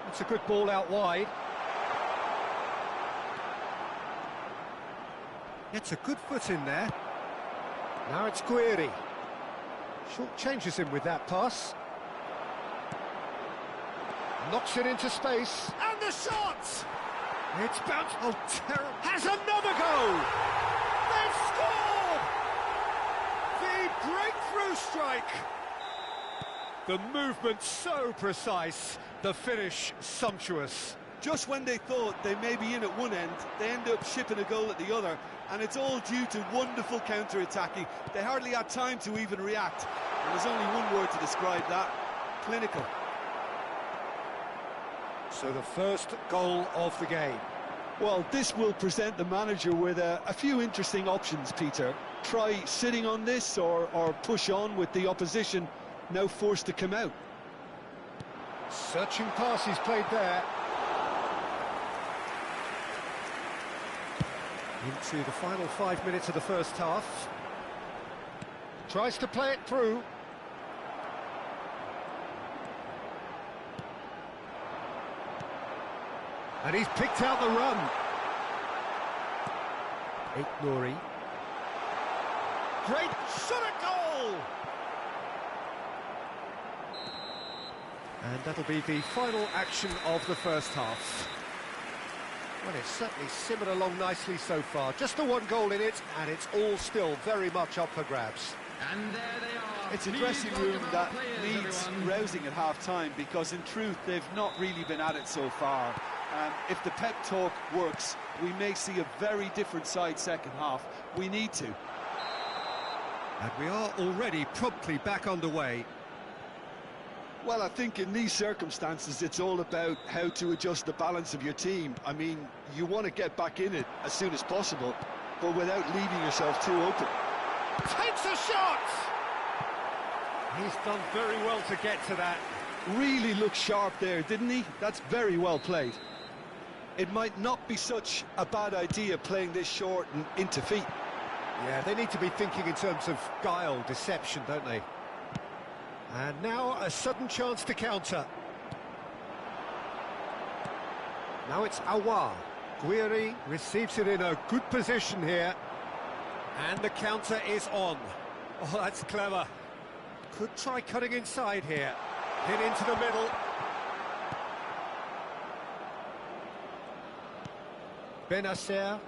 It's a good ball out wide. Gets a good foot in there. Now it's Guiri. Short changes him with that pass. Knocks it into space. And the shot! It's bounced. Oh, terrible. Has another go! They've scored! The breakthrough strike. The movement so precise. The finish sumptuous. Just when they thought they may be in at one end, they end up shipping a goal at the other, and it's all due to wonderful counter-attacking. They hardly had time to even react, and there's only one word to describe that: clinical. So the first goal of the game. Well, this will present the manager with a few interesting options, Peter. Try sitting on this or push on with the opposition now forced to come out. Searching pass he's played there. Into the final 5 minutes of the first half. Tries to play it through. And he's picked out the run. Nouri. Great shot at goal! And that'll be the final action of the first half. Well, it's certainly simmered along nicely so far. Just the one goal in it, and it's all still very much up for grabs. And there they are. It's a dressing room that needs rousing at half-time, because in truth they've not really been at it so far. If the pep talk works, we may see a very different side second half. We need to. And we are already promptly back underway. Well, I think in these circumstances it's all about how to adjust the balance of your team. I mean, you want to get back in it as soon as possible, but without leaving yourself too open. Takes a shot! He's done very well to get to that. Really looked sharp there, didn't he? That's very well played. It might not be such a bad idea playing this short and into feet. Yeah, they need to be thinking in terms of guile, deception, don't they? And now a sudden chance to counter. Now it's Aouar. Guiri receives it in a good position here. And the counter is on. Oh, that's clever. Could try cutting inside here. Hit into the middle. Benacer.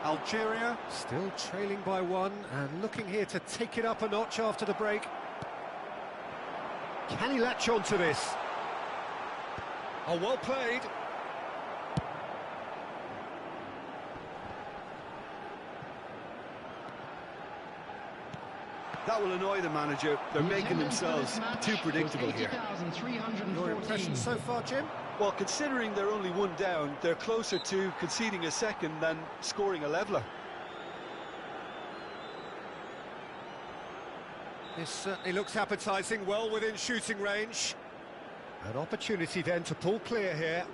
Algeria still trailing by one and looking here to take it up a notch after the break. Can he latch on to this? Oh, well played. That will annoy the manager. They're making themselves too predictable here. Your impression so far, Jim? Well, considering they're only one down, they're closer to conceding a second than scoring a leveller. This certainly looks appetising, well within shooting range. An opportunity then to pull clear here.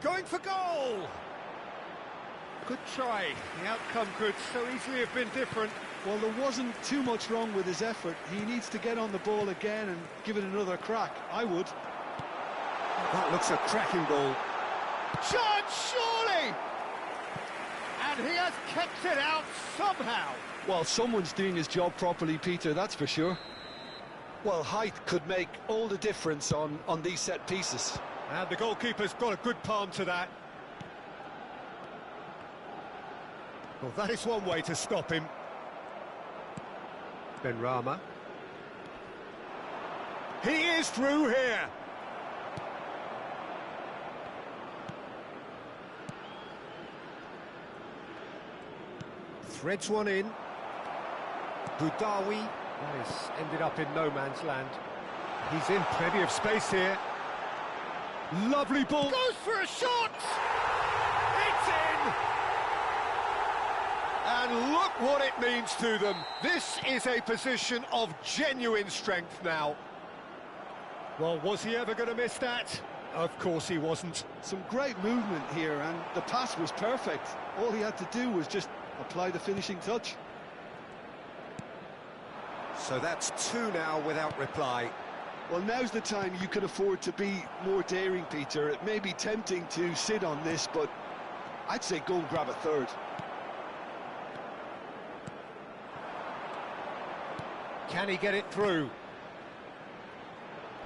Going for goal! Good try. The outcome could so easily have been different. Well, there wasn't too much wrong with his effort. He needs to get on the ball again and give it another crack. I would. That looks a cracking ball. Chance, surely! And he has kept it out somehow. Well, someone's doing his job properly, Peter, that's for sure. Well, height could make all the difference on these set pieces. And the goalkeeper's got a good palm to that. Well, that is one way to stop him. Benrahma. He is through here. Threads one in. Boudaoui. That has ended up in no man's land. He's in plenty of space here. Lovely ball. Goes for a shot! It's in! And look what it means to them. This is a position of genuine strength now. Well, was he ever going to miss that? Of course he wasn't. Some great movement here, and the pass was perfect. All he had to do was just apply the finishing touch. So that's two now without reply. Well, now's the time you can afford to be more daring, Peter. It may be tempting to sit on this, but I'd say go and grab a third. Can he get it through?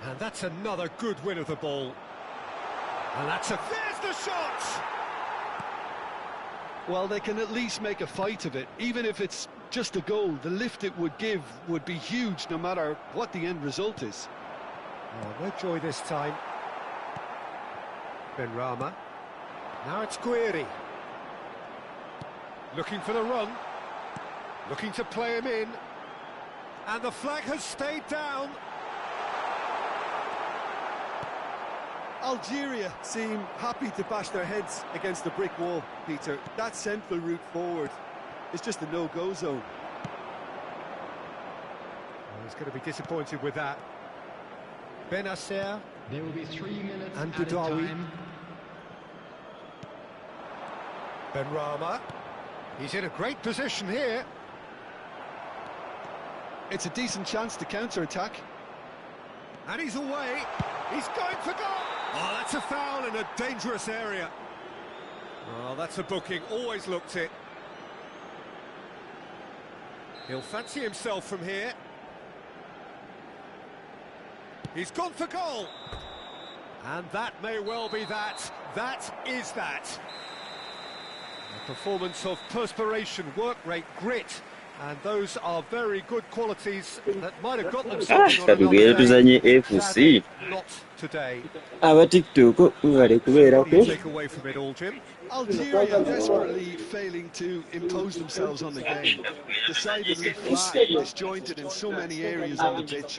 And that's another good win of the ball. And that's a... There's the shot! Well, they can at least make a fight of it. Even if it's just a goal, the lift it would give would be huge no matter what the end result is. Oh, no joy this time. Benrahma. Now it's Guiri. Looking for the run. Looking to play him in. And the flag has stayed down. Algeria seem happy to bash their heads against the brick wall, Peter. That central route forward is just a no-go zone. Well, he's going to be disappointed with that. Benacer. There will be 3 minutes and added Boudaoui. time. Benrahma. He's in a great position here. It's a decent chance to counter-attack. And he's away. He's going for goal. Oh, that's a foul in a dangerous area. Oh, that's a booking. Always looked it. He'll fancy himself from here. He's gone for goal. And that may well be that. That is that. A performance of perspiration, work rate, grit. And those are very good qualities that might have got them something on Katugere another tuzanye day. FC. Sadly, not today. Aba TikTok bali What do kubeerako. you take away from it all, Jim? Algeria desperately failing to impose themselves on the game. Decidedly flat, disjointed in so many areas on the pitch.